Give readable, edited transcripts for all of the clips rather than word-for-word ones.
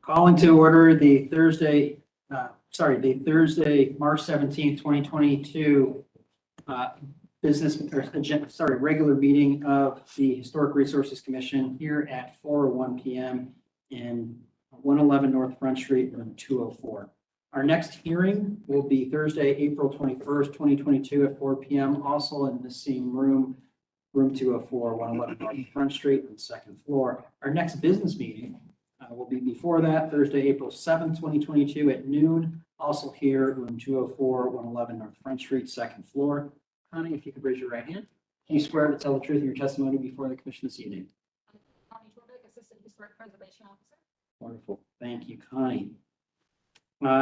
Calling to order the Thursday, March 17th, 2022 regular meeting of the Historic Resources Commission here at 4:01 p.m. in 111 North Front Street, room 204. Our next hearing will be Thursday, April 21st, 2022 at 4 p.m. also in the same room, room 204, 111 North Front Street on the second floor. Our next business meeting will be before that, Thursday, April 7th, 2022 at noon, also here, room 204, 111 North Front Street, second floor. Connie, if you could raise your right hand. Do you swear to tell the truth in your testimony before the commission this evening? Connie Torbeck, Assistant Historic Preservation Officer. Wonderful. Thank you, Connie.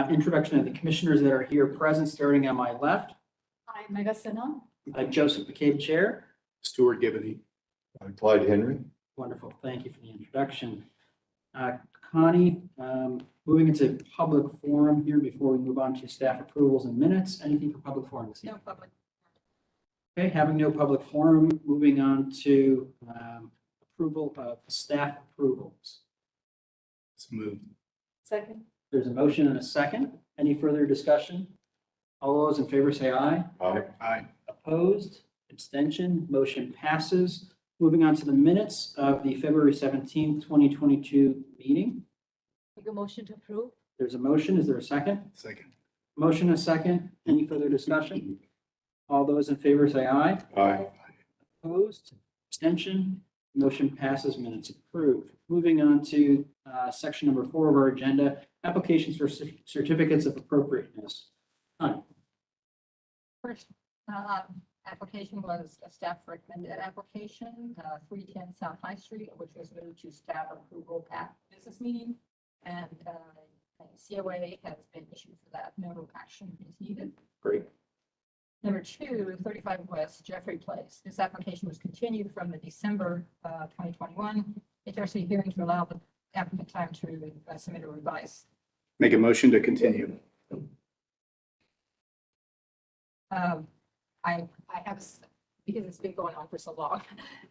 Introduction of the commissioners that are here present, starting on my left. Hi, Mega Sinha. Joseph McCabe, Chair. Stuart Givney. Clyde Henry. Wonderful. Thank you for the introduction. Connie, moving into public forum here before we move on to staff approvals and minutes. Anything for public forum this evening? No public. Okay, having no public forum, moving on to approval of staff approvals. So moved. Second. There's a motion and a second. Any further discussion? All those in favor say aye. Aye. Aye. Opposed? Abstention? Motion passes. Moving on to the minutes of the February 17th, 2022 meeting. Make a motion to approve. There's a motion. Is there a second? Second. Motion and a second. Any further discussion? All those in favor say aye. Aye. Opposed? Abstention? Motion passes. Minutes approved. Moving on to section number 4 of our agenda, applications for certificates of appropriateness. Connie. First, application was a staff recommended application, 310 South High Street, which was moved to staff approval at business meeting. And COA has been issued for that. No action is needed. Great. Number 2, 35 West Jeffrey Place. This application was continued from the December 2021 HRC hearing to allow the applicant time to submit a revised. Make a motion to continue. I have, because it's been going on for so long,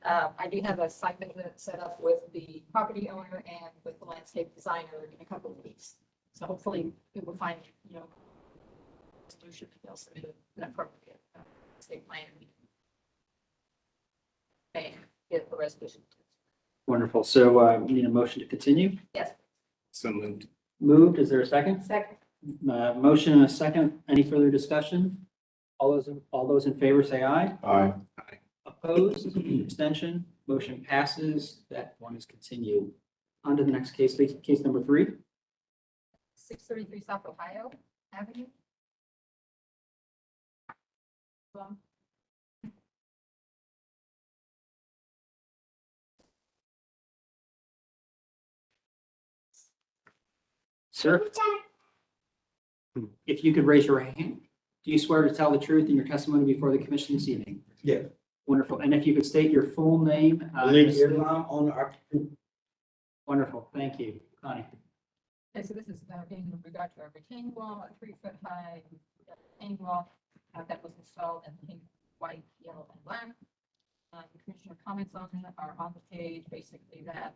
I do have a site visit set up with the property owner and with the landscape designer in a couple of weeks. So hopefully we will find, solution to submit an appropriate state plan. And get the resolution. Wonderful. So we need a motion to continue. Yes. So moved. Moved. Is there a second? Second. Motion and a second. Any further discussion? All those in favor say aye. Aye. Aye. Opposed? Abstention? Motion passes. That one is continued. On to the next case, case number 3. 633 South Ohio Avenue. Sir, if you could raise your hand. Do you swear to tell the truth in your testimony before the commission this evening? Yeah. Wonderful. And if you could state your full name. Wonderful. Thank you. Connie. Okay, so this is in regard to a retaining wall, a 3-foot high retaining wall that was installed in pink, white, yellow, and black. The commissioner comments on that are on the page, basically that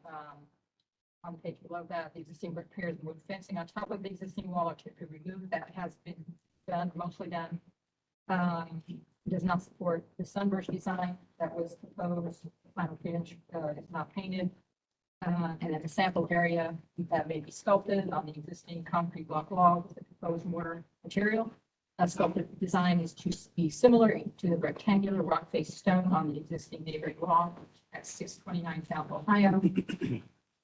on the page below that, the existing brick piers and wood fencing on top of the existing wall are to be removed. That has been done, mostly done. Does not support the sunburst design that was proposed. The final finish is not painted. And then the sample area that may be sculpted on the existing concrete block wall with the proposed mortar material. A sculpted design is to be similar to the rectangular rock face stone on the existing neighboring wall at 629 South Ohio.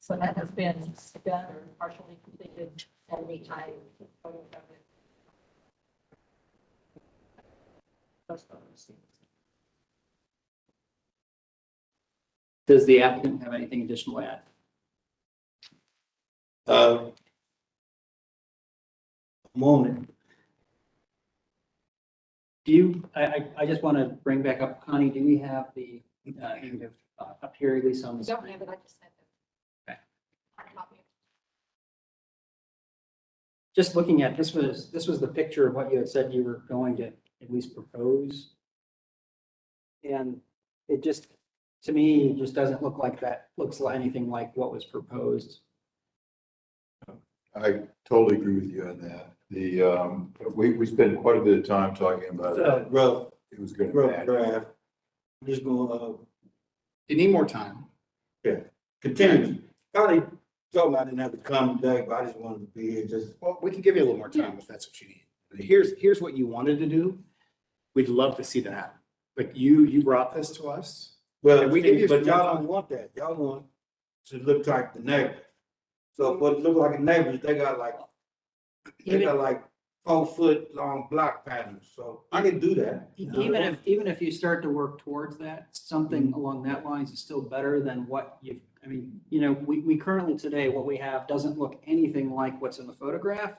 So that has been done or partially completed at any time. Does the applicant have anything additional to add? Moment. Do you, I just want to bring back up, Connie, do we have the, up here, at least on I the don't screen? have it, I just sent it. Okay. Hard copy. Just looking at, this was the picture of what you had said you were going to at least propose. And it just, to me, it just doesn't look like that, looks like anything like what was proposed. I totally agree with you on that. We spent quite a bit of time talking about it. Rough, It was gonna rough match. draft. I'm just gonna, You need more time. continue. Probably told me I didn't have to come today, but I just wanted to be here, just, Well, we can give you a little more time if that's what you need. Here's what you wanted to do. We'd love to see that. Like you brought this to us. well, And we give you but some y'all time. don't want that. Y'all want to look like the neighbor. So for it to look like a neighbor, they got like 4-foot long block patterns, so I can do that. Even if you start to work towards that, something along that lines is still better than what you've, I mean, we currently today, what we have doesn't look anything like what's in the photograph.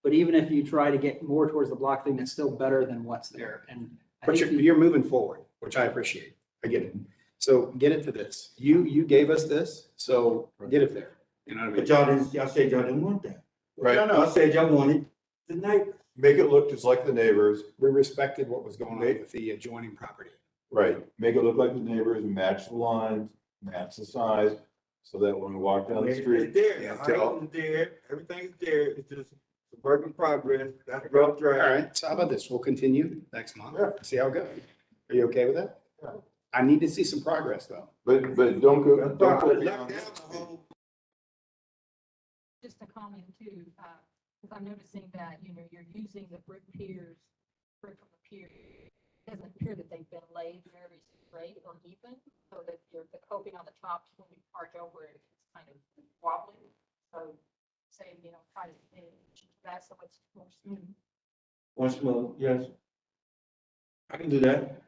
But even if you try to get more towards the block thing, that's still better than what's there. And I But think you're moving forward, which I appreciate. I get it. So get it to this. You gave us this, so get it there. You know what I mean? But y'all said y'all didn't want that. Right, No, no. Y'all said y'all wanted the neighbor. make it look just like the neighbors, We respected what was going on with the adjoining property. right, make it look like the neighbors, match the lines, match the size, so that when we walk down the It's street. there, you the can height tell. is there, everything's there, it's just a work in progress, that's rough All draft. right, so how about this? We'll continue next month. Yeah. See how it goes. Are you okay with that? Yeah. I need to see some progress though. But don't go, That's don't why I go left beyond. down the whole. Just a comment too, because I'm noticing that, you're using the brick piers, brick from the pier. It doesn't appear that they've been laid very straight or even, so that the coping on the top, when you arch over it, it's kind of wobbly. So say, try to change that so it's more smooth. Once more, yes. I can do that,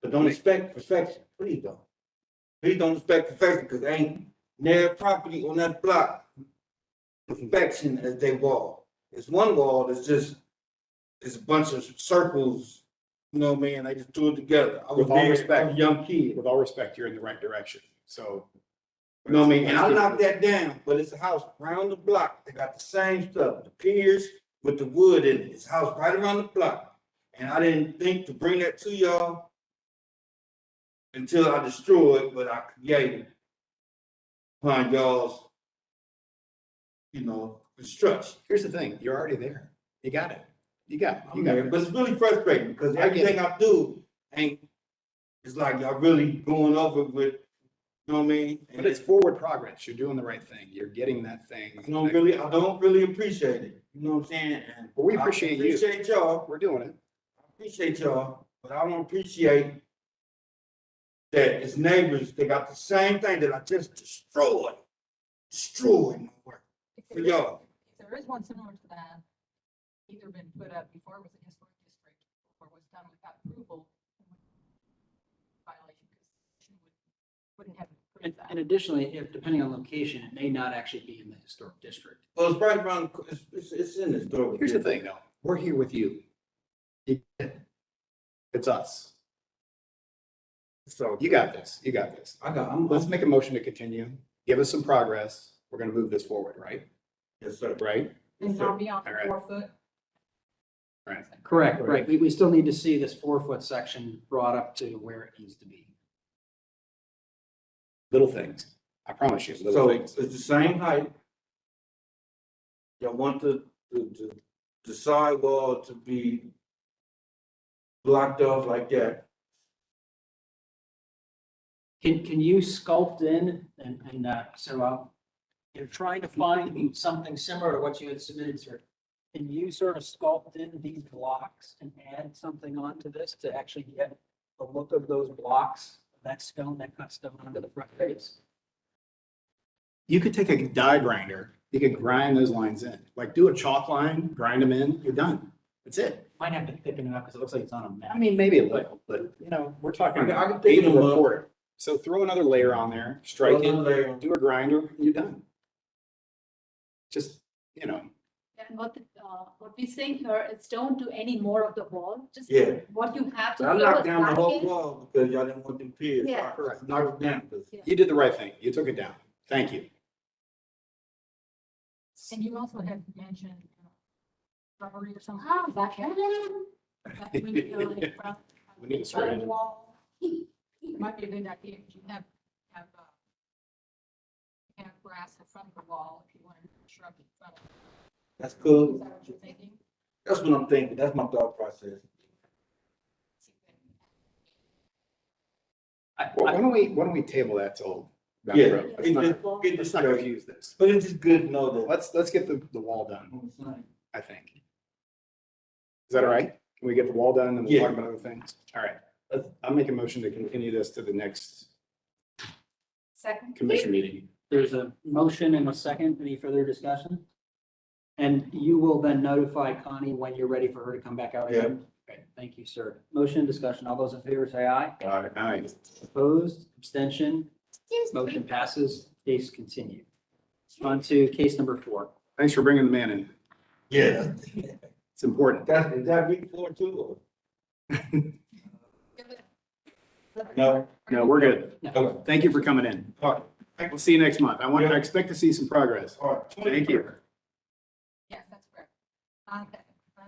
but don't expect perfection, please don't. Please don't expect perfection, because ain't near property on that block perfection as they wall. It's one wall that's just, it's a bunch of circles, you know what I mean, they just threw it together. I was With all there, I respect. was a young kid, With all respect, you're in the right direction. So. you know what I mean, and I let's keep- knocked that down, but it's a house around the block, they got the same stuff, the piers with the wood in it, it's a house right around the block. And I didn't think to bring that to y'all until I destroyed what I created upon y'all's, construction. Here's the thing, you're already there. You got it. You got it. You I'm got there, it. but it's really frustrating because I get everything I do it's like y'all really going over with, you know what I mean? But it's forward progress. You're doing the right thing. You're getting that thing. I don't really appreciate it, you know what I'm saying? And Well, we appreciate you. I appreciate y'all, We're doing it. but I don't appreciate that it's neighbors, they got the same thing that I just destroyed my work for y'all. If there is one similar to that, either been put up before it was a historic district or was done without approval, violation, because wouldn't have approved that. And additionally, if depending on location, it may not actually be in the historic district. Well, it's right around, it's in this door. Here's the thing though. We're here with you. It's us. So You got this. You got this. Let's make a motion to continue. Give us some progress. We're going to move this forward, right? yes, sir. Right? And not beyond All right. 4 foot. Right. Correct, right. We still need to see this 4-foot section brought up to where it needs to be. Little things. I promise you, little So things. it's the same height. Y'all want the sidewall to be blocked off like that. Can you sculpt in so you're trying to find something similar to what you had submitted, sir. Can you sort of sculpt in these blocks and add something onto this to actually get the look of those blocks, that stone, that cut stone onto the front face? You could take a die grinder. You could grind those lines in. Like do a chalk line, grind them in, you're done. That's it. Might have to thicken it up because it looks like it's on a map. I mean, maybe a little, but we're talking I can think eighth of of them a up. quarter. So throw another layer on there, strike it, do a grinder, you're done. Just, And what we're saying here is don't do any more of the wall, just Yeah. what you have to I show knocked us down the whole lacking. wall because y'all didn't want them piers. Yeah. Correct. Knock it down. 'Cause you did the right thing. You took it down. Thank you. And you also had mentioned shrubbery or something. Ah, Is that happening? That when you go in front of We need to the straighten it. wall. It might be a good idea if you have grass in front of the wall if you want to shrub in front of it. That's Is cool. that what you're thinking? That's what I'm thinking. That's my thought process. Well, why don't we table that till? down the Yeah. road? Let's not- Get Let's this not straight. confuse this. But it's just good to know that. Let's get the wall done, I think. Is that all right? Can we get the wall done and then we'll talk Yeah. about other things? All right. I'll make a motion to continue this to the next Second. commission meeting. There's a motion and a second. Any further discussion? And you will then notify Connie when you're ready for her to come back out again? Okay, thank you, sir. Motion, discussion. All those in favor say aye. All right. Opposed, abstention, motion passes. Case continued. On to case number 4. Thanks for bringing the man in. Yeah. It's important. Is that week 4 too? No. No, we're good. Okay. Thank you for coming in. All right. We'll see you next month. I expect to see some progress. All right. Thank you. Yes, that's correct. Okay,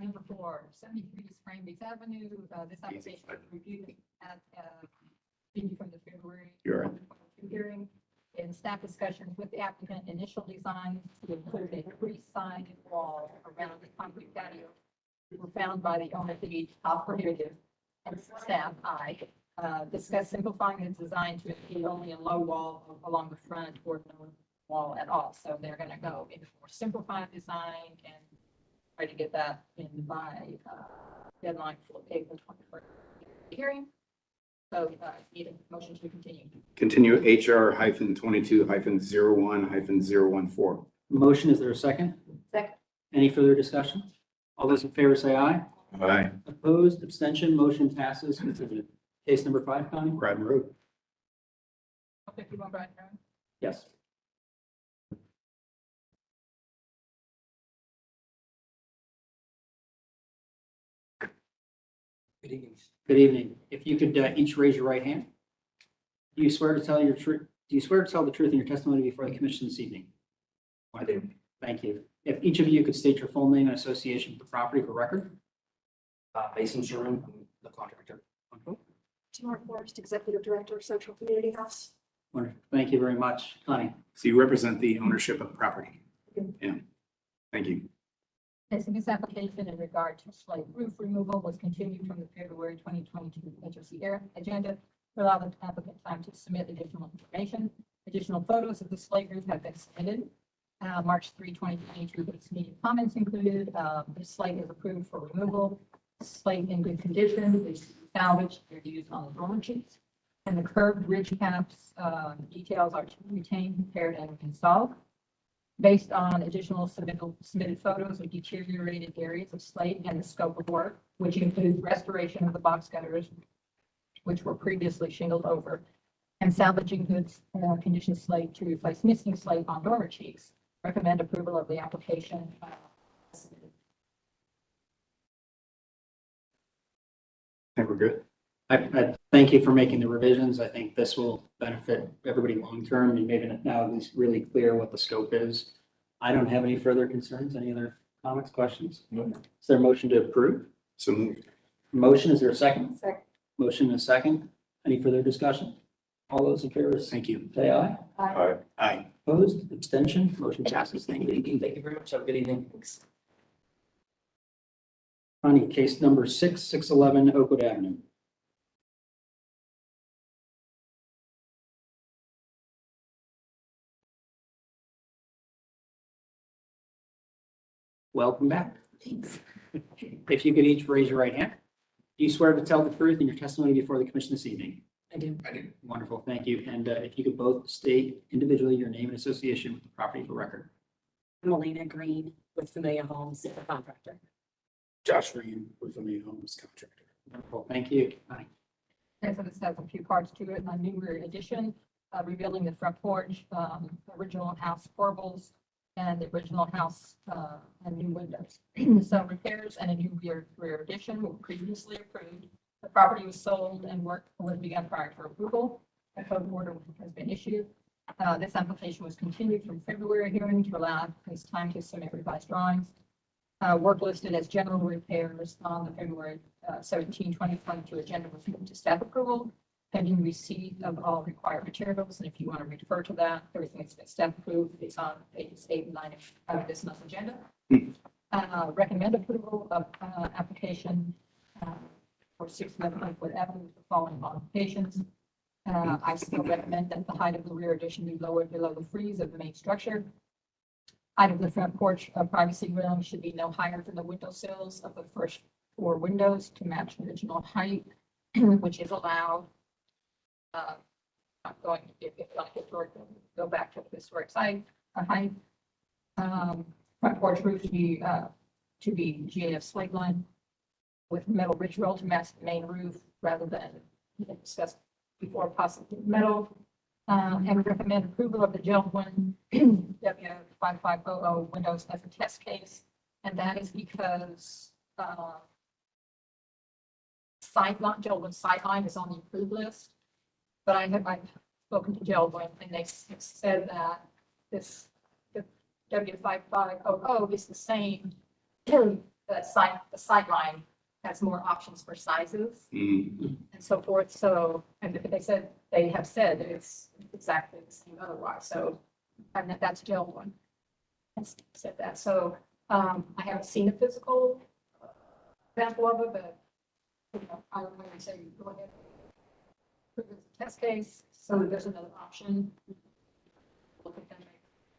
number 4, 73 Spring Beach Avenue, this application was reviewed at, from the February. You're right. Hearing in staff discussions with the applicant, initial designs to include a 3-sided wall around the concrete patio were found by the owner to be top prohibitive. And staff, discussed simplifying the design to include only a low wall along the front or no wall at all. So they're gonna go in a more simplified design and try to get that in by, deadline for April 21st hearing. So, need a motion to continue. Continue HR-22-01-014. Motion, is there a second? Second. Any further discussion? All those in favor say aye. Aye. Opposed, abstention, motion passes. Continued. Case number 5, Connie? Brad Road. 51 Brighton Road. Yes. Good evening. Good evening. If you could each raise your right hand. Do you swear to tell your truth? Do you swear to tell the truth in your testimony before the commission this evening? I do. Thank you. If each of you could state your full name and association with the property for record. Mason Sherman, I'm the contractor. Tamara Forrest, Executive Director of Central Community House. Wonderful. Thank you very much, Connie. So you represent the ownership of the property? Yeah. Thank you. Okay, so this application in regard to slate roof removal was continued from the February 2022 HOC agenda to allow the applicant time to submit additional information. Additional photos of the slate roof have been submitted. March 3, 2022, this meeting comments included, the slate is approved for removal. Slate in good condition, is salvaged, they're used on the drawing sheets. And the curved ridge caps, details are to be retained, repaired, and installed. Based on additional submitted photos of deteriorated areas of slate and the scope of work, which includes restoration of the box gutters, which were previously shingled over, and salvaging good condition slate to replace missing slate on dormer cheeks. Recommend approval of the application. I think we're good. I thank you for making the revisions. I think this will benefit everybody long-term and maybe now at least really clear what the scope is. I don't have any further concerns. Any other comments, questions? No. Is there a motion to approve? So moved. Motion, is there a second? Second. Motion and a second. Any further discussion? All those in favor Thank you. say aye. Aye. Aye. Opposed, abstention, motion passes. Thank you. Thank you very much. Have a good evening. Connie, case number 611 Oakwood Avenue. Welcome back. Thanks. If you could each raise your right hand. Do you swear to tell the truth in your testimony before the commission this evening? I do. Wonderful, thank you. And if you could both state individually your name and association with the property for record. I'm Elena Green with Familiar Homes, the contractor. Josh Green with Familiar Homes Contractor. Wonderful, thank you. Connie. Okay, so this has a few parts to it. A new rear addition, rebuilding the front porch, original house corbels, and the original house and new windows. So repairs and a new rear addition were previously approved. The property was sold and work was begun prior to approval. A code order has been issued. This application was continued from February hearing to allow this time to submit revised drawings. Work listed as general repairs on the February 17, 2022 agenda was moved to staff approval, pending receipt of all required materials. And if you want to refer to that, everything that's been staff approved is on pages 8 and 9 of this month's agenda. Recommend approval of, application, for 611 Lakewood Avenue with the following modifications. I still recommend that the height of the rear addition be lowered below the frieze of the main structure. Height of the front porch, privacy railing should be no higher than the window sills of the first 4 windows to match original height, which is allowed. Not going, if not historic, go back to the historic site, height. Front porch roof to be GAF slate line with metal ridge roll to match the main roof rather than discussed before possible metal. And recommend approval of the gel one W5500 windows as a test case. And that is because sideline, gel one sideline is on the approved list. But I've spoken to gel one and they said that this W5500 is the same. The sideline has more options for sizes and so forth. So, and they have said that it's exactly the same otherwise. So, and that's gel one. Has said that. So, I haven't seen a physical example of it, but I would really say go ahead. Put it as a test case. So there's another option. Look at them.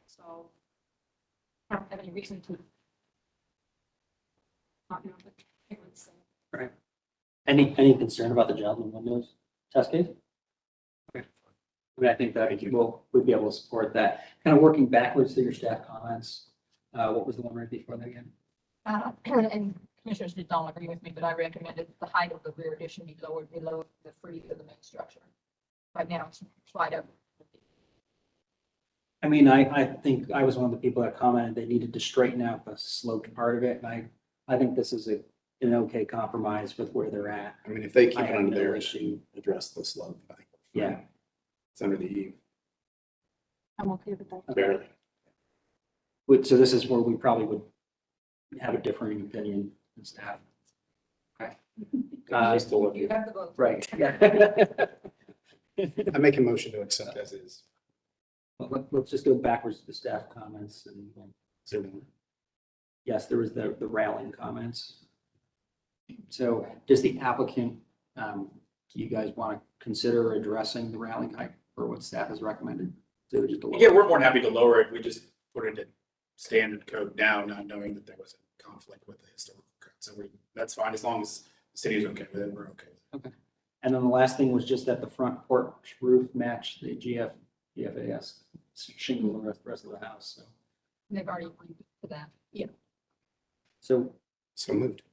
So I don't have any reason to not know, but it would say. Right. Any concern about the gentleman windows test case? Okay. I mean, I think that we'd be able to support that. Kind of working backwards through your staff comments. What was the one right before that again? And commissioners did not agree with me, but I recommended the height of the rear addition be lowered below the frieze of the main structure. Right now, it's right up. I mean, I think I was one of the people that commented they needed to straighten out the sloped part of it. And I think this is an okay compromise with where they're at. I mean, if they keep I it have under no there, issue. address the slope. I think Yeah. it's under the eave. I'm okay with that. Barely. So this is where we probably would have a differing opinion in staff. Okay. You have the vote. Right. Yeah. I make a motion to accept as is. Let's just go backwards to the staff comments and zoom in. Yes, there was the railing comments. So does the applicant, do you guys want to consider addressing the railing height or what staff has recommended? So just a little- Yeah, we're more than happy to lower it. We just put it in standard code now, not knowing that there was a conflict with the historical code. So that's fine. As long as the city is okay with it, we're okay. Okay. And then the last thing was just that the front porch roof matched the GFAS shingle and the rest of the house. So, They've already agreed to that. Yeah. so, So moved.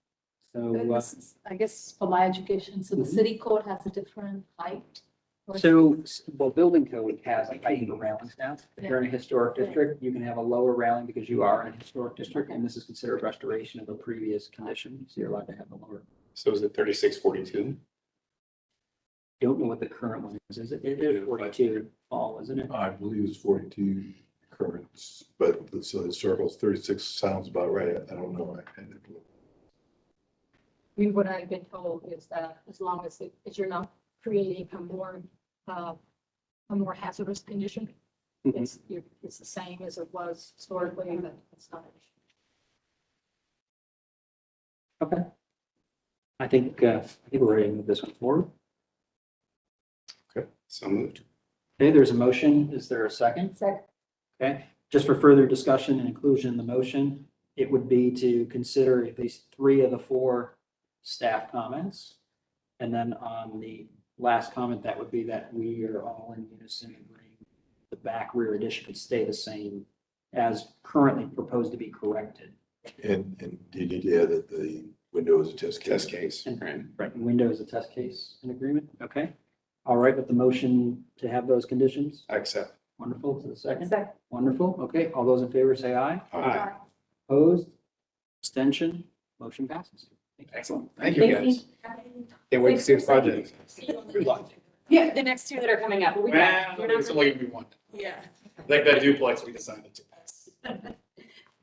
And so, this is, I guess, for my education, so the city code has a different height. well, building code has like height for railings now. If you're in a historic district, you can have a lower railing because you are in a historic district, and this is considered restoration of a previous condition. So you're allowed to have a lower. So is it 3642? Don't know what the current one is. Is it? It is 42 fall, isn't it? I believe it's 42 currents, but so the circle's 36 sounds about right. I don't know. What I've been told is that as long as you're not creating a more hazardous condition, Mhm. it's the same as it was historically, but it's not an issue. Okay. I think we're ready to move this one forward. Okay, so moved. Okay, there's a motion. Is there a second? Second. Okay, just for further discussion and inclusion in the motion, it would be to consider at least 3 of the 4 staff comments. And then on the last comment, that would be that we are all in unison agreeing the back rear addition could stay the same as currently proposed to be corrected. And do you need to add that the window is a test case? Test case. And right, Windows a test case in agreement. Okay. All right, with the motion to have those conditions. I accept. Wonderful. To the second. Second. Wonderful. Okay. All those in favor say aye. Aye. Opposed? Abstention? Motion passes. Thank you. Excellent. Thank you, guys. Can't wait to see the project. Good luck. Yeah, the next 2 that are coming up. Well, it's only gonna be one. Yeah. Like that duplex we decided to.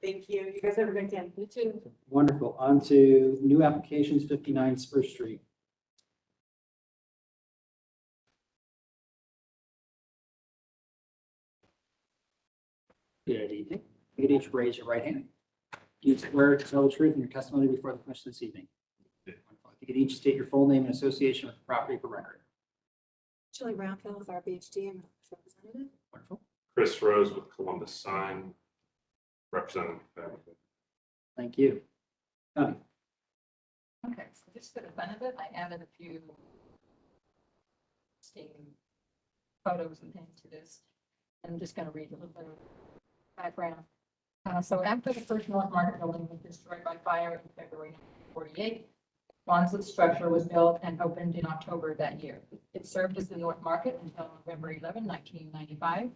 Thank you. You guys have a great day. You too. Wonderful. On to new applications, 59 Spruce Street. Good evening. You can each raise your right hand. Do you swear to tell the truth in your testimony before the commission this evening? Wonderful. If you could each state your full name and association with the property for record. Julie Brownfield with RBHD and representative. Wonderful. Chris Rose with Columbus Sign, representing. Thank you. Connie. Okay, so just for the fun of it, I added a few stating photos and things to this. I'm just gonna read a little bit of background. So after the first North Market building was destroyed by fire in February 1948, Bonslett structure was built and opened in October that year. It served as the North Market until November 11, 1995,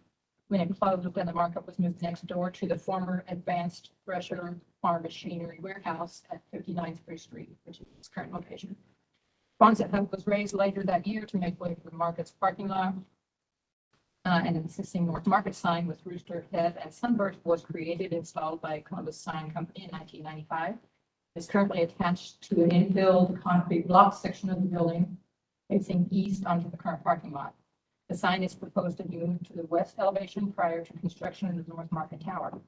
when it closed and the market was moved next door to the former Advanced Thresher Farm Machinery Warehouse at 59 Spruce Street, which is its current location. Bonslett Hub was raised later that year to make way for the market's parking lot. An existing North Market sign with rooster head and sunburst was created, installed by Columbus Sign Company in 1995. It's currently attached to an infilled concrete block section of the building facing east onto the current parking lot. The sign is proposed to be moved to the west elevation prior to construction of the North Market Tower.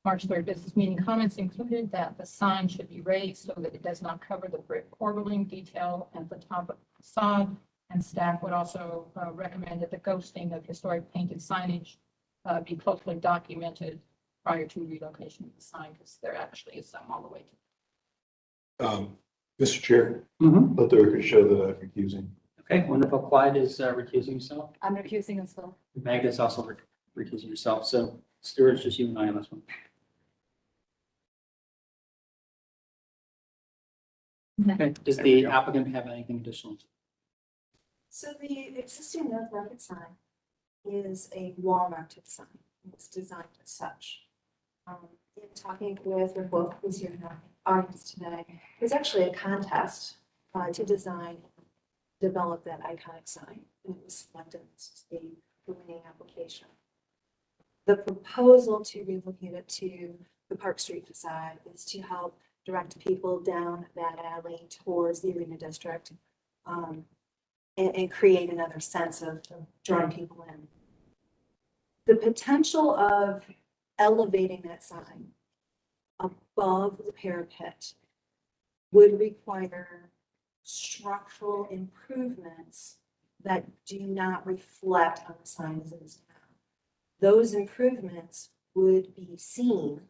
March 3rd business meeting comments included that the sign should be raised so that it does not cover the brick corbelling detail at the top of the facade. And staff would also recommend that the ghosting of historic painted signage be closely documented prior to relocation of the sign, because there actually is some all the way to. Mr. Chair, Mm-hmm. let the record show that I'm recusing. Okay, wonderful. Clyde is recusing himself. I'm recusing as well. Magda is also recusing herself. So Stuart, it's just you and I on this one. Okay, does the applicant have anything additional? So the existing North Market sign is a wall-mounted sign. It's designed as such. In talking with both who's here in our audience today, there's actually a contest to design and develop that iconic sign. And it was selected. This is the winning application. The proposal to relocate it to the Park Street facade is to help direct people down that alley towards the Arena District. And create another sense of drawing people in. The potential of elevating that sign above the parapet would require structural improvements that do not reflect on the sign as it is now. Those improvements would be seen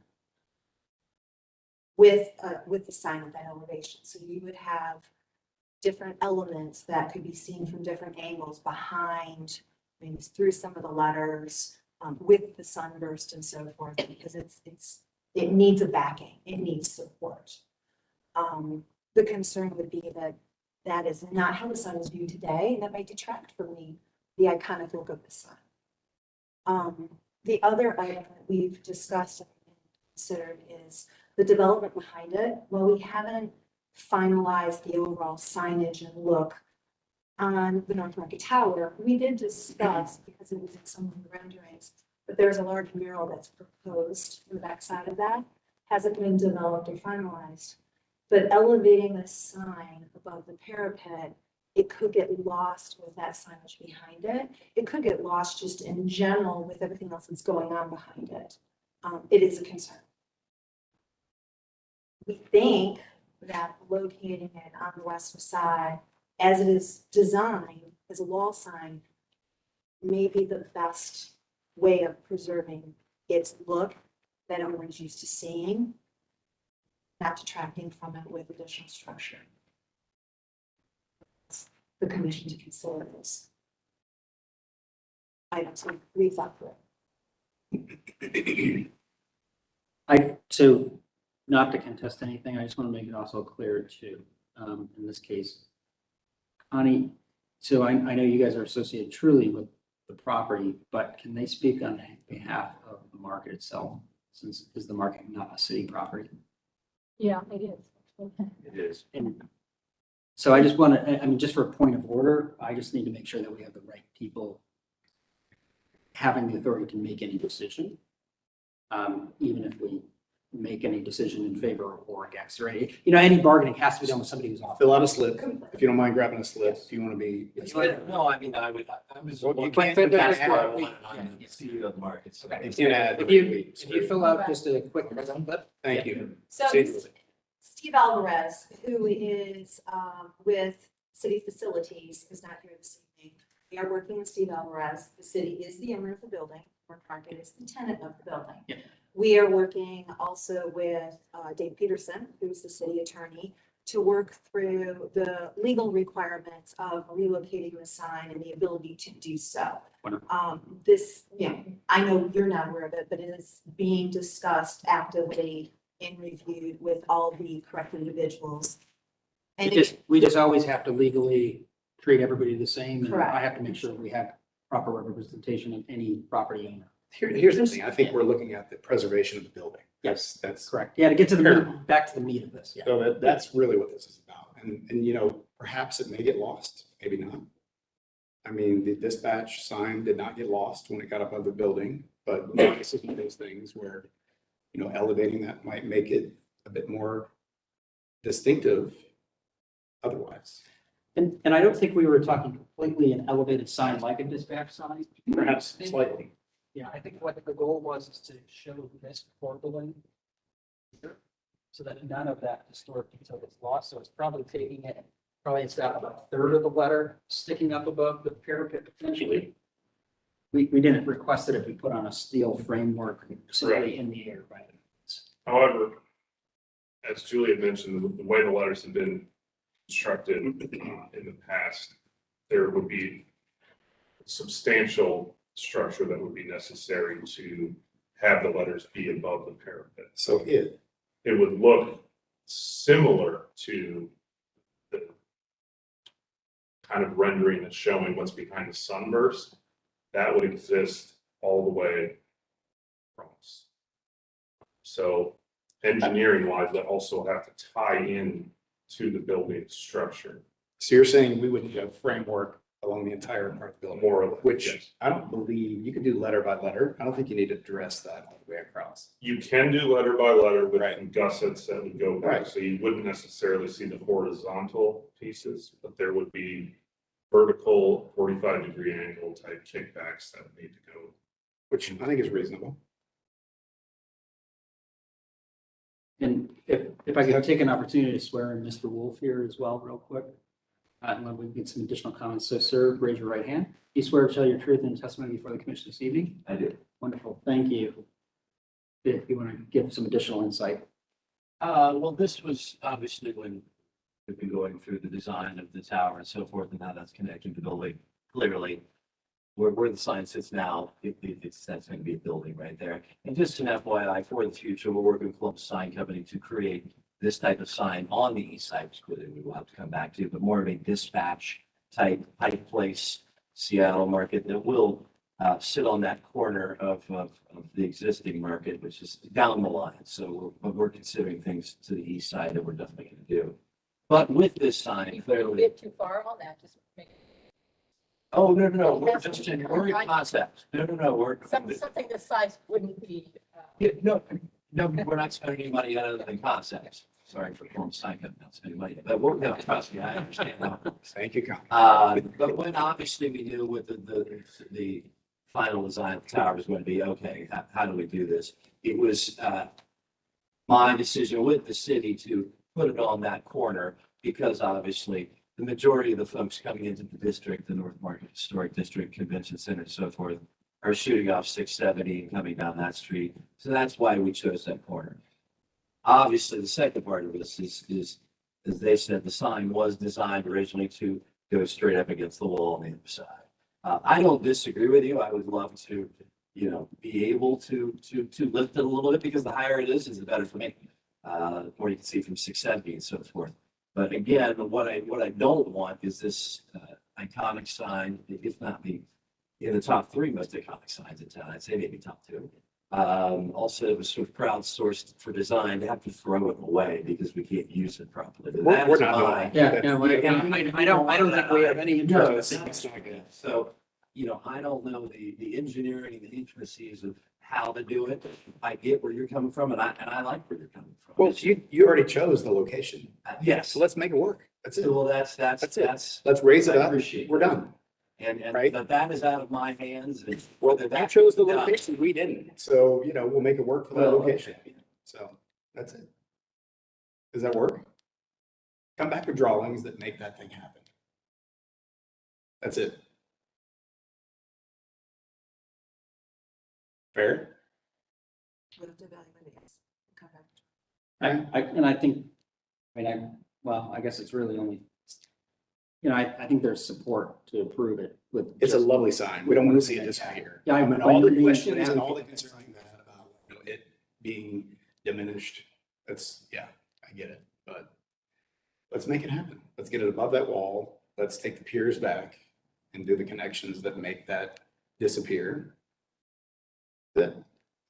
with the sign at that elevation. So you would have different elements that could be seen from different angles behind, maybe through some of the letters, with the sunburst and so forth, because it needs a backing, it needs support. The concern would be that that is not how the sign is viewed today, and that might detract from the iconic look of the sign. The other item that we've discussed and considered is the development behind it. While we haven't finalize the overall signage and look on the North Market Tower, we did discuss, because it was in some of the renderings, that there's a large mural that's proposed on the backside of that. Hasn't been developed or finalized. But elevating the sign above the parapet, it could get lost with that signage behind it. It could get lost just in general with everything else that's going on behind it. It is a concern. We think that locating it on the west facade, as it is designed as a wall sign, may be the best way of preserving its look that everyone's used to seeing, not detracting from it with additional structure. The commission to consider this. Items we thought through. So not to contest anything, I just want to make it also clear too, in this case. Connie, so I know you guys are associated truly with the property, but can they speak on behalf of the market itself, since is the market not a city property? Yeah, it is. It is. And so I just want to, I mean, just for a point of order, I just need to make sure that we have the right people having the authority to make any decision. Even if we make any decision in favor or against, or any, any bargaining has to be done with somebody who's off. Fill out a slip, if you don't mind grabbing a slip, if you want to be. No, I mean, I was. Well, you But- can't, but you can't that's add, why we- Yeah, see the markets. Okay. you can't add. If you fill out just a quick slip. Thank you. So Safely. Steve Alvarez, who is with City Facilities, is not here this evening. We are working with Steve Alvarez. The city is the owner of the building. North Market is the tenant of the building. Yeah. We are working also with Dave Peterson, who's the city attorney, to work through the legal requirements of relocating the sign and the ability to do so. Wonderful. This, I know you're not aware of it, but it is being discussed actively and reviewed with all the correct individuals. And We just always have to legally treat everybody the same. And Correct. I have to make sure we have proper representation of any property owner. Here's the thing, I think we're looking at the preservation of the building. Yes. That's, Correct. Yeah, to get to the meat, back to the meat of this. Yeah. so that's really what this is about. And perhaps it may get lost, maybe not. I mean, the dispatch sign did not get lost when it got above the building, but this is one of those things where, elevating that might make it a bit more distinctive otherwise. And I don't think we were talking completely an elevated sign like a dispatch sign. Perhaps slightly. Yeah, I think what the goal was is to show this portaling so that none of that historic detail gets lost. So it's probably taking it, it's got about a third of the letter sticking up above the parapet potentially. We didn't request it if we put on a steel framework simply in the air, right? However, as Julia mentioned, the way the letters have been constructed in the past, there would be substantial structure that would be necessary to have the letters be above the parapet. So It would look similar to the kind of rendering that's showing what's behind the sunburst. That would exist all the way across. So engineering wise, that also have to tie in to the building structure. So you're saying we would need a framework along the entire part of the building, More or less, which yes. I don't believe you can do letter by letter. I don't think you need to address that all the way across. You can do letter by letter with Right. gussets that would go back, Right. so you wouldn't necessarily see the horizontal pieces, but there would be vertical 45-degree angle type kickbacks that would need to go. Which I think is reasonable. And if I could take an opportunity to swear in Mr. Wolf here as well, real quick. And then we get some additional comments. So sir, raise your right hand. You swear to tell your truth in testimony before the commission this evening? I do. Wonderful. Thank you. If you want to give some additional insight. Well, this was obviously when we've been going through the design of the tower and so forth and how that's connected to the building. Clearly, where the sign sits now, that's going to be a building right there. And just an FYI, for the future, we're working with Columbus Sign Company to create this type of sign on the east side, which we will have to come back to, but more of a dispatch type place, Seattle market that will sit on that corner of the existing market, which is down the line. So we're considering things to the east side that we're definitely going to do. But with this sign, A clearly, bit too far on that, just make oh, no, we're just in, we're in concept. No, we're. something this size wouldn't be. Yeah, no, we're not spending any money other than concepts. Sorry for Columbus Sign Company, not spending money, but we're, no, trust me, I understand that. Thank you, Colin. But when obviously we knew what the final design of the tower was going to be, okay, how do we do this? It was, my decision with the city to put it on that corner because obviously the majority of the folks coming into the district, the North Market Historic District Convention Center and so forth, are shooting off 670 and coming down that street. So that's why we chose that corner. Obviously, the second part of this is, as they said, the sign was designed originally to go straight up against the wall on the other side. I don't disagree with you. I would love to, be able to lift it a little bit because the higher it is the better for me. The more you can see from 670 and so forth. But again, what I don't want is this iconic sign, if not in the top 3 most iconic signs in town. I'd say maybe top 2. Also, it was sort of crowdsourced for design to have to throw it away because we can't use it properly. But that We're is not mine. doing that. I don't think we have any interest in this. So, I don't know the engineering, the intricacies of how to do it. I get where you're coming from and I like where you're coming from. Well, It's- you already chose the location. Yes. So let's make it work. That's it. Well, that's That's it. that's, Let's raise it I up. appreciate We're that. done. and Right. that is out of my hands. And Well, whether you that chose the can be done- location. We didn't. So, we'll make it work for that Well, location. okay. So that's it. Does that work? Come back with drawings that make that thing happen. That's it. Fair? We'll have to evaluate it. Okay. I think, I guess it's really only, I think there's support to approve it with. It's a just- lovely sign. We don't want to see it disappear. Yeah, I mean, by all no the means questions would and all the advocate concerns you had about, it being diminished. Yeah, I get it, but let's make it happen. Let's get it above that wall. Let's take the piers back and do the connections that make that disappear.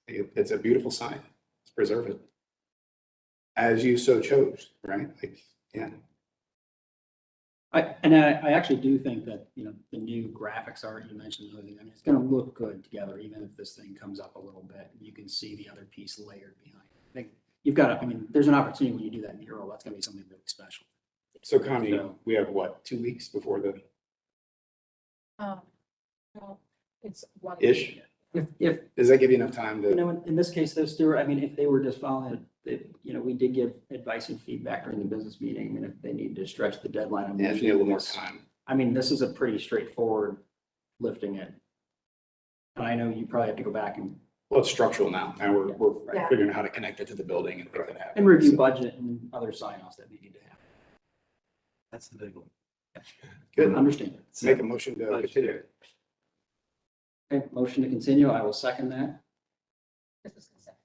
It's a beautiful sign. Let's preserve it. As you so chose, right? Yeah. I actually do think that, the new graphics art you mentioned, it's gonna look good together, even if this thing comes up a little bit. You can see the other piece layered behind. I think there's an opportunity when you do that in mural, that's gonna be something really special. So Connie, So- we have what, 2 weeks before the Well, it's one. ish? If, Does that give you enough time to? in this case though, Stuart, if they were just following it, we did give advice and feedback during the business meeting, if they need to stretch the deadline. Yeah, if you need a little more time. This is a pretty straightforward lifting it. And I know you probably have to go back and Well, it's structural now. Now we're Yeah. figuring out how to connect it to the building and make that happen. review So, budget and other sign-offs that we need to have. That's the big one. Good. Understand. Make a motion to continue. Okay, motion to continue. I will second that. This was conceptual.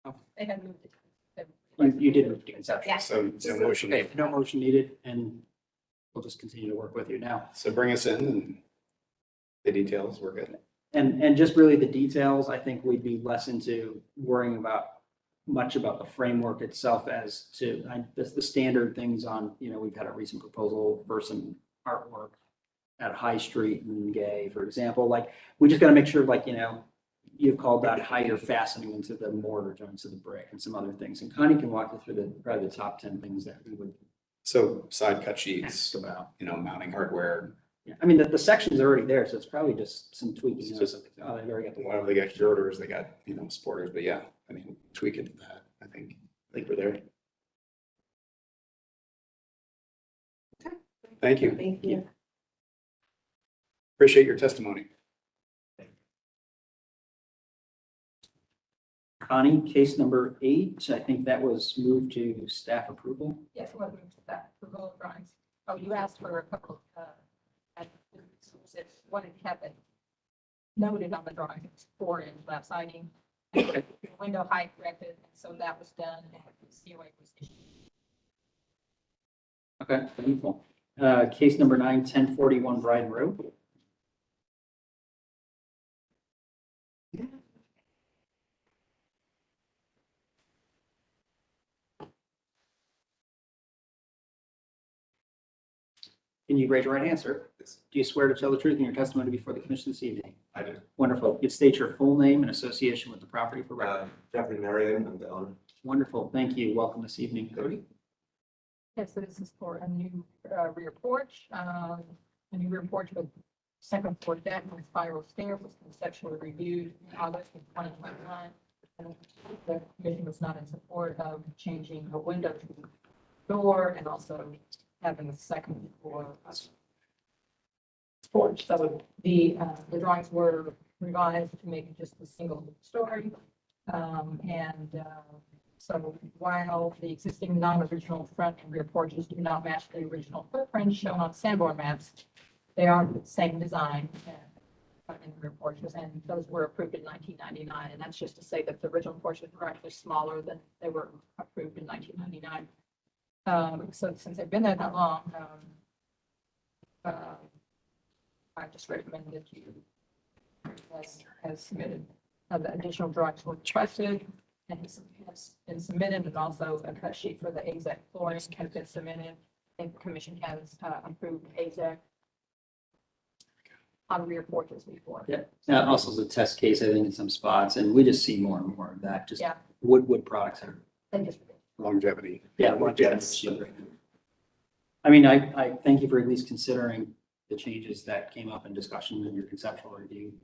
Oh. They had moved it. You did move to conceptual. Yeah. So motion. Okay, no motion needed, and we'll just continue to work with you now. So bring us in and the details, we're good. And just really the details, I think we'd be less into worrying much about the framework itself as to, the standard things on, we've had a recent proposal for some artwork at High Street and Gay, for example, we just gotta make sure, you've called out higher fastening into the mortar joints of the brick and some other things. And Connie can walk you through probably the top 10 things that we would So side cut ask sheets, about. mounting hardware, Yeah, the sections are already there, so it's probably just some tweaking. It's just- they've already got the. well, they got girders, they got, supporters, but yeah, tweak it to that. I think we're there. Okay. Thank you. Thank you. Appreciate your testimony. Connie, case number 8, I think that was moved to staff approval. Yes, what was that, approval of drawings? Oh, you asked for a couple, wanted to have it noted on the drawings, 4-inch lap siding, window height corrected, and so that was done, and the COA was issued. Okay, wonderful. Case number 9, 1041 Bryden Road. Can you raise your right hand, sir? Do you swear to tell the truth in your testimony before the commission this evening? I do. Wonderful. You state your full name and association with the property for record. Jeffrey Marion, I'm the owner. Wonderful. Thank you. Welcome this evening, Cody. Yes, so this is for a new rear porch, with second floor deck and spiral stair was conceptually reviewed in August of 2021. And the commission was not in support of changing the window to the door and also having a second floor porch. So the drawings were revised to make it just a single story. So while the existing non-original front and rear porches do not match the original footprint shown on Sanborn maps, they are the same design front and rear porches, and those were approved in 1999. And that's just to say that the original porches were actually smaller than they were approved in 1999. So since they've been there that long, I just recommend that you, as submitted, the additional drawings were requested and has been submitted, and also a cut sheet for the AZAC flooring has been submitted. I think the commission has approved AZAC. on rear porches before. Yeah, also the test case, I think, in some spots, and we just see more and more of that, just Yeah. wood products are. They just- Longevity. Yeah. Yes. I mean, I thank you for at least considering the changes that came up in discussion in your conceptual review.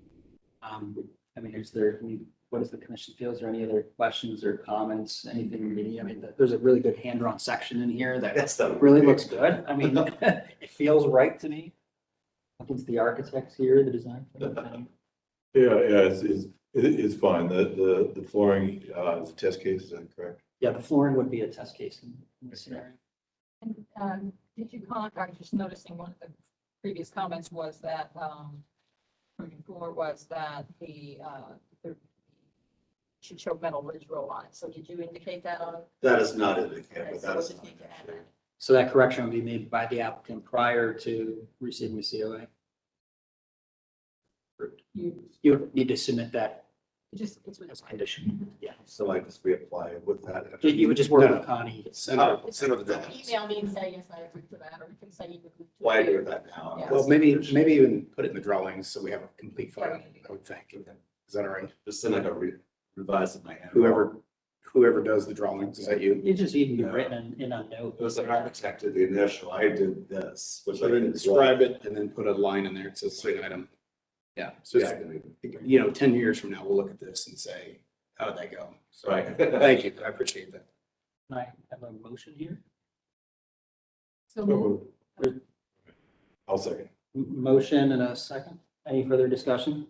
I mean, what does the commission feel? Is there any other questions or comments, anything we need? I mean, there's a really good hand-drawn section in here that That's the. really looks good. I mean, it feels right to me. Looking at the architects here, the design. It's fine. The flooring, is a test case, is that correct? Yeah, the flooring would be a test case in this scenario. And did you comment, I was just noticing one of the previous comments was that, from before was that the should show metal ridge roll on it. So did you indicate that on? That is not indicated, Okay, but so that we'll is. just need to add that. So that correction would be made by the applicant prior to receiving the COA. You need to submit that It's as a condition. Yeah. So I just reapply with that. You would just work No. with Connie. Send it. Send it to them. Email me and say, yes, I agree to that, or you can say you agree to. Why it. do that now? Yeah. Well, maybe even put it in the drawings so we have a complete photo, I would think. Is that all right? Just send like a revised in my hand. Whoever does the drawings, is that you? It just even be written in a note. It was an architect did the initial, I did this, which So I then didn't describe it and then put a line in there. It says site item. Yeah, so, Yeah, you know, 10 years from now, we'll look at this and say, how did that go? So, right. thank you. I appreciate that. Can I have a motion here? So move. I'll second. Motion and a second. Any further discussion?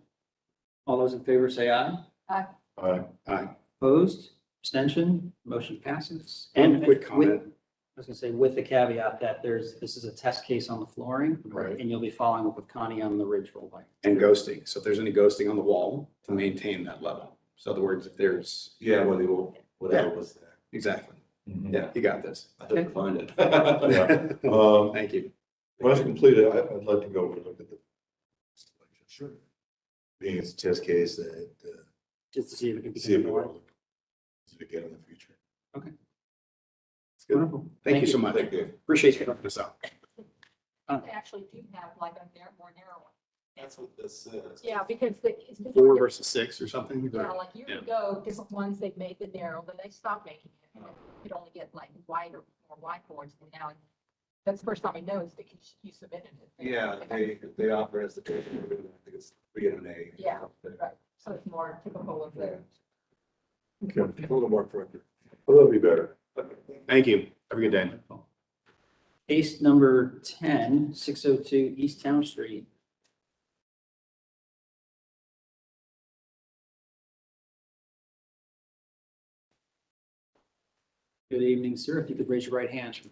All those in favor say aye. All right. Aye. Opposed, abstention, motion passes. And quick with- comment. I was gonna say with the caveat that this is a test case on the flooring. Right. And you'll be following up with Connie on the ridge roll line. And ghosting. So if there's any ghosting on the wall, to maintain that level. So in other words, if there's, Yeah, whatever was there. exactly. Mhm. Yeah, you got this. I didn't find it. Yeah. Thank you. When it's completed, I'd like to go over and look at the. Sure. Being it's a test case, that, Just to see if it can be. see if it will. Again in the future. Wonderful. Thank you so much. Appreciate you helping us out. They actually do have like a more narrow one. That's what this is. Yeah, because it's. 4 versus 6 or something? Yeah, like years Yeah. ago, different ones, they made the narrow, then they stopped making it. You could only get like wider, more wide boards, and now that's the first time I noticed that you submitted it. Yeah, they offer us the, I think it's 3 and an A. Yeah, right. So it's more typical of the. Okay. A little more corrected. Well, that'll be better. Thank you. Have a good day. Case number 10, 602 East Town Street. Good evening, sir. If you could raise your right hand. Do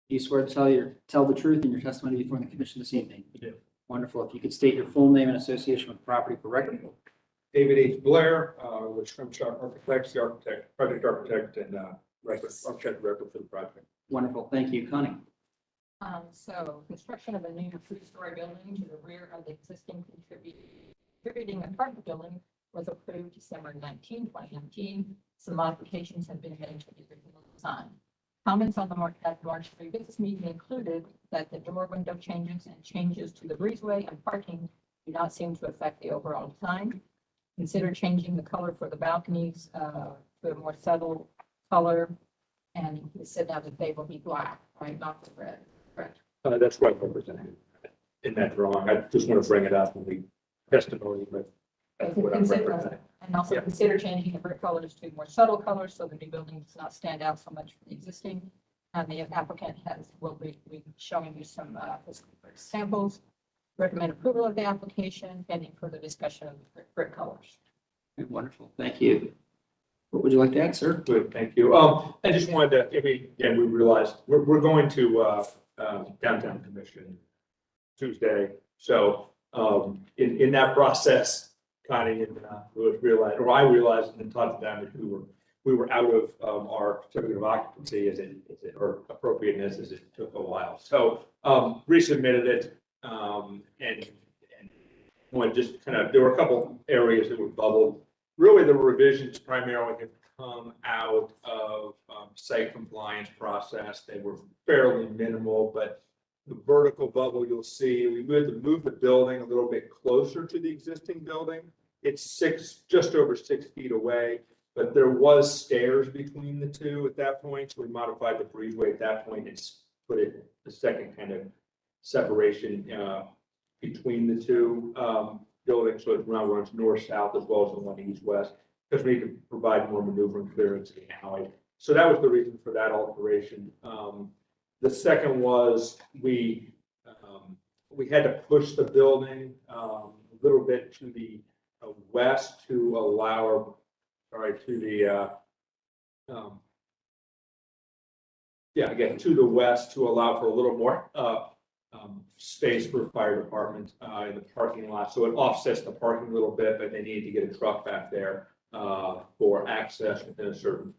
you swear to tell the truth in your testimony before the commission this evening? You do. Wonderful. If you could state your full name and association with the property for record. David H. Blair, with Scrimshaw Architects, the project architect and architect record for the project. Wonderful. Thank you. Connie. So construction of a new three-story building to the rear of the existing contributing apartment building was approved December 19, 2019. Some modifications have been made to the original design. Comments on the March 3 business meeting included that the door window changes and changes to the breezeway and parking do not seem to affect the overall design. Consider changing the color for the balconies to a more subtle color. And he said now that they will be black, right, not the red. Correct. That's right, represented in that drawing. I just want to bring it up in the testimony, but that's what I'm representing. And also Yeah. consider changing the brick colors to more subtle colors so the new building does not stand out so much from the existing. And the applicant will be showing you some samples. Recommend approval of the application pending further discussion of the brick colors. Wonderful. Thank you. What would you like to add, sir? Good, thank you. I just wanted to, again, we realized we're going to downtown commission Tuesday. So in that process, Connie and Louis realized, or I realized, and then talked to them that we were out of our certificate of occupancy or appropriateness as it took a while. So resubmitted it and wanted just kind of, there were a couple areas that were bubbled. Really, the revisions primarily have come out of site compliance process. They were fairly minimal, but the vertical bubble, you'll see, we moved the building a little bit closer to the existing building. It's just over 6 feet away, but there was stairs between the two at that point. So we modified the breezeway at that point and put it the second kind of separation between the two buildings. So it now runs north-south as well as the one east-west, because we could provide more maneuvering clearance in the alley. So that was the reason for that alteration. The second was we had to push the building a little bit to the west to allow, to the to the west to allow for a little more space for fire department in the parking lot. So it offsets the parking a little bit, but they needed to get a truck back there for access within a certain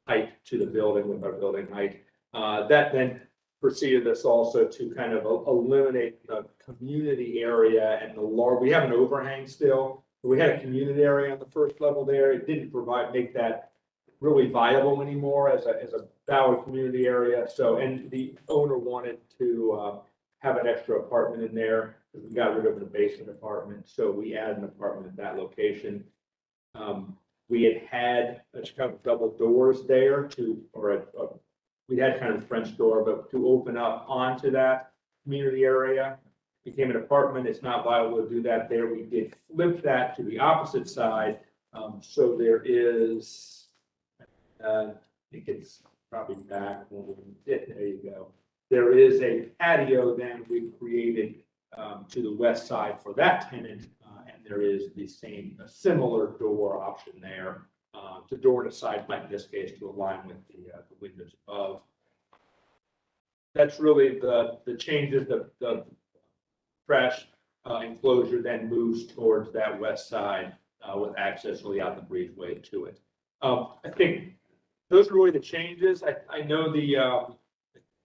height to the building with our building height. That then proceeded us also to kind of eliminate the community area and we have an overhang still. We had a community area on the first level there. It didn't make that really viable anymore as a valid community area. So, and the owner wanted to have an extra apartment in there. We got rid of the basement apartment, so we added an apartment at that location. We had kind of double doors there we had kind of a French door, but to open up onto that community area, became an apartment. It's not viable to do that there. We did flip that to the opposite side. So there is, I think it's probably back when we did, there you go. There is a patio then we created to the west side for that tenant. And there is a similar door option there. To door to side, like in this case, to align with the windows above. That's really the changes. The trash enclosure then moves towards that west side with access really out the breezeway to it. I think those are really the changes. I know the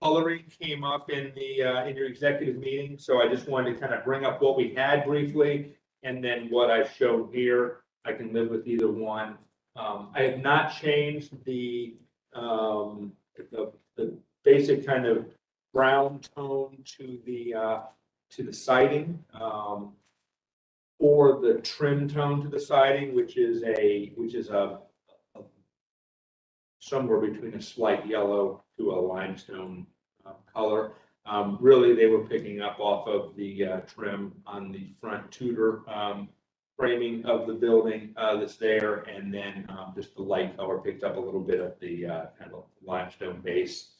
coloring came up in your executive meeting, so I just wanted to kind of bring up what we had briefly, and then what I've shown here. I can live with either one. I have not changed the basic kind of brown tone to the siding, or the trim tone to the siding, which is a somewhere between a slight yellow to a limestone color. Really, they were picking up off of the trim on the front Tudor framing of the building that's there, and then just the light color picked up a little bit of the kind of limestone base.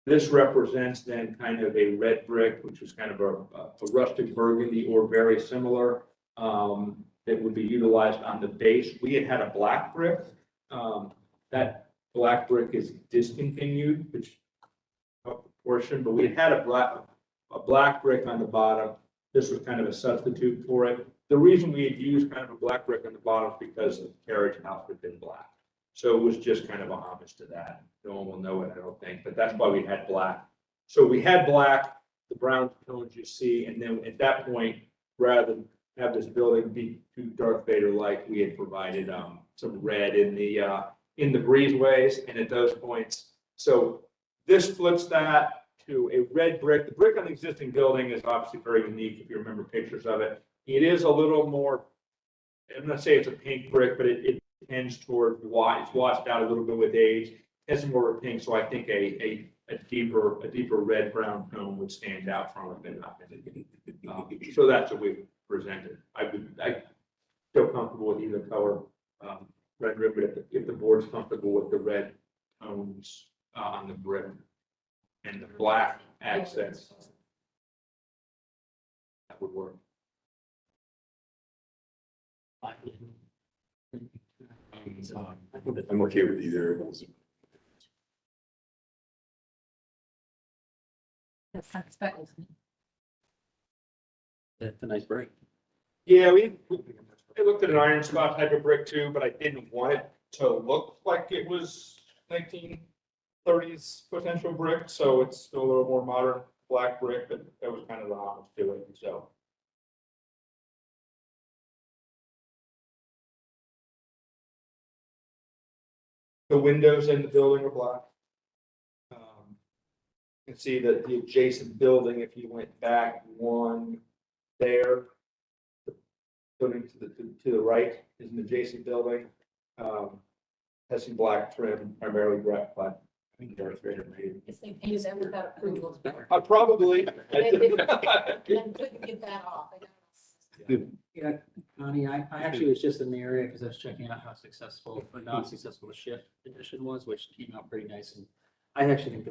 This represents then kind of a red brick, which is kind of a rustic burgundy or very similar, that would be utilized on the base. We had a black brick. That black brick is discontinued, which portion, but we had a black brick on the bottom. This was kind of a substitute for it. The reason we had used kind of a black brick on the bottom is because the carriage house had been black. So it was just kind of a homage to that. No one will know it, I don't think, but that's why we had black. So we had black, the brown tones you see, and then at that point, rather than have this building be too Darth Vader-like, we had provided some red in the breezeways and at those points. So this flips that to a red brick. The brick on the existing building is obviously very unique if you remember pictures of it. It is a little more, I'm not saying it's a pink brick, but it tends toward white. It's washed out a little bit with age. It has more of a pink, so I think a deeper red brown tone would stand out from it. So that's what we presented. I feel comfortable with either color, red ribbon, if the board's comfortable with the red tones on the brick and the black accents. That would work. I'm okay with either of those. That's kind of special. That's a nice break. Yeah, I looked at an iron spot type of brick too, but I didn't want it to look like it was 1930s potential brick. So it's still a little more modern black brick, but that was kind of the homage to it. So. The windows in the building are black. can see that the adjacent building, if you went back one there, the building to the right is an adjacent building. Has some black trim, primarily black. I think Darth Vader made. If they painted them without approval, it's better. Probably. Then couldn't get that off. Yeah, Connie, I actually was just in the area because I was checking out how successful or not successful the shift edition was, which came out pretty nice. And I actually think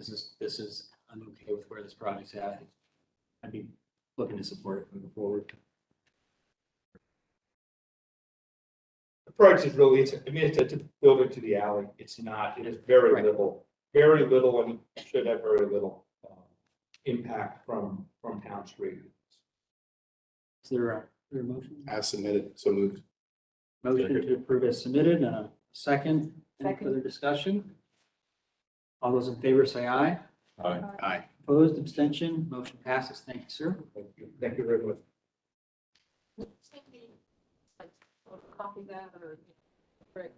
I'm okay with where this project's at. I'd be looking to support it moving forward. The project is really, it's a building to the alley. It's not, it is very Right. little, and should have very little impact from Town Street. Is there a motion? As submitted, so moved. Motion to approve as submitted, and a second. Any Second. further discussion? All those in favor say aye. Aye. Opposed, abstention, motion passes. Thank you, sir. Thank you very much. Like, copy that or,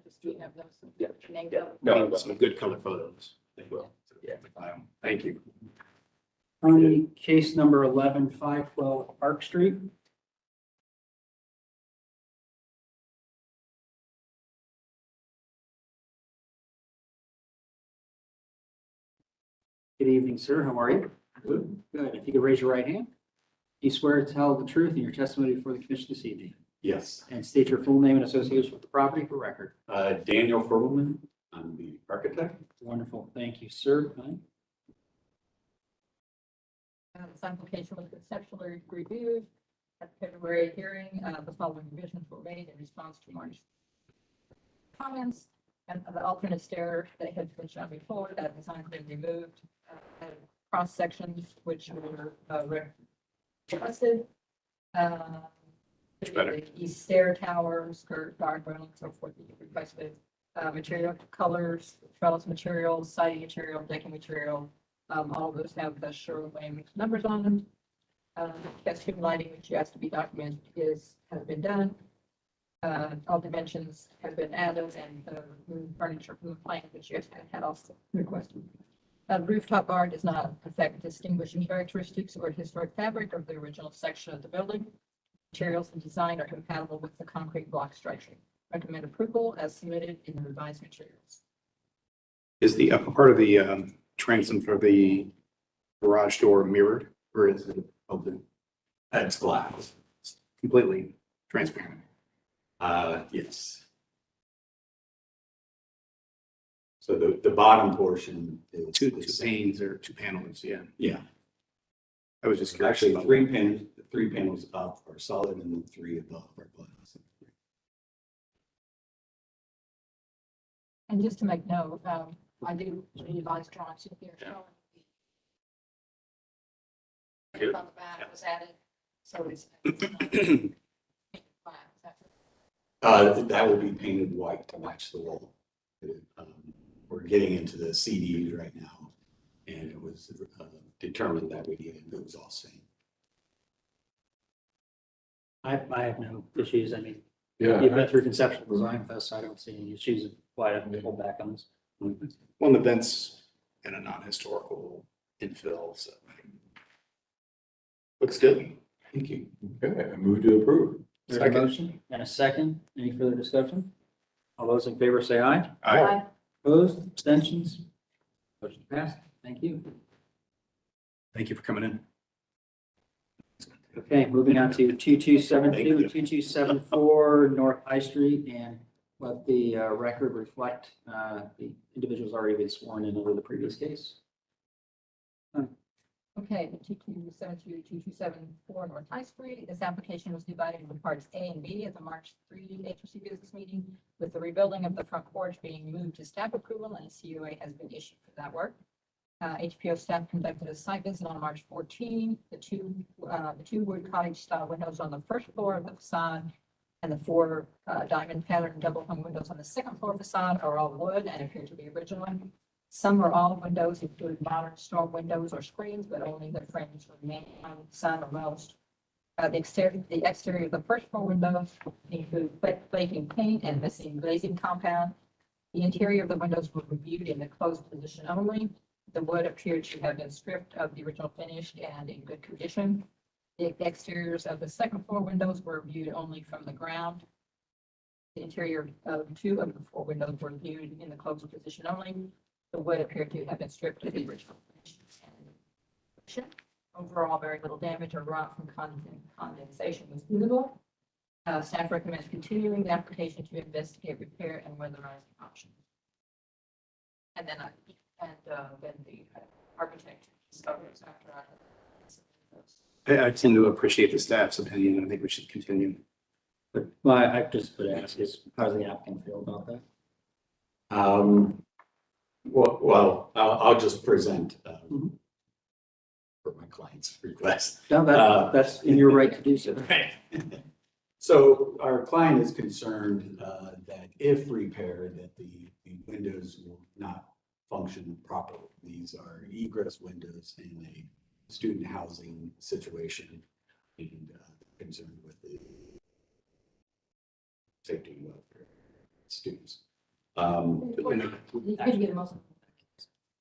just do you have those? Yeah. Named up. No, some good color photos. They will. Yeah. Thank you. County case number 11-512 Park Street. Good evening, sir. How are you? Good. Good. If you could raise your right hand. Do you swear to tell the truth in your testimony before the commission this evening? Yes, And state your full name and association with the property for record. Daniel Furlman, I'm the architect. Wonderful. Thank you, sir. This application was conceptually reviewed at the February hearing. The following revisions were made in response to Mark's comments. And the alternate stair that had been shown before, that design has been removed. Cross sections which were requested. better. The east stair tower, skirt, guardrail, and so forth, that you requested. Material colors, trellis materials, siding material, decking material. All of those have the Sherwin numbers on them. Cascade lighting, which has to be documented, has been done. All dimensions have been added, and the room furniture from the plan, which you had also requested. Rooftop bar does not affect distinguishing characteristics or historic fabric of the original section of the building. Materials and design are compatible with the concrete block structure. Recommend approval as submitted in the revised materials. Is the upper part of the transom for the garage door mirrored, or is it open? That's glass. It's completely transparent. Yes. So the bottom portion is. Two panes or two panels, yeah. Yeah, I was just curious. actually about the three panels up are solid and the three above are glass. And just to make note, I do revise drawings if they're showing. Good. On the back was added, so it's. That will be painted white to match the wall. We're getting into the CDs right now, and it was determined that it was all same. I have no issues. I mean, Yeah. you've been through conceptual design with us, so I don't see any issues of why I have to hold back on this. Well, the vents in a non-historical infill, so. Looks good. Thank you. Okay, I move to approve. There's a Second. motion and a second. Any further discussion? All those in favor say aye. Aye. Opposed, abstentions? Motion passed. Thank you. Thank you for coming in. Okay, moving on to 2272 Thank you. and 2274 North High Street, and let the record reflect the individuals already been sworn in over the previous case. Okay, the 2272, 2274 North High Street. This application was divided into parts A and B at the March 3 HRC business meeting, with the rebuilding of the front porch being moved to staff approval, and a COA has been issued for that work. HPO staff conducted a site visit on March 14. The two wood cottage style windows on the first floor of the facade and the four diamond pattern double hung windows on the second floor facade are all wood and appear to be original. Some or all windows include modern storm windows or screens, but only the frames remain on the sun or most. The exterior of the first floor windows include flaking paint and missing glazing compound. The interior of the windows were reviewed in the closed position only. The wood appeared to have been stripped of the original finish and in good condition. The exteriors of the second floor windows were viewed only from the ground. The interior of 2 of the 4 windows were viewed in the closed position only. The wood appeared to have been stripped of the original finish and condition. Overall, very little damage or rot from condensation was visible. Staff recommends continuing the application to investigate repair and weatherizing options. And then then the architect discovers after I tend to appreciate the staff's opinion. I think we should continue. But, well, I just would ask is, how does the applicant feel about that? Well, I'll just present for my client's request. No, that's in your right to do so. So our client is concerned that if repaired, that the windows will not function properly. These are egress windows in a student housing situation, and concerned with the safety and welfare of students. You could get most of them.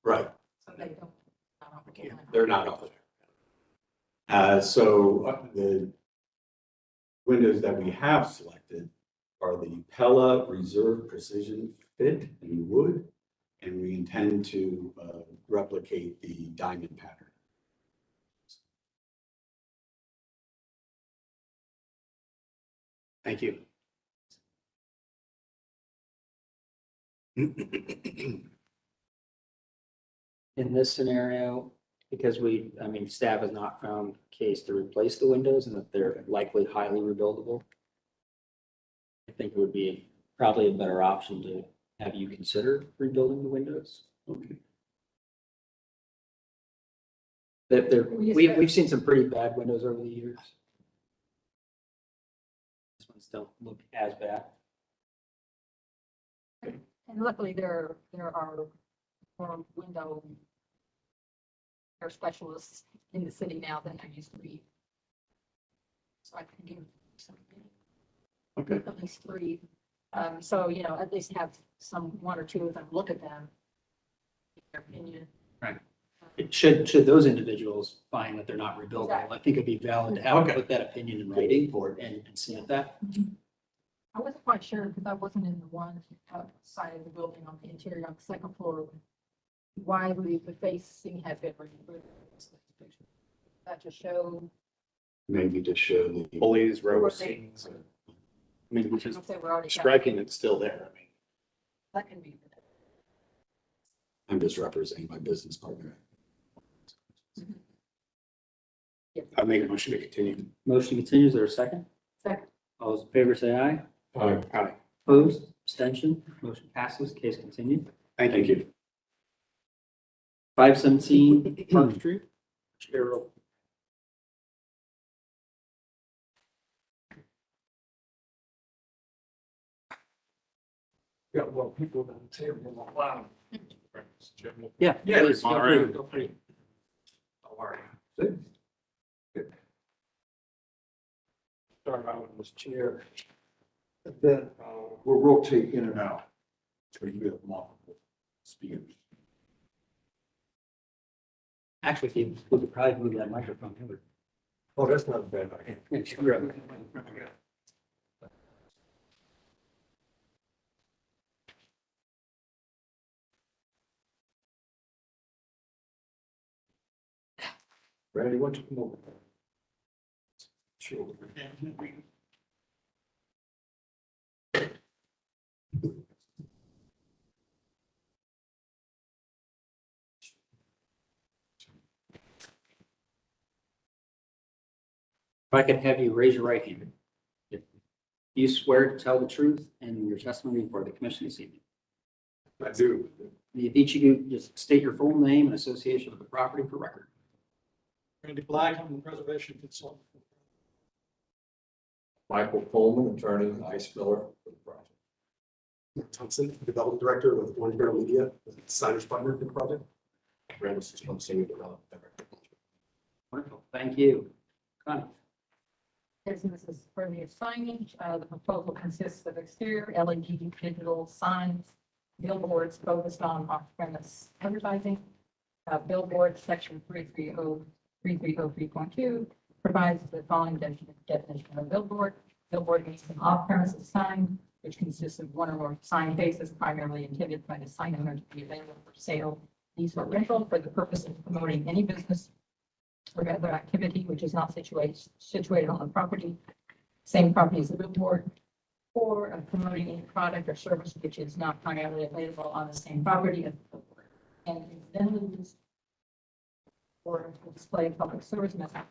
Right. So they don't. They're not all there. So the windows that we have selected are the Pella Reserve Precision Fit in wood, and we intend to replicate the diamond pattern. Thank you. In this scenario, because staff has not found a case to replace the windows and that they're likely highly rebuildable, I think it would be probably a better option to have you consider rebuilding the windows. Okay. We've seen some pretty bad windows over the years. These ones don't look as bad. And luckily, there are more window repair specialists in the city now than there used to be. So I can give some, at least 3. So, at least have one or 2 of them look at them. Their opinion. Right. Should those individuals find that they're not rebuildable, I think it'd be valid to have put that opinion in writing and see if that. I wasn't quite sure because I wasn't in the one side of the building on the interior on the second floor. Why the facing had been removed. That just show. Maybe to show the Pulleys, row Or scenes. I mean, which is Say we're already striking, it's still there. I mean, That can be. I'm just representing my business partner. I make a motion to continue. Motion continues. There a second? Second. All those in favor say aye. Aye. Opposed, abstention, motion passes, case continued. Thank you. 517 Park Street. Cheryl. Got more people than the table. Wow. Yeah. Yeah, please, feel Monterey. free, feel free. How are you? Good. Start out with this chair. And then we'll rotate in and out. So you get multiple speakers. Actually, we could probably move that microphone over. Oh, that's not a bad idea. Yeah, sure. Randy, why don't you come over? Sure. If I could have you raise your right hand. Do you swear to tell the truth in your testimony before the commission this evening? I do. If each of you just state your full name and association with the property for record. Randy Black, I'm the preservation consultant. Michael Coleman, attorney, Ice Miller for the project. Thompson, Development Director with Orange Barrel Media, Signage Partner for the project. Randall System Senior Development Director. Wonderful, thank you. Connie. Business is for the signage. The proposal consists of exterior LED digital signs, billboards focused on off-premise advertising, Billboard, section 330.2 provides the following definition of billboard. Billboard means an off-premises sign, which consists of one or more sign faces primarily intended by the sign owner to be available for sale, lease, or rental for the purpose of promoting any business or other activity which is not situated on the property, same property as the billboard, or of promoting any product or service which is not primarily available on the same property as the billboard, and is then used for display of public service message.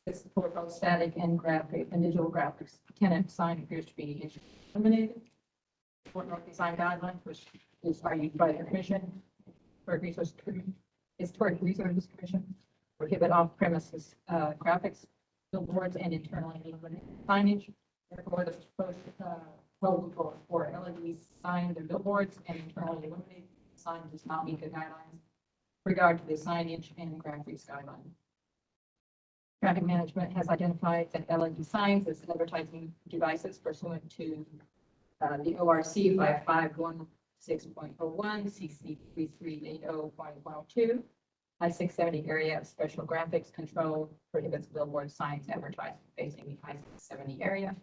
This for both static and graphic and digital graphics. Tenant sign appears to be eliminated. Fort North Design Guidelines, which is argued by the Commission, Historic Resources Commission, prohibit off-premises graphics, billboards, and internally illuminated signage. Therefore, the proposed proposal for LED signs and billboards and internally illuminated signs does not meet the guidelines regard to the signage and graphics guideline. Traffic management has identified that LED signs as advertising devices pursuant to the ORC 5516.01, CC 3380.102. I-670 area of special graphics control prohibits billboard signs advertising facing the I-670 area.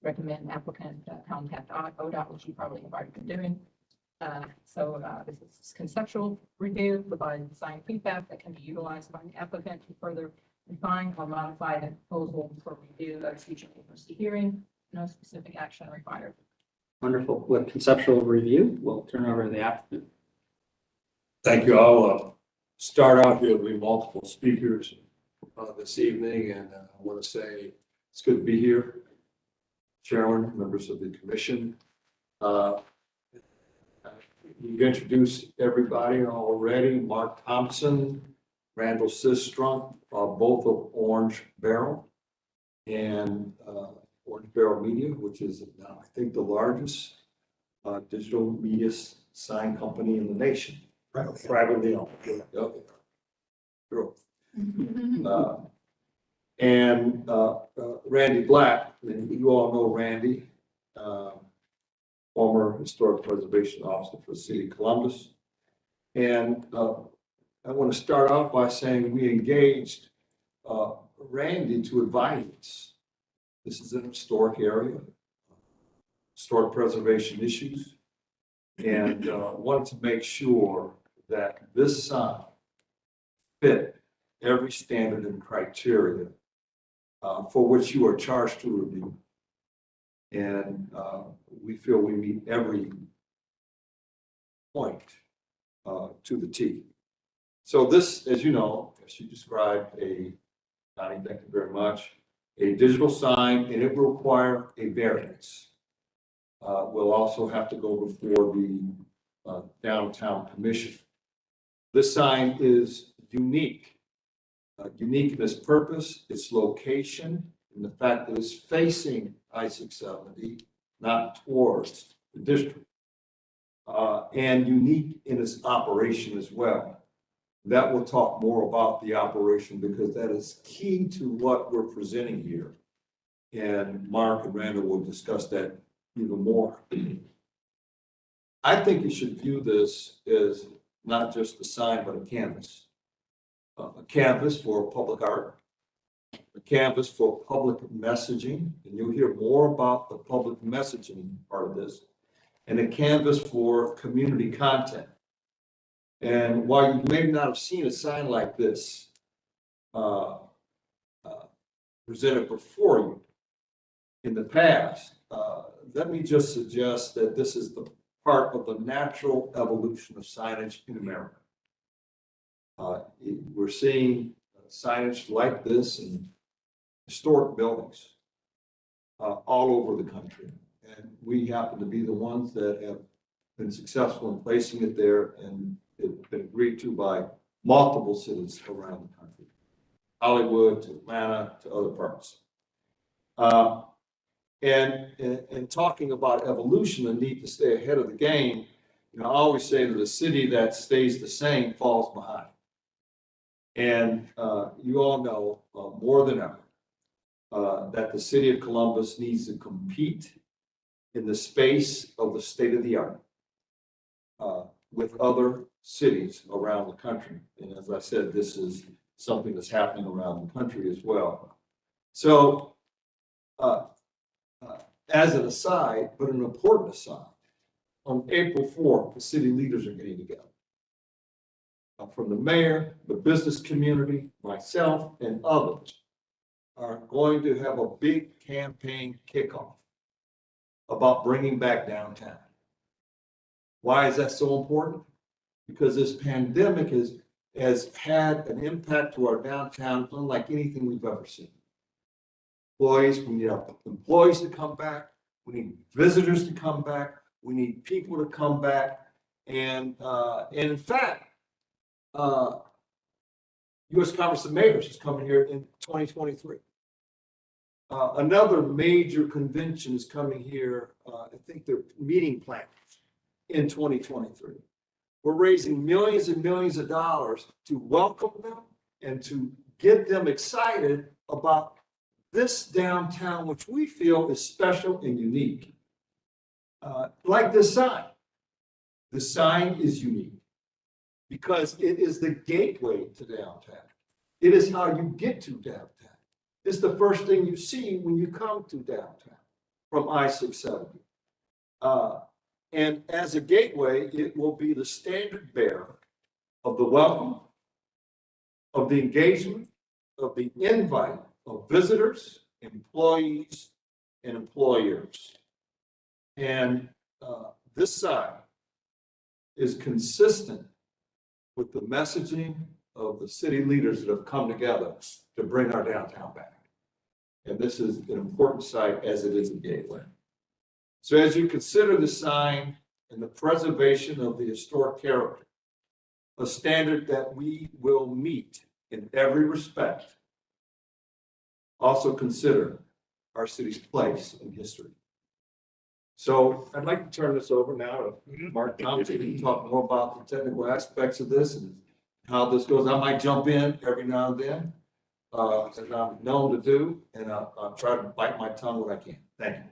Recommend applicant contact ODOT, which you probably have already been doing. This is conceptual review, provide design feedback that can be utilized by the applicant to further refine or modify the proposal for review of future agency hearing. No specific action required. Wonderful. With conceptual review, we'll turn over to the applicant. Thank you. I'll start out here with multiple speakers this evening, and I want to say it's good to be here. Chairman, members of the commission. You've introduced everybody already. Mark Thompson, Randall Sistrunk, both of Orange Barrel and Orange Barrel Media, which is now, I think, the largest digital media sign company in the nation. Privately owned. And Randy Black, and you all know Randy, former historic preservation officer for the city of Columbus. And I want to start off by saying we engaged Randy to advise us. This is an historic area, historic preservation issues, and wanted to make sure that this sign fit every standard and criteria for which you are charged to review. And we feel we meet every point to the T. So this, as you know, as you described, Donnie, thank you very much, a digital sign, and it will require a variance. We'll also have to go before the downtown commission. This sign is unique. Unique in its purpose, its location, and the fact that it's facing I-670, not towards the district. And unique in its operation as well. That we'll talk more about the operation because that is key to what we're presenting here. And Mark and Randall will discuss that even more. I think you should view this as not just a sign, but a canvas. A canvas for public art, a canvas for public messaging, and you'll hear more about the public messaging part of this, and a canvas for community content. And while you may not have seen a sign like this presented before you in the past, let me just suggest that this is the part of the natural evolution of signage in America. We're seeing signage like this in historic buildings all over the country. And we happen to be the ones that have been successful in placing it there, and it's been agreed to by multiple cities around the country, Hollywood to Atlanta to other parts. And talking about evolution and need to stay ahead of the game, you know, I always say that a city that stays the same falls behind. And you all know more than ever that the city of Columbus needs to compete in the space of the state of the art with other cities around the country. And as I said, this is something that's happening around the country as well. So, as an aside, but an important aside, on April 4th, the city leaders are getting together. From the mayor, the business community, myself, and others are going to have a big campaign kickoff about bringing back downtown. Why is that so important? Because this pandemic has had an impact to our downtown unlike anything we've ever seen. Employees, we need our employees to come back. We need visitors to come back. We need people to come back. And in fact, U.S. Conference of Mayors is coming here in 2023. Another major convention is coming here. I think they're meeting planned in 2023. We're raising millions and millions of dollars to welcome them and to get them excited about this downtown, which we feel is special and unique. Like this sign. The sign is unique because it is the gateway to downtown. It is how you get to downtown. It's the first thing you see when you come to downtown from I-670. And as a gateway, it will be the standard bearer of the welcome, of the engagement, of the invite of visitors, employees, and employers. And this sign is consistent with the messaging of the city leaders that have come together to bring our downtown back. And this is an important site as it is a gateway. So as you consider the sign and the preservation of the historic character, a standard that we will meet in every respect, also consider our city's place in history. So I'd like to turn this over now to Mark Thompson to talk more about the technical aspects of this and how this goes. I might jump in every now and then, as I'm known to do, and I'll try to bite my tongue when I can. Thank you.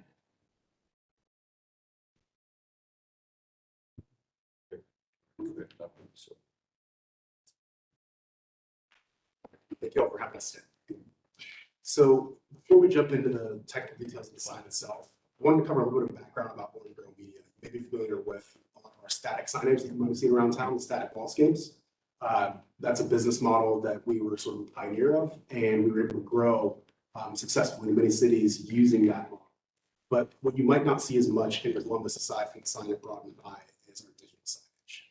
Thank you all for having us. So before we jump into the technical details of the sign itself, I wanted to cover a little bit of background about Born and Grown Media. You may be familiar with a lot of our static signage that you might have seen around town, the static wallscapes. That's a business model that we were sort of a pioneer of, and we were able to grow successfully in many cities using that model. But what you might not see as much in Columbus, aside from the sign that brought me by, is our digital signage.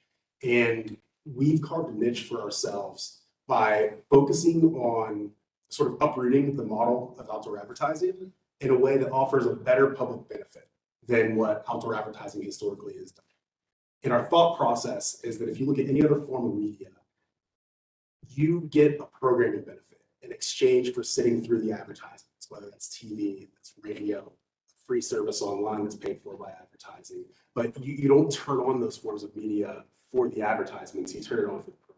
And we've carved a niche for ourselves by focusing on sort of uprooting the model of outdoor advertising in a way that offers a better public benefit than what outdoor advertising historically has done. And our thought process is that if you look at any other form of media, you get a programming benefit in exchange for sitting through the advertisements, whether that's TV, that's radio, free service online that's paid for by advertising. But you don't turn on those forms of media for the advertisements, you turn it on for the program.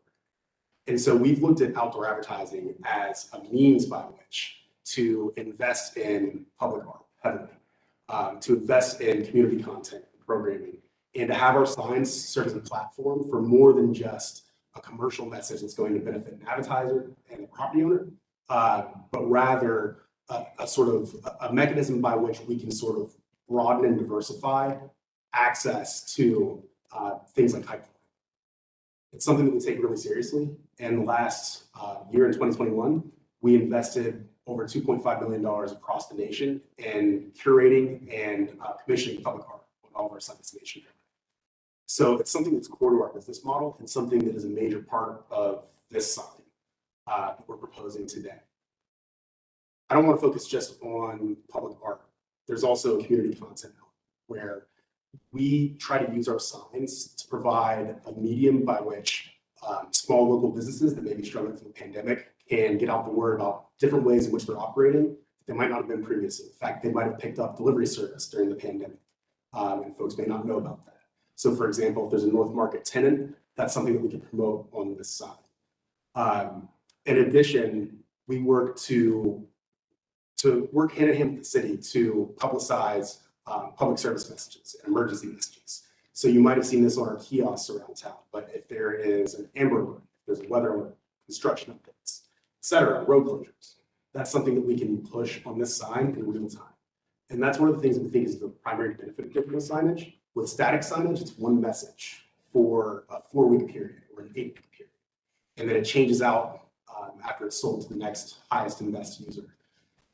And so we've looked at outdoor advertising as a means by which to invest in public art heavily, to invest in community content and programming, and to have our signs serve as a platform for more than just a commercial message that's going to benefit an advertiser and the property owner, but rather a sort of a mechanism by which we can sort of broaden and diversify access to things like high quality. It's something that we take really seriously. And the last year in 2021, we invested over $2.5 million across the nation in curating and commissioning public art on all of our sites nationwide. So it's something that's core to our business model and something that is a major part of this sign that we're proposing today. I don't want to focus just on public art. There's also community content where we try to use our signs to provide a medium by which small local businesses that may be struggling through the pandemic can get out the word about different ways in which they're operating that might not have been previously. In fact, they might have picked up delivery service during the pandemic, and folks may not know about that. So for example, if there's a North Market tenant, that's something that we can promote on this side. In addition, we work to work hand in hand with the city to publicize public service messages and emergency messages. So you might have seen this on our kiosks around town, but if there is an amber alert, if there's a weather alert, construction updates, et cetera, road closures, that's something that we can push on this sign in real time. And that's one of the things that we think is the primary benefit of digital signage. With static signage, it's one message for a 4-week period or an 8-week period. And then it changes out after it's sold to the next highest and best user.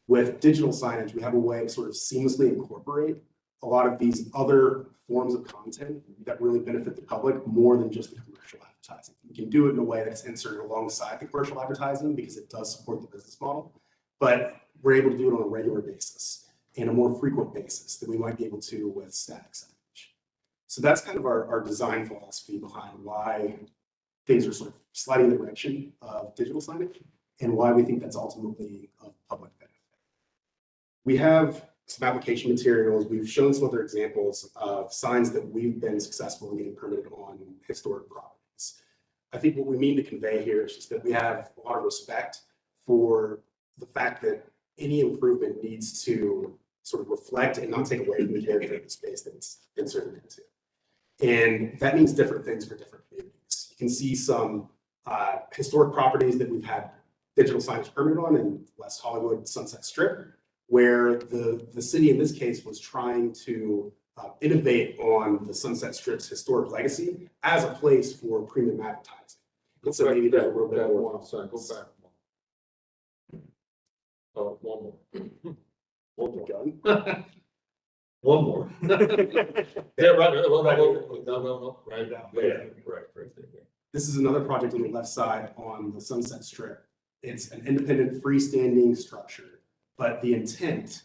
With digital signage, we have a way to sort of seamlessly incorporate a lot of these other forms of content that really benefit the public more than just the commercial advertising. We can do it in a way that's inserted alongside the commercial advertising because it does support the business model, but we're able to do it on a regular basis and a more frequent basis than we might be able to with static signage. So that's kind of our design philosophy behind why things are sort of sliding in the direction of digital signage and why we think that's ultimately of public benefit. We have some application materials. We've shown some other examples of signs that we've been successful in getting permitted on historic properties. I think what we mean to convey here is just that we have a lot of respect for the fact that any improvement needs to sort of reflect and not take away from the character of the space that it's inserted into. And that means different things for different communities. You can see some historic properties that we've had digital signage permitted on in West Hollywood, Sunset Strip, where the city in this case was trying to innovate on the Sunset Strip's historic legacy as a place for premium advertising. And so maybe there's a little bit more. Go back. Oh, one more. One more. One more. Yeah, right, no, right now. Yeah, right there. This is another project on the left side on the Sunset Strip. It's an independent freestanding structure, but the intent,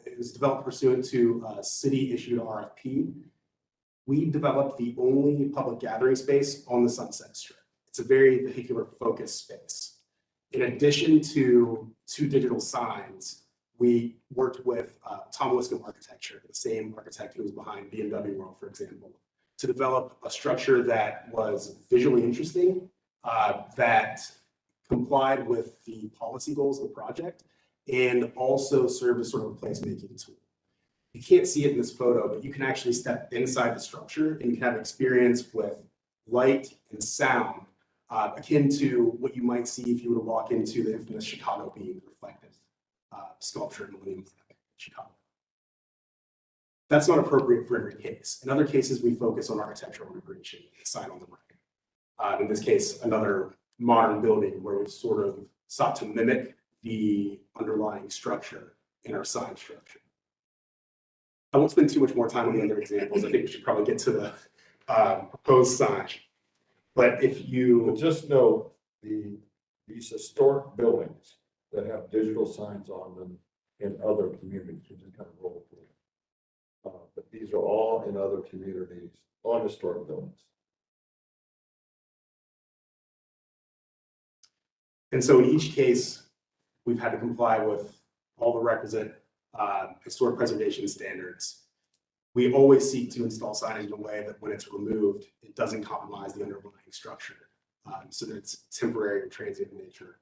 it was developed pursuant to a city-issued RFP. We developed the only public gathering space on the Sunset Strip. It's a very vehicular focused space. In addition to 2 digital signs, we worked with Tom Wiscombe Architecture, the same architect who was behind BMW World, for example, to develop a structure that was visually interesting, that complied with the policy goals of the project, and also served as sort of a placemaking tool. You can't see it in this photo, but you can actually step inside the structure and you can have experience with light and sound, akin to what you might see if you were to walk into the infamous Chicago beam reflective sculpture in the Williams in Chicago. That's not appropriate for every case. In other cases, we focus on architectural integration, the sign on the right. In this case, another modern building where we've sort of sought to mimic the underlying structure in our sign structure. I won't spend too much more time on the other examples. I think we should probably get to the proposed sign. But if you But just know these historic buildings that have digital signs on them in other communities, you just kind of roll through. But these are all in other communities on historic buildings. And so in each case, we've had to comply with all the requisite historic preservation standards. We always seek to install signage in a way that when it's removed, it doesn't compromise the underlying structure, so that it's temporary or transient in nature.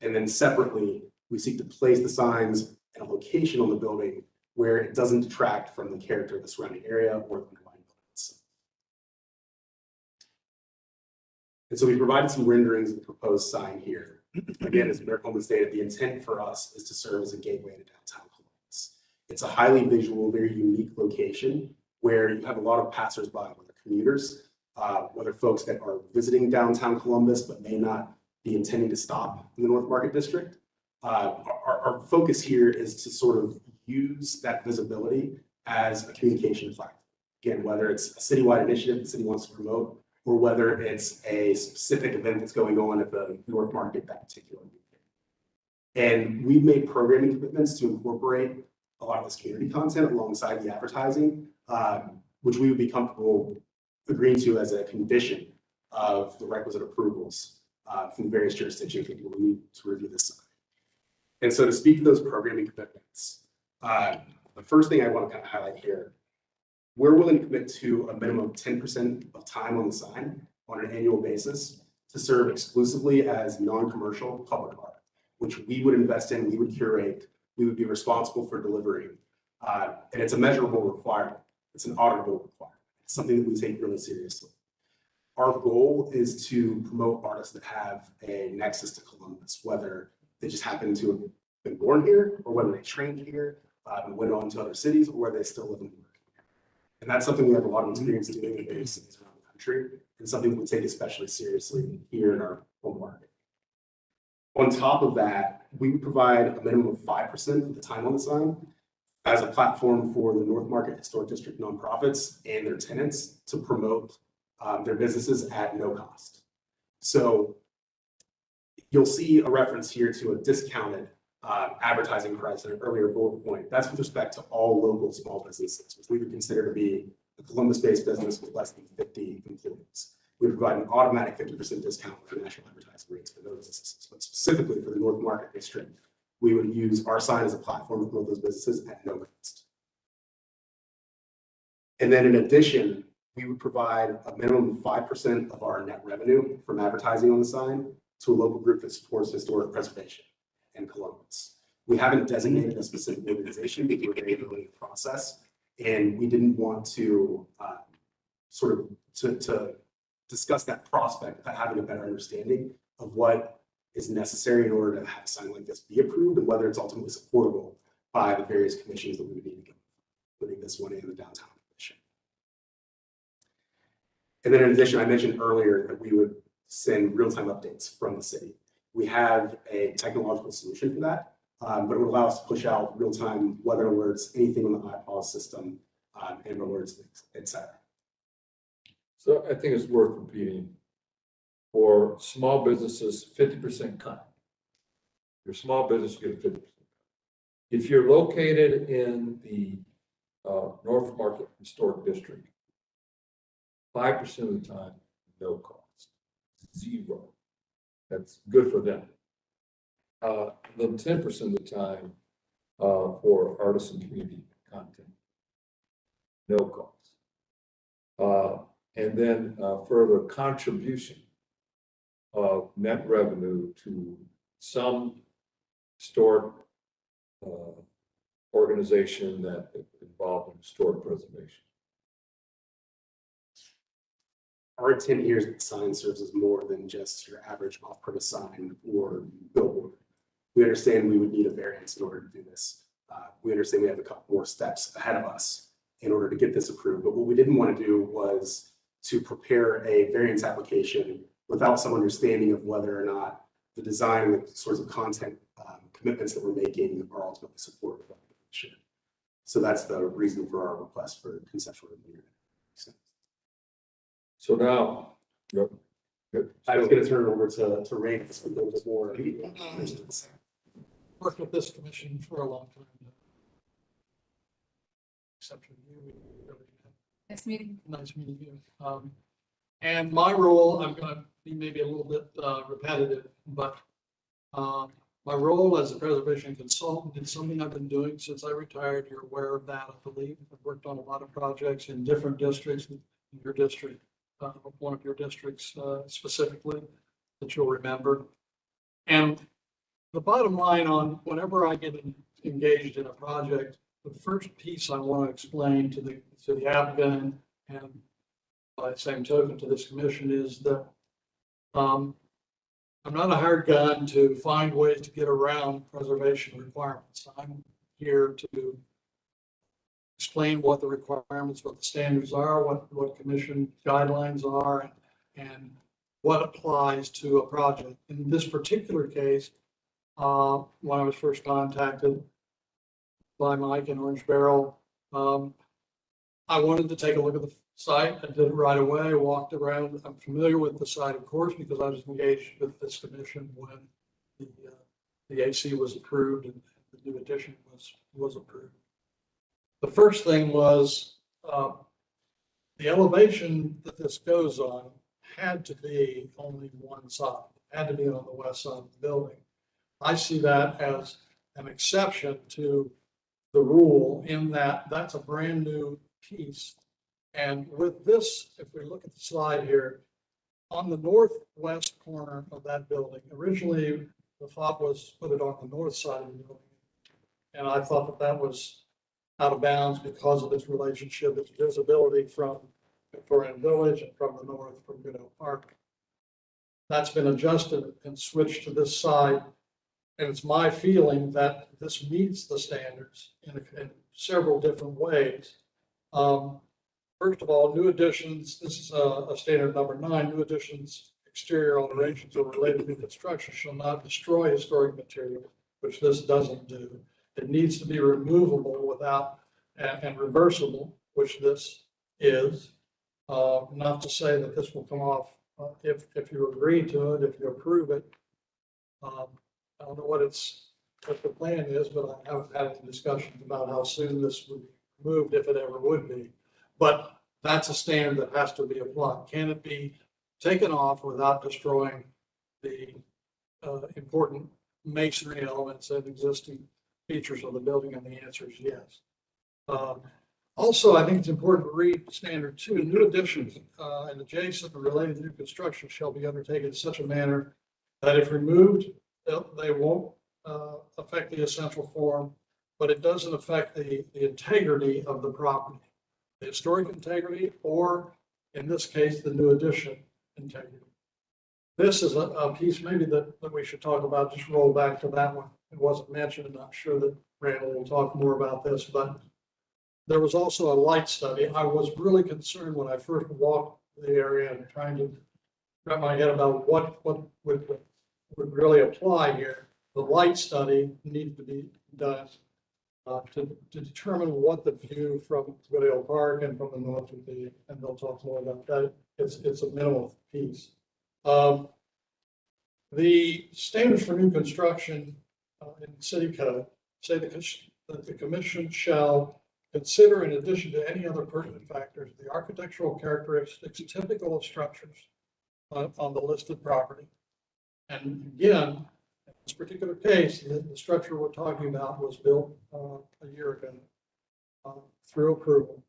And then separately, we seek to place the signs in a location on the building where it doesn't detract from the character of the surrounding area or the underlying buildings. And so we provided some renderings of the proposed sign here. Again, as Mayor Coleman stated, the intent for us is to serve as a gateway to downtown Columbus. It's a highly visual, very unique location where you have a lot of passersby, whether commuters, whether folks that are visiting downtown Columbus but may not be intending to stop in the North Market District. Our focus here is to sort of use that visibility as a communication platform. Again, whether it's a citywide initiative the city wants to promote, or whether it's a specific event that's going on at the North Market that particular weekend. And we've made programming commitments to incorporate a lot of this community content alongside the advertising, which we would be comfortable agreeing to as a condition of the requisite approvals from the various jurisdictions that we need to review this sign. And so to speak to those programming commitments, the first thing I want to kind of highlight here, we're willing to commit to a minimum of 10% of time on the sign on an annual basis to serve exclusively as non-commercial public art, which we would invest in, we would curate, we would be responsible for delivering. And it's a measurable requirement. It's an auditable requirement. something that we take really seriously. Our goal is to promote artists that have a nexus to Columbus, whether they just happen to have been born here, or whether they trained here and went on to other cities, or whether they still live and work here. And that's something we have a lot of experience doing in various cities around the country, and something that we take especially seriously here in our home market. On top of that, we provide a minimum of 5% of the time on the sign as a platform for the North Market Historic District nonprofits and their tenants to promote their businesses at no cost. So you'll see a reference here to a discounted advertising price in an earlier bullet point. That's with respect to all local small businesses, which we would consider to be a Columbus-based business with less than 50 employees. We provide an automatic 50% discount for national advertising rates for those businesses, but specifically for the North Market District, we would use our sign as a platform to promote those businesses at no cost. And then in addition, we would provide a minimum of 5% of our net revenue from advertising on the sign to a local group that supports historic preservation in Columbus. We haven't designated a specific organization because we're very early in the process, and we didn't want to to discuss that prospect without having a better understanding of what is necessary in order to have a sign like this be approved and whether it's ultimately supportable by the various commissions that we would need to go, including this one and the downtown commission. And then in addition, I mentioned earlier that we would send real-time updates from the city. We have a technological solution for that, but it would allow us to push out real-time weather alerts, anything on the iPod system, and alerts, et cetera. So I think it's worth repeating. For small businesses, 50% cut. Your small business, you get 50%. If you're located in the North Market Historic District, 5% of the time, no cost, 0. That's good for them. Then 10% of the time for artists and community content, no cost. And then further contribution of net revenue to some historic organization that is involved in historic preservation. Our intent here is that the sign serves as more than just your average off-premise sign or billboard. We understand we would need a variance in order to do this. We understand we have a couple more steps ahead of us in order to get this approved. But what we didn't want to do was to prepare a variance application without some understanding of whether or not the design and the sorts of content commitments that we're making are ultimately supported by the commission. So that's the reason for our request for conceptual review. So now, I was going to turn it over to Ray to speak a little bit more. Worked with this commission for a long time. Except for you. Nice meeting. Nice meeting you. And my role, I'm going to be maybe a little bit repetitive, but my role as a preservation consultant is something I've been doing since I retired. You're aware of that, I believe. I've worked on a lot of projects in different districts, in your district, one of your districts specifically that you'll remember. And the bottom line on whenever I get engaged in a project, the first piece I want to explain to the applicant and by the same token to this commission is that I'm not a hired gun to find ways to get around preservation requirements. I'm here to explain what the requirements, what the standards are, what commission guidelines are, and what applies to a project. In this particular case, when I was first contacted by Mike in Orange Barrel, I wanted to take a look at the site. I did it right away, walked around. I'm familiar with the site, of course, because I was engaged with this commission when the AC was approved and the new addition was approved. The first thing was the elevation that this goes on had to be only one side, had to be on the west side of the building. I see that as an exception to the rule in that that's a brand new piece. And with this, if we look at the slide here, on the northwest corner of that building, originally the thought was put it on the north side of the building. And I thought that was out of bounds because of its relationship, its visibility from Victoria Village and from the north from Goodell Park. That's been adjusted and switched to this side. And it's my feeling that this meets the standards in several different ways. First of all, new additions, this is a standard number 9, new additions, exterior alterations or related new construction shall not destroy historic material, which this doesn't do. It needs to be removable without, and reversible, which this is. Not to say that this will come off if you agree to it, if you approve it. I don't know what the plan is, but I haven't had any discussions about how soon this would be moved, if it ever would be. But that's a standard that has to be applied. Can it be taken off without destroying the important masonry elements and existing features of the building? And the answer is yes. Also, I think it's important to read standard 2. New additions and adjacent and related new construction shall be undertaken in such a manner that if removed, they won't affect the essential form, but it doesn't affect the integrity of the property, the historic integrity, or in this case, the new addition integrity. This is a piece maybe that we should talk about, just roll back to that one. It wasn't mentioned, and I'm sure that Randall will talk more about this, but there was also a light study. I was really concerned when I first walked the area and trying to wrap my head about what would really apply here. The light study needed to be done to determine what the view from Goodale Park and from the north would be, and they'll talk more about that. It's a minimal piece. The standards for new construction in city code say that the commission shall consider, in addition to any other pertinent factors, the architectural characteristics typical of structures on the listed property. And again, in this particular case, the structure we're talking about was built a year ago through approval.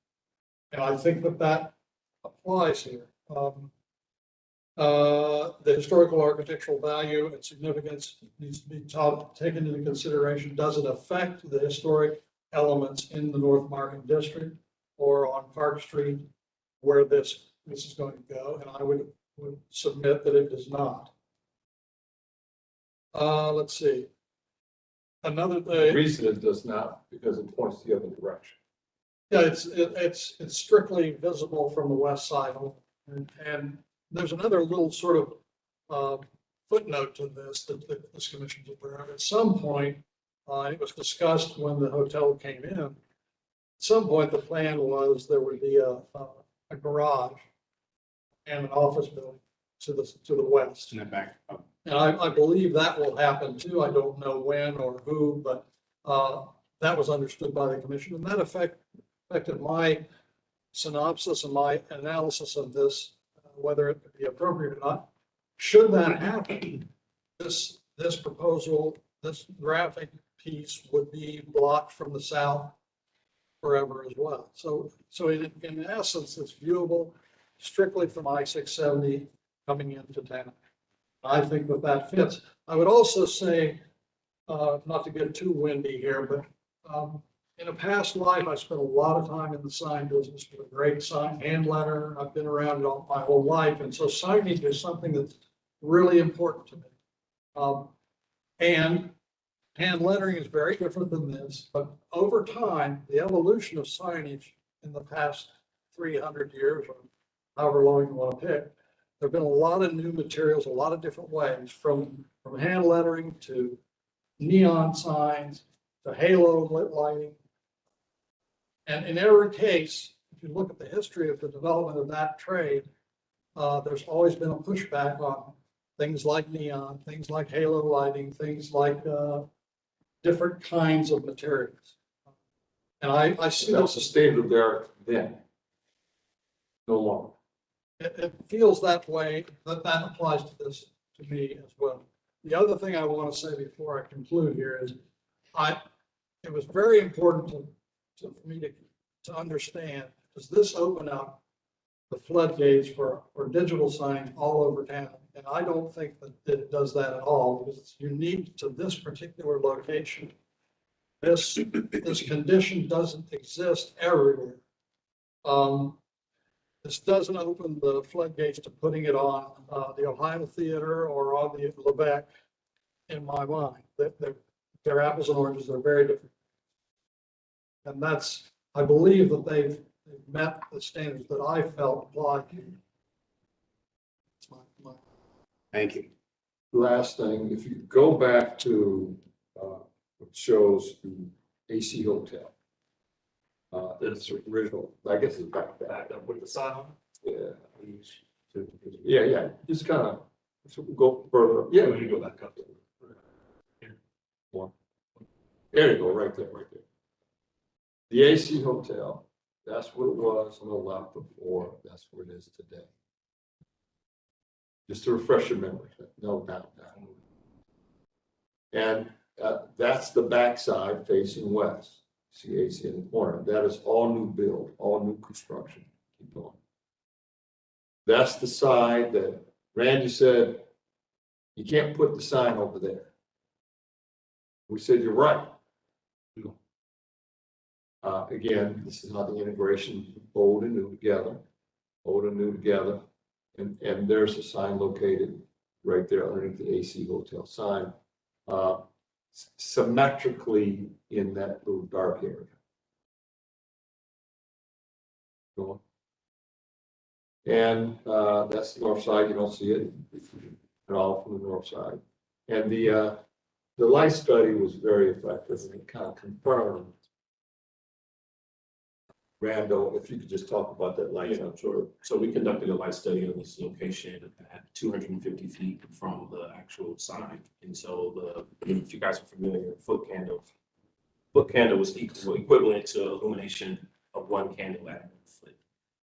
And I think that applies here. The historical architectural value and significance needs to be taken into consideration. Does it affect the historic elements in the North Market District or on Park Street where this is going to go? And I would submit that it does not. Let's see. Another thing. The reason it does not, because it points the other direction. Yeah, it's strictly visible from the west side. And there's another little sort of footnote to this that this commission is aware of. At some point, it was discussed when the hotel came in. At some point, the plan was there would be a garage and an office building to the west. In the back. And I believe that will happen too. I don't know when or who, but that was understood by the commission, and that affected my synopsis and my analysis of this, whether it would be appropriate or not. Should that happen, this proposal, this graphic piece would be blocked from the south forever as well. So in essence, it's viewable strictly from I-670 coming into town. I think that fits. I would also say, not to get too windy here, but in a past life, I spent a lot of time in the sign business with a great sign hand letter. I've been around it all my whole life. And so signage is something that's really important to me. And hand lettering is very different than this, but over time, the evolution of signage in the past 300 years, or however long you want to pick, there have been a lot of new materials, a lot of different ways, from hand lettering to neon signs to halo lit lighting. And in every case, if you look at the history of the development of that trade, there's always been a pushback on things like neon, things like halo lighting, things like different kinds of materials. And I see That was the standard there then. No longer. It feels that way, that applies to this, to me as well. The other thing I want to say before I conclude here is it was very important for me to understand, does this open up the floodgates for digital signs all over town? And I don't think that it does that at all, because it's unique to this particular location. This condition doesn't exist everywhere. this doesn't open the floodgates to putting it on the Ohio Theater or on the Lebec in my mind. They're apples and oranges, they're very different. And that's, I believe that they've met the standards that I felt applied here. That's my. Thank you. Last thing, if you go back to, what shows the AC Hotel. It's original, I guess it's back there. With the sign on? Yeah. Yeah, just kind of, so we'll go further, yeah, When you go back up. one. There you go, right there. The AC Hotel, that's what it was on the left before, that's where it is today. Just to refresh your memory, no doubt. And that's the backside facing west. See AC in the corner. That is all new build, all new construction. Keep going. That's the side that Randy said, you can't put the sign over there. We said, you're right. Again, this is how the integration, old and new together, and there's a sign located right there underneath the AC Hotel sign, symmetrically in that little dark area. Go on. And that's the north side. You don't see it at all from the north side. And the light study was very effective, and it kind of confirmed. Randall, if you could just talk about that light. Yeah, sure. So we conducted a light study on this location at 250 feet from the actual sign. And so if you guys are familiar, foot candle was equivalent to illumination of one candle at a foot.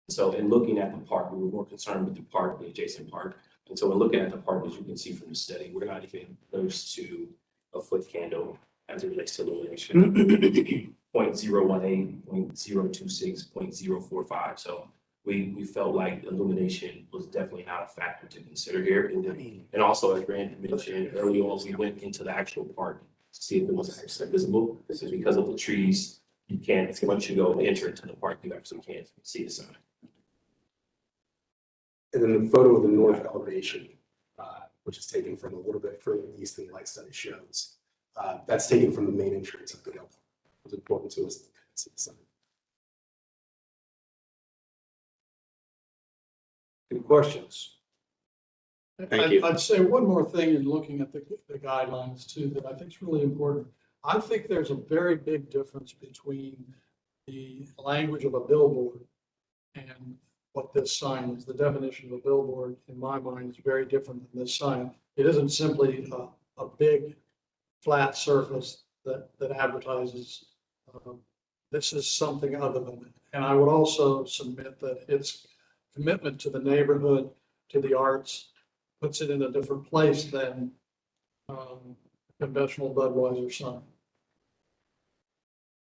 So in looking at the park, we were more concerned with the park, the adjacent park. And so in looking at the park, as you can see from the study, we're not even close to a foot candle as it relates to illumination. 0.018, 0.026, 0.045. So we felt like illumination was definitely not a factor to consider here. And also, as Randy mentioned earlier on, we went into the actual park to see if it was actually visible. This is because of the trees. You can't, once you go enter into the park, you actually can't see the sign. And then the photo of the north elevation, which is taken from a little bit further east than the light study shows. That's taken from the main entrance of the hill. It was important to us to see the sign. Any questions? Thank you. I'd say one more thing in looking at the guidelines too, that I think is really important. I think there's a very big difference between the language of a billboard and what this sign is. The definition of a billboard, in my mind, is very different than this sign. It isn't simply a big flat surface that advertises. This is something other than it. And I would also submit that its commitment to the neighborhood, to the arts, puts it in a different place than conventional Budweiser sign.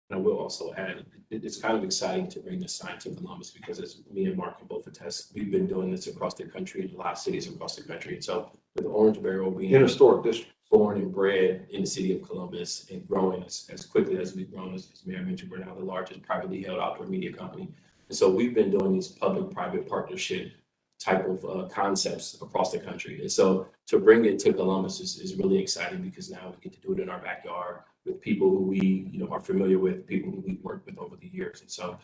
I will also add, it's kind of exciting to bring this sign to Columbus because as me and Mark can both attest, we've been doing this across the country in a lot of cities across the country. And so with Orange Barrel being in a historic district, born and bred in the city of Columbus and growing as quickly as we've grown, as Mayor mentioned, we're now the largest privately held outdoor media company. And so we've been doing these public-private partnership type of concepts across the country. And so to bring it to Columbus is really exciting because now we get to do it in our backyard with people who we are familiar with, people who we've worked with over the years. And so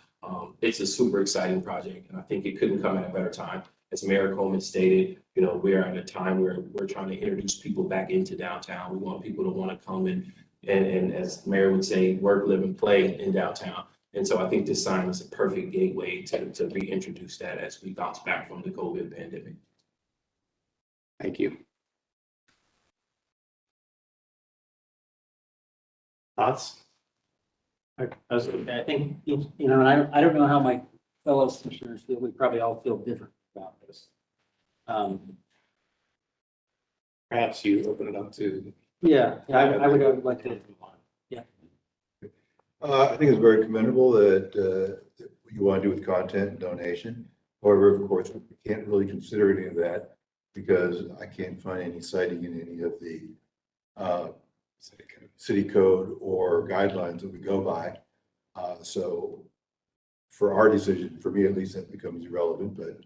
it's a super exciting project, and I think it couldn't come at a better time. As Mayor Coleman stated, we're at a time where we're trying to introduce people back into downtown. We want people to want to come and as Mayor would say, work, live, and play in downtown. And so I think this sign is a perfect gateway to reintroduce that as we bounce back from the COVID pandemic. Thank you. Thoughts? I think, and I don't know how my fellow commissioners feel. We probably all feel different about this. Perhaps you open it up to. Yeah, I would like to. Yeah. I think it's very commendable that you want to do with content and donation. However, of course, we can't really consider any of that because I can't find any citing in any of the city code or guidelines that we go by. So for our decision, for me at least, that becomes irrelevant, but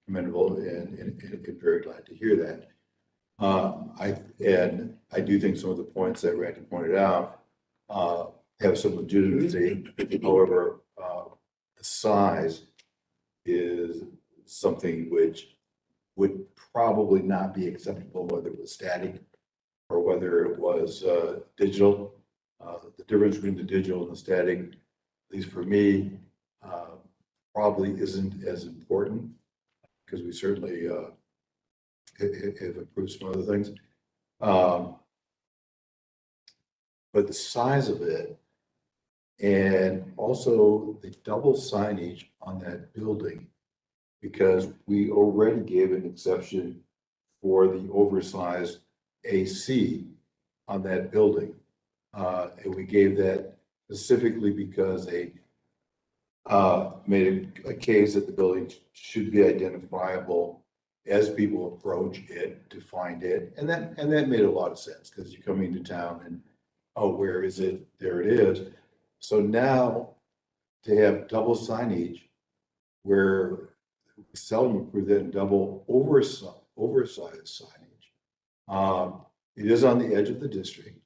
commendable and very glad to hear that. I do think some of the points that Randy pointed out have some legitimacy. However, the size is something which would probably not be acceptable, whether it was static or whether it was digital. The difference between the digital and the static, at least for me, probably isn't as important, because we certainly have improved some other things. But the size of it, and also the double signage on that building, because we already gave an exception for the oversized AC on that building. And we gave that specifically because they made a case that the building should be identifiable as people approach it to find it. And that made a lot of sense, because you come into town and, oh, where is it? There it is. So now to have double signage, where we seldom approve that, and double oversized signage. It is on the edge of the district.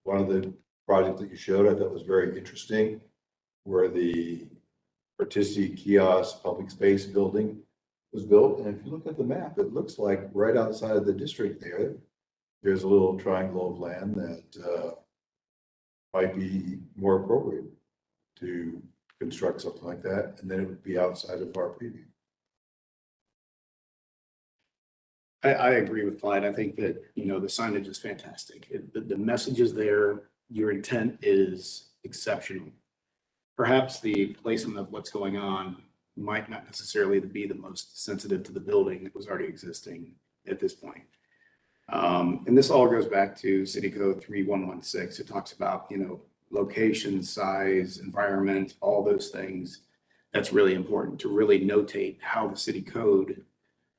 One of the projects that you showed, I thought was very interesting, where the artistic kiosk public space building was built. And if you look at the map, it looks like right outside of the district there's a little triangle of land that might be more appropriate to construct something like that, and then it would be outside of our preview. I agree with Clyde. I think that, the signage is fantastic. The message is there. Your intent is exceptional. Perhaps the placement of what's going on might not necessarily be the most sensitive to the building that was already existing at this point. And this all goes back to City Code 3116. It talks about, location, size, environment, all those things. That's really important to really notate how the city code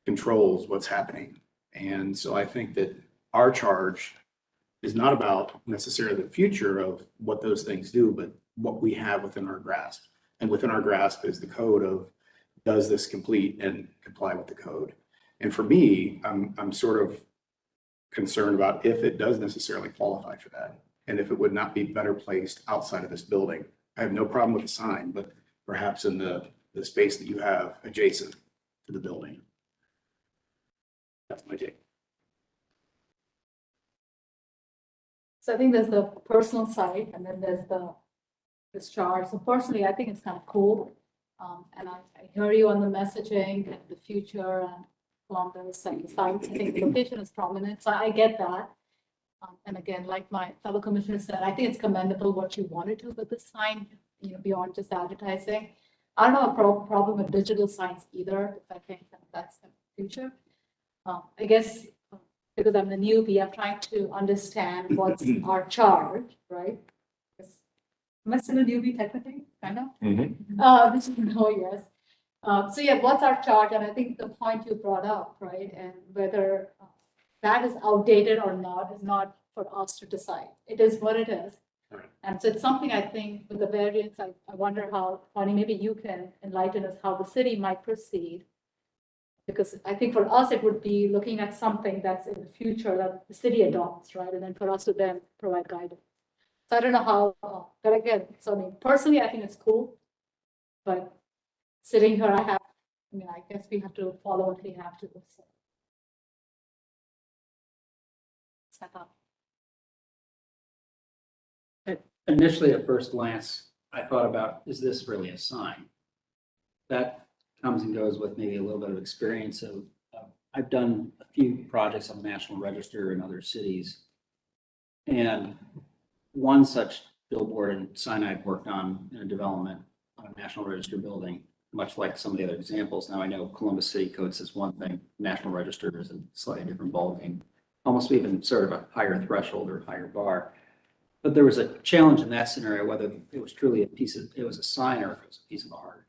controls what's happening. And so I think that our charge is not about necessarily the future of what those things do, but what we have within our grasp. And within our grasp is the code of, does this complete and comply with the code? And for me, I'm sort of concerned about if it does necessarily qualify for that, and if it would not be better placed outside of this building. I have no problem with the sign, but perhaps in the space that you have adjacent to the building. That's my take. So I think there's the personal side, and then there's this charge. So personally, I think it's kind of cool. And I hear you on the messaging and the future and Columbus and the sites. I think the location is prominent, so I get that. And again, like my fellow commissioner said, I think it's commendable what you want to do with the sign, beyond just advertising. I don't have a problem with digital signs either, if I think that's the future. I guess because I'm the newbie, I'm trying to understand what's our charge, right? Am I still a newbie technically? Kind of? This is no, yes. So yeah, what's our charge? And I think the point you brought up, right? And whether that is outdated or not is not for us to decide. It is what it is. Right. And so it's something I think with the variance, I wonder how, Connie, maybe you can enlighten us how the city might proceed. Because I think for us, it would be looking at something that's in the future that the city adopts, right? And then for us to then provide guidance. So I don't know how, but again, so I mean, personally, I think it's cool. But sitting here, I guess we have to follow what we have to do. So. Initially, at first glance, I thought about, is this really a sign? That comes and goes with maybe a little bit of experience of, I've done a few projects on the National Register in other cities. And one such billboard and sign I've worked on in a development on a National Register building, much like some of the other examples. Now I know Columbus City Code says one thing, National Register is a slightly different ballgame, almost even sort of a higher threshold or higher bar. But there was a challenge in that scenario, whether it was truly it was a sign or if it was a piece of art.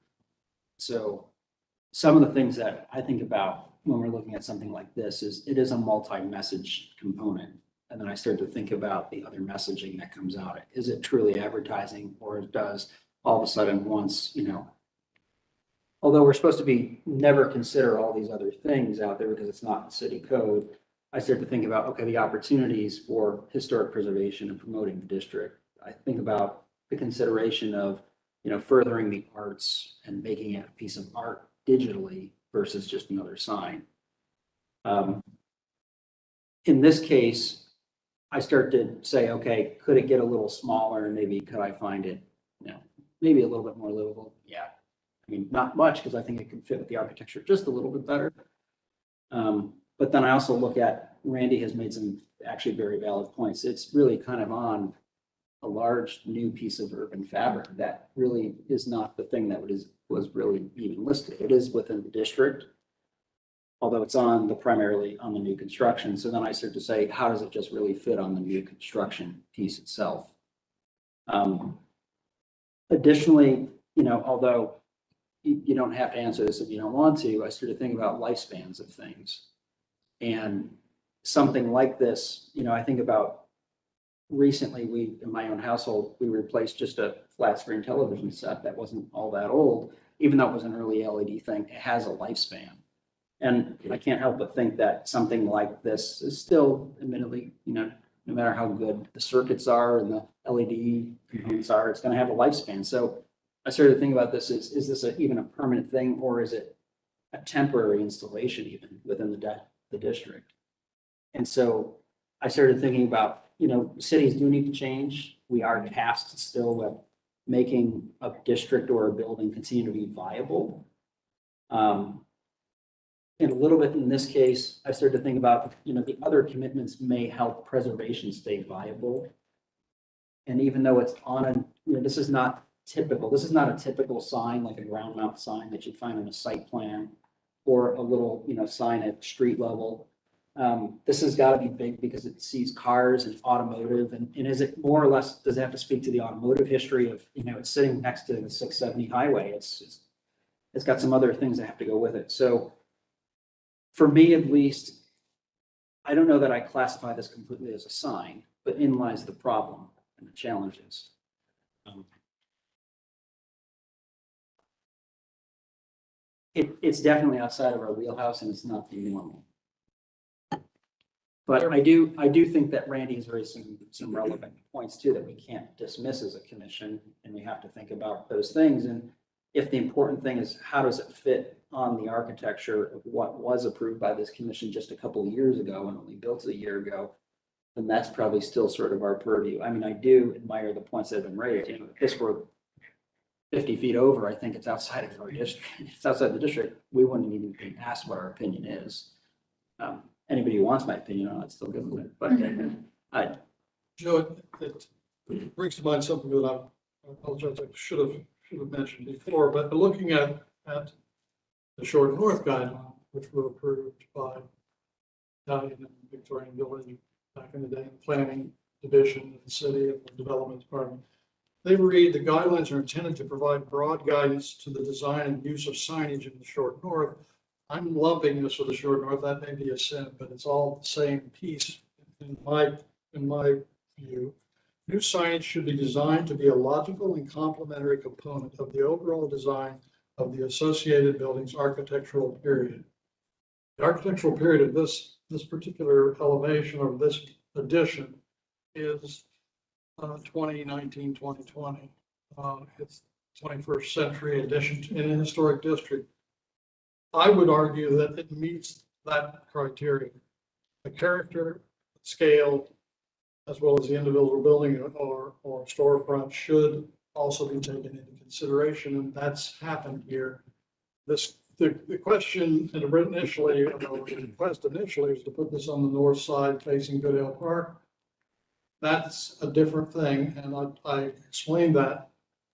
So some of the things that I think about when we're looking at something like this is it is a multi-message component. And then I started to think about the other messaging that comes out. Is it truly advertising, or does all of a sudden once, although we're supposed to be never consider all these other things out there because it's not in city code, I start to think about, okay, the opportunities for historic preservation and promoting the district. I think about the consideration of, furthering the arts and making it a piece of art digitally versus just another sign. In this case, I start to say, okay, could it get a little smaller? And maybe could I find it, maybe a little bit more livable? Yeah. I mean, not much, because I think it can fit with the architecture just a little bit better. But then I also look at, Randy has made some actually very valid points. It's really kind of on a large new piece of urban fabric that really is not the thing that was really even listed. It is within the district, although it's primarily on the new construction. So then I start to say, how does it just really fit on the new construction piece itself? Additionally, although you don't have to answer this if you don't want to, I started thinking about lifespans of things. And something like this, I think about recently, in my own household, we replaced just a flat screen television set that wasn't all that old. Even though it was an early LED thing, it has a lifespan. And I can't help but think that something like this is still, admittedly, no matter how good the circuits are and the LED components are, it's going to have a lifespan. So I started to think about this, is this even a permanent thing, or is it a temporary installation even within the district? And so I started thinking about, cities do need to change. We are tasked still with making a district or a building continue to be viable. And a little bit in this case, I started to think about, the other commitments may help preservation stay viable. And even though it's on this is not typical. This is not a typical sign, like a ground mount sign that you'd find on a site plan or a little, sign at street level. This has got to be big because it sees cars and automotive. And is it more or less, does it have to speak to the automotive history of, it's sitting next to the 670 highway. It's got some other things that have to go with it. So for me, at least, I don't know that I classify this completely as a sign, but in lies the problem and the challenges. It's definitely outside of our wheelhouse, and it's not the normal. But I do think that Randy has raised some relevant points too that we can't dismiss as a commission, and we have to think about those things. And if the important thing is how does it fit on the architecture of what was approved by this commission just a couple of years ago and only built a year ago, then that's probably still sort of our purview. I mean, I do admire the points that have been raised. If this were 50 feet over, I think it's outside of our district. It's outside the district. We wouldn't even be asked what our opinion is. Anybody who wants my opinion on it, still give them it. But Joe, it brings to mind something that I apologize, I should have mentioned before, but looking at the Short North guideline, which were approved by Italian and Victorian Village back in the day, planning division of the city and the development department. They read, the guidelines are intended to provide broad guidance to the design and use of signage in the Short North. I'm lumping this with the Short North. That may be a sin, but it's all the same piece in my view. New signage should be designed to be a logical and complementary component of the overall design of the associated building's architectural period. The architectural period of this particular elevation or this addition is 2019, 2020. It's 21st century addition in a historic district. I would argue that it meets that criteria. The character, scale, as well as the individual building or storefront should also be taken into consideration, and that's happened here. The question initially, the request initially was to put this on the north side facing Goodale Park. That's a different thing, and I explained that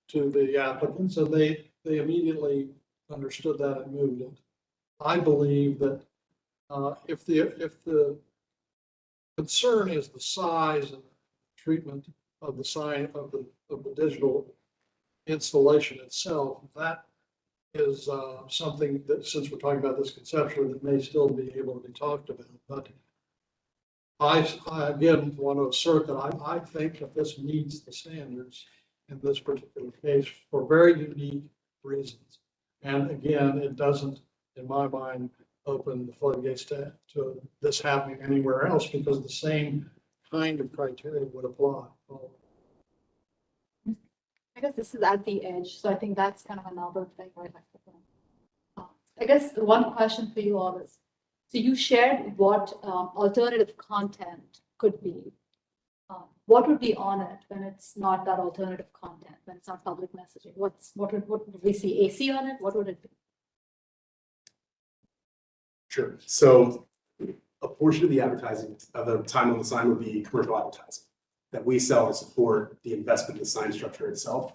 to the applicants, and they immediately understood that and moved it. I believe that if the concern is the size and treatment of the sign of the digital installation itself, that is something that, since we're talking about this conceptually, that may still be able to be talked about. But I again want to assert that I think that this meets the standards in this particular case for very unique reasons. And again, it doesn't, in my mind, open the floodgates to this happening anywhere else because the same kind of criteria would apply. I guess this is at the edge, so I think that's kind of another thing, right? I guess the one question for you all is, so you shared what alternative content could be. What would be on it when it's not that alternative content, when it's not public messaging? What would we see? AC on it? What would it be? Sure. So a portion of the advertising of the time on the sign would be commercial advertising that we sell to support the investment in the sign structure itself,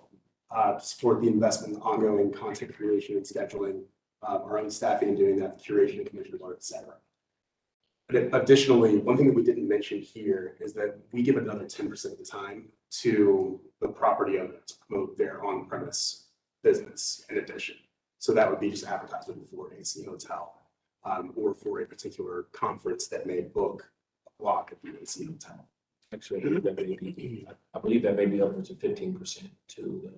to support the investment in ongoing content creation and scheduling, our own staffing and doing that, curation and commission art, et cetera. But additionally, one thing that we didn't mention here is that we give another 10% of the time to the property owner to promote their on-premise business in addition. So that would be just advertisement for an AC hotel, or for a particular conference that may book a block at the AC hotel. Actually, I believe that may be upwards of 15% to the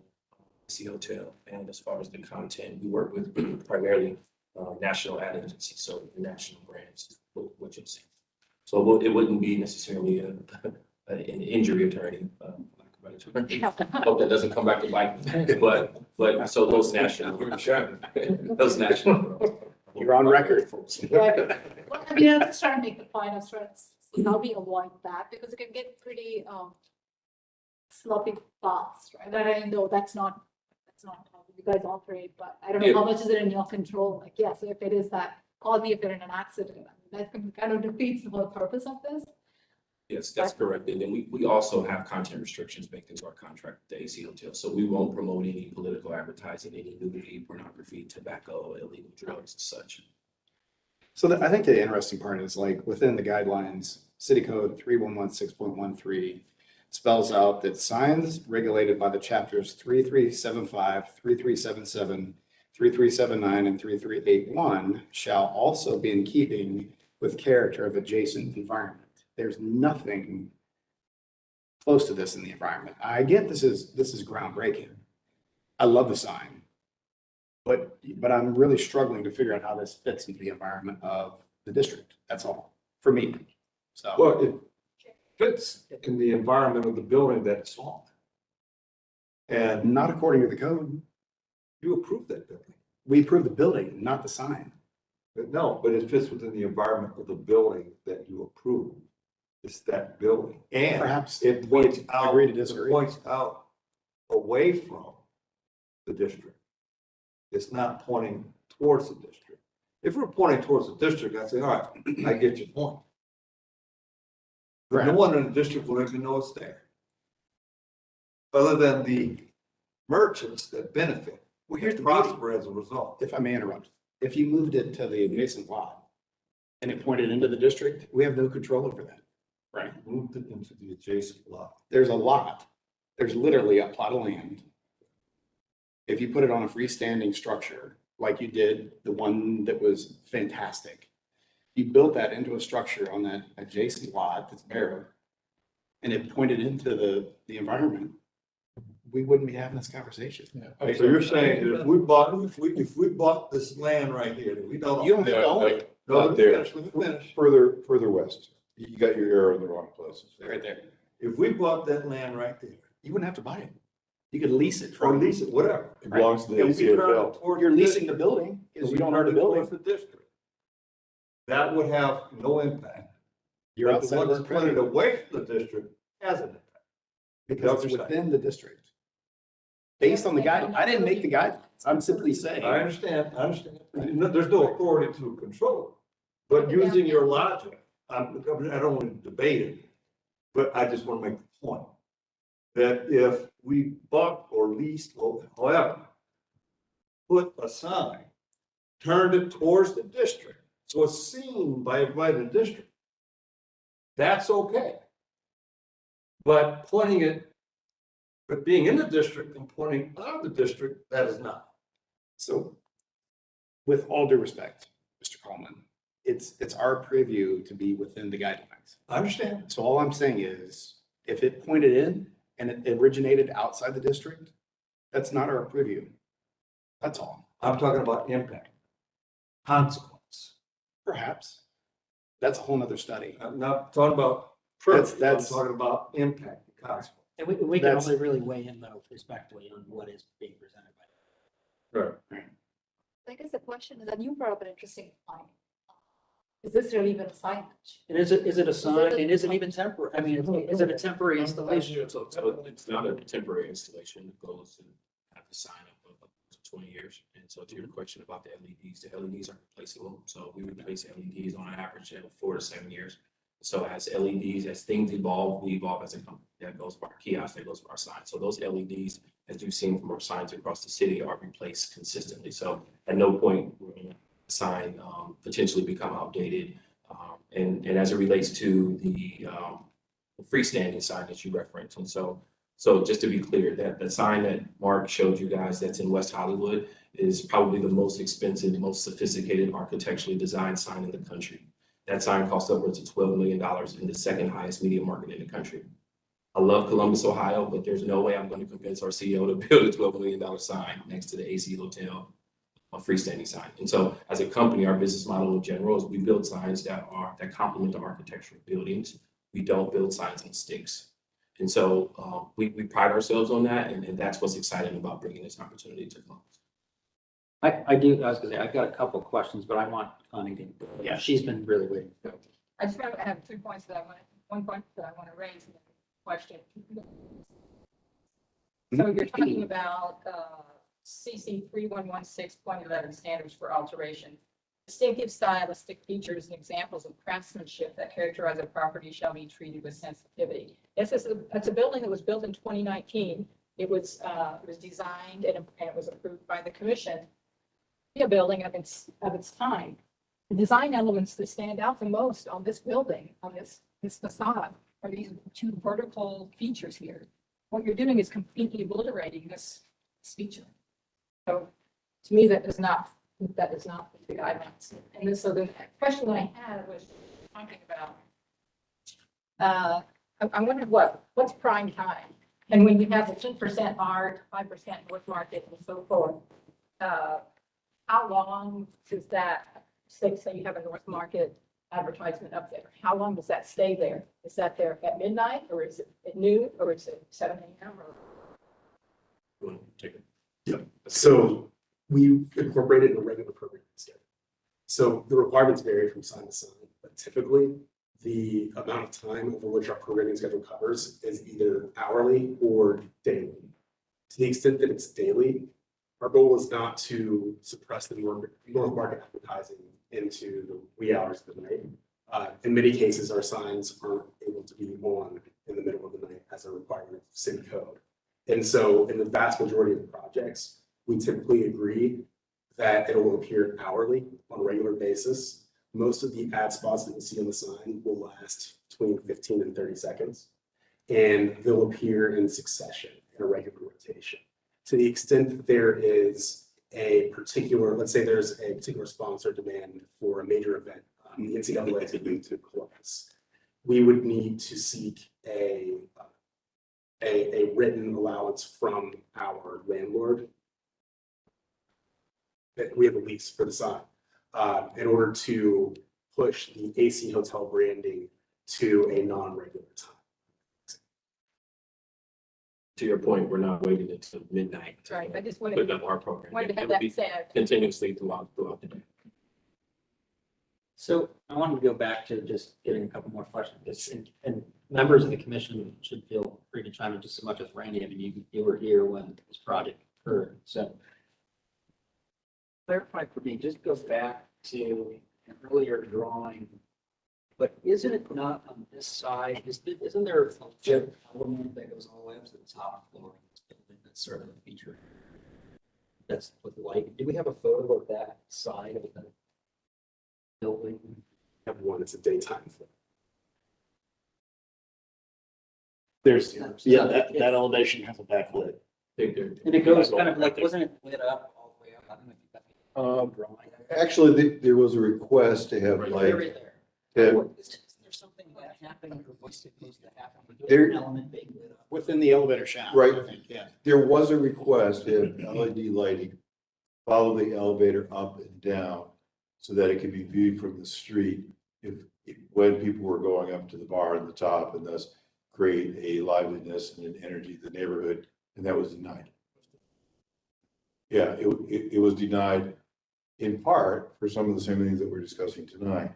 AC hotel. And as far as the content, we work with primarily national ad agencies, so national brands, what you'll see. So it wouldn't be necessarily an injury attorney. Hope that doesn't come back to bite me. But so those national, those national. You're on record. Right. Well, I mean, I'm just trying to make the point of how we avoid that because it can get pretty sloppy fast, right? And I know that's not how you guys operate, but I don't know how much is it in your control. Like, yes, if it is that, call me if you're in an accident. I mean, that kind of defeats the whole purpose of this. Yes, that's correct. And then we also have content restrictions baked into our contract with the AC Hotel. So we won't promote any political advertising, any nudity, pornography, tobacco, illegal drugs and such. So I think the interesting part is like within the guidelines, City Code 311-6.13 spells out that signs regulated by the chapters 3375, 3377, 3379, and 3381 shall also be in keeping with character of adjacent environment. There's nothing close to this in the environment. I get this is groundbreaking. I love the sign, but I'm really struggling to figure out how this fits into the environment of the district. That's all for me. So Well, it fits in the environment of the building that it's on. And not according to the code. you approved that building. We approved the building, not the sign. No, but it fits within the environment of the building that you approved. It's that building. And Perhaps it points out, agree to disagree. it points out away from the district. It's not pointing towards the district. If we're pointing towards the district, I say, all right, I get your point. But no one in the district will even know it's there. Other than the merchants that benefit. Well, here's the prosper as a result. If I may interrupt, if you moved it to the adjacent lot and it pointed into the district, we have no control over that, right? Moved it into the adjacent lot. There's a lot. There's literally a plot of land. If you put it on a freestanding structure, like you did, the one that was fantastic, you built that into a structure on that adjacent lot that's bare, and it pointed into the environment, we wouldn't be having this conversation. Yeah. So you're saying that if we bought this land right here, that we don't. You don't have to own it. No, Not there. let me finish. Further west. You got your arrow in the wrong places. Right there. If we bought that land right there, You wouldn't have to buy it. You could lease it or from. lease it, whatever. It belongs to the And we turn it ACFL. towards You're the leasing district, the building because and you we don't turn own the it building. towards the district. That would have no impact. You're But the outside one of that's the pointed away from the district has an impact. because it's within the district. Based on the guidelines. I didn't make the guidelines. I'm simply saying. I understand. There's no authority to control it. But using your logic, I don't want to debate it, but I just want to make the point that if we bought or leased or however, put a sign, turned it towards the district, so it's seen by everybody in the district, that's okay. But being in the district and pointing out of the district, that is not. So with all due respect, Mr. Coleman, it's our preview to be within the guidelines. I understand. So all I'm saying is, if it pointed in and it originated outside the district, that's not our preview. That's all. I'm talking about impact, consequence. Perhaps. That's a whole nother study. I'm not talking about That's- purpose, that's- I'm talking about impact, and consequence. And we can That's- only really weigh in though respectfully on what is being presented by. Right. I guess the question is, and you brought up an interesting point. Is this really even a signage? And is it a sign and is it even temporary? I mean, is it a temporary installation? So it's not a temporary installation. The goal is to have the sign up to 20 years. And so to your question about the LEDs are replaceable. So we replace LEDs on average every 4 to 7 years. So as LEDs, as things evolve, we evolve as a company. That goes for our kiosks, that goes for our signs. So those LEDs, as you've seen from our signs across the city, are replaced consistently. So at no point will a sign potentially become outdated. And as it relates to the freestanding sign that you referenced. And so just to be clear, that the sign that Mark showed you guys that's in West Hollywood is probably the most expensive, most sophisticated architecturally designed sign in the country. That sign costs upwards of $12 million in the second highest media market in the country. I love Columbus, Ohio, but there's no way I'm going to convince our CEO to build a $12 million sign next to the AC Hotel, a freestanding sign. And so as a company, our business model in general is we build signs that complement the architecture of buildings. We don't build signs on sticks. And so we pride ourselves on that. And that's what's exciting about bringing this opportunity to Columbus. I was gonna say, I've got a couple of questions, but I want Connie to, yeah, she's been really waiting. I just have 2 points that one point that I want to raise and then a question. So you're talking about CC 3116.11 standards for alteration. Distinctive stylistic features and examples of craftsmanship that characterize a property shall be treated with sensitivity. It's a building that was built in 2019. It was designed and it was approved by the commission. A building of its time. The design elements that stand out the most on this building, on this facade, are these 2 vertical features here. What you're doing is completely obliterating this feature. So to me, that does not fit the guidelines. And then, so the question I had was talking about, I wondered what's prime time? And when you have the 10% art, 5% North Market and so forth, how long does that, say you have a North Market advertisement up there, how long does that stay there? Is that there at midnight, or is it at noon, or is it 7 a.m.? You want to take it? Yep. So we incorporated in a regular program schedule. So the requirements vary from sign to sign, but typically the amount of time over which our programming schedule covers is either hourly or daily. To the extent that it's daily, our goal is not to suppress the North Market advertising into the wee hours of the night. In many cases, our signs aren't able to be on in the middle of the night as a requirement of city code. And so in the vast majority of the projects, we typically agree that it will appear hourly on a regular basis. Most of the ad spots that you see on the sign will last between 15 and 30 seconds, and they'll appear in succession in a regular rotation. To the extent that there is a particular, let's say there's a particular sponsor demand for a major event, the NCAA is going to Columbus, we would need to seek a written allowance from our landlord. That we have a lease for the sign in order to push the AC Hotel branding to a non-regular time. To your point, we're not waiting until midnight. Right, I just Put wanted up our program. to It have would that be said. continuously throughout the day. So I wanted to go back to just getting a couple more questions. And members of the commission should feel free to chime in just as much as Randy. I mean, you were here when this project occurred. So clarify for me, just go back to an earlier drawing. But isn't it not on this side? Isn't there a jet element that goes all the way up to the top floor of this building? That's sort of a feature. That's with light. Do we have a photo of that side of the building? Have one, it's a daytime film. There's, that elevation has a backlit. and it goes kind of like, wasn't it lit up all the way up? I don't know if you got the drawing. Actually, there was a request to have like, Is there something that happened or what's supposed to happen? There- An element being lit up. Within the elevator shaft. Right. I think, yeah. there was a request to have LED lighting follow the elevator up and down so that it could be viewed from the street when people were going up to the bar on the top, and thus create a liveliness and an energy to the neighborhood, and that was denied. Yeah, it was denied in part for some of the same things that we're discussing tonight.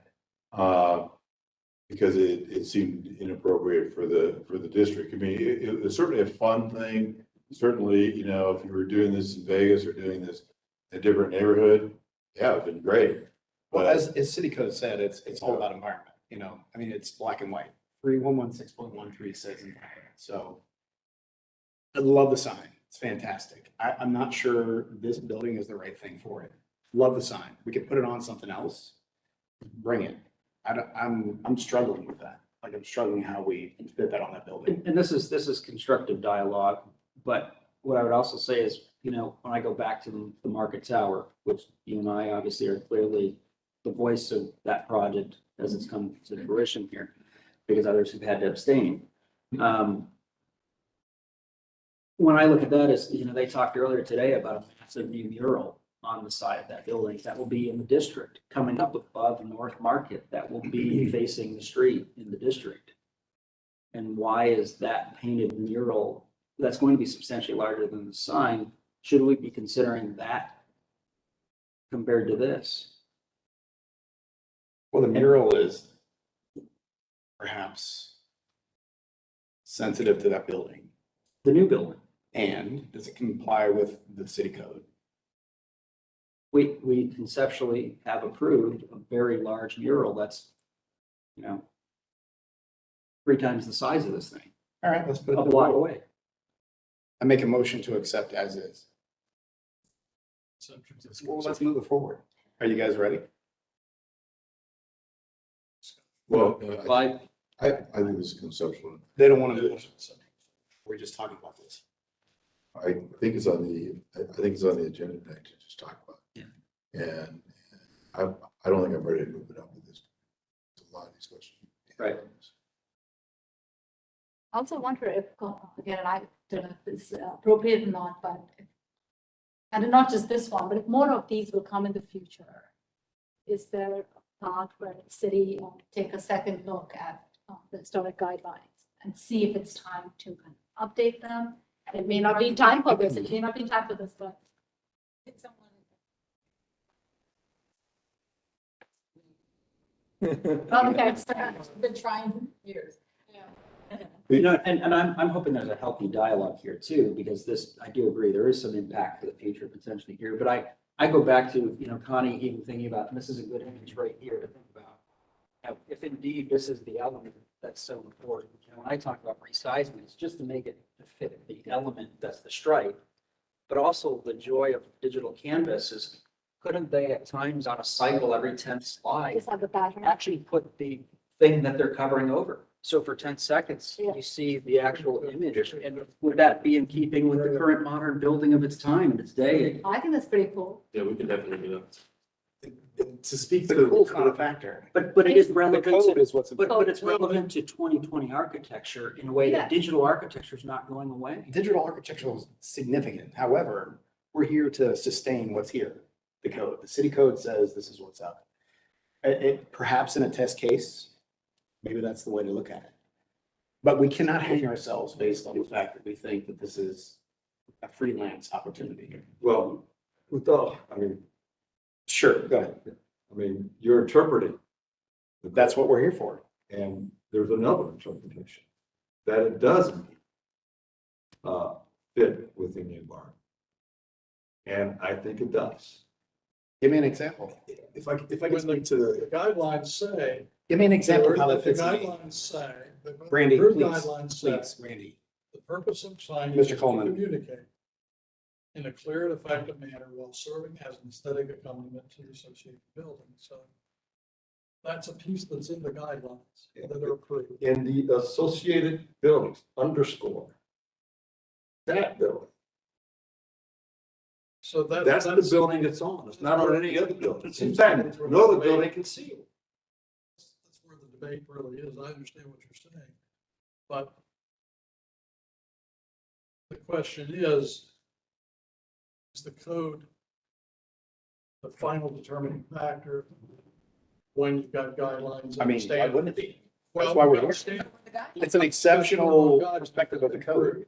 Because it seemed inappropriate for the district. I mean, it was certainly a fun thing. Certainly, you know, if you were doing this in Vegas or doing this in a different neighborhood, yeah, it'd been great. Well, But as city code said, it's all about environment, you know, I mean, it's black and white. 3116.13 says environment, so. I love the sign, it's fantastic. I'm not sure this building is the right thing for it. Love the sign, we could put it on something else, bring it. I'm struggling with that, like I'm struggling how we fit that on that building. And this is constructive dialogue, but what I would also say is, you know, when I go back to the Market Tower, which you and I obviously are clearly the voice of that project as it's come to fruition here, because others have had to abstain. When I look at that, as you know, they talked earlier today about a massive new mural on the side of that building that will be in the district, coming up above North Market, that will be facing the street in the district. And why is that painted mural, that's going to be substantially larger than the sign, should we be considering that compared to this? Well, the mural is perhaps sensitive to that building. The new building. And does it comply with the city code? We conceptually have approved a very large mural that's, you know, 3 times the size of this thing, All right, let's put it a to block vote. away. I make a motion to accept as is. Well, let's move it forward. Are you guys ready? well, Well, I think this is conceptual. They don't want to move. We're just talking about this. I think it's on the agenda tonight to just talk about. Yeah. And I don't think I'm ready to move it up with this. There's a lot of discussion. Right. I also wonder if, again, I don't know if it's appropriate or not, but, and not just this one, but if more of these will come in the future, is there a path where the city take a second look at the historic guidelines and see if it's time to kind of update them? And it may not be time for this, it may not be time for this, but. Okay, Been trying years. you know, and I'm hoping there's a healthy dialogue here too, because this, I do agree, there is some impact for the future potentially here, but I go back to, you know, Connie even thinking about, and this is a good image right here to think about. If indeed this is the element that's so important, you know, when I talk about resizing, it's just to make it fit the element that's the stripe, but also the joy of digital canvas is, couldn't they at times on a cycle every 10th slide just have the pattern. actually put the thing that they're covering over? So for 10 seconds, Yeah. you see the actual image, and would that be in keeping with the current modern building of its time and its day? I think that's pretty cool. Yeah, we can definitely do that. To speak The to cool the cool factor. But it is The relevant code to, is what's but it's relevant to 2020 architecture in a way Yeah. that digital architecture is not going away. Digital architecture is significant. However, we're here to sustain what's here. The code, the city code says this is what's up. Perhaps in a test case, maybe that's the way to look at it. But we cannot hang ourselves based on the fact that we think that this is a freelance opportunity. Well, Sure, go ahead. I mean, you're interpreting. That's what we're here for. And there's another interpretation, that it doesn't fit within the environment. And I think it does. Give me an example. If I can speak to The guidelines say. give me an example of how that The fits in. guidelines say. the Randy, approved please, Guidelines say, please, Randy. the purpose of signage Mr. is to Coleman. communicate in a clear and effective manner while serving as an aesthetic accompaniment to the associated building. So that's a piece that's in the guidelines that are approved. In the associated buildings, underscore that building. So That's the building it's on. It's not on any other building. In fact, no other building can see it. That's where the debate really is. I understand what you're saying. But the question is the code the final determining factor when you've got guidelines? I and mean, why standards? wouldn't it be? Well, That's why we're we've got here. standards. It's an exceptional perspective of the code.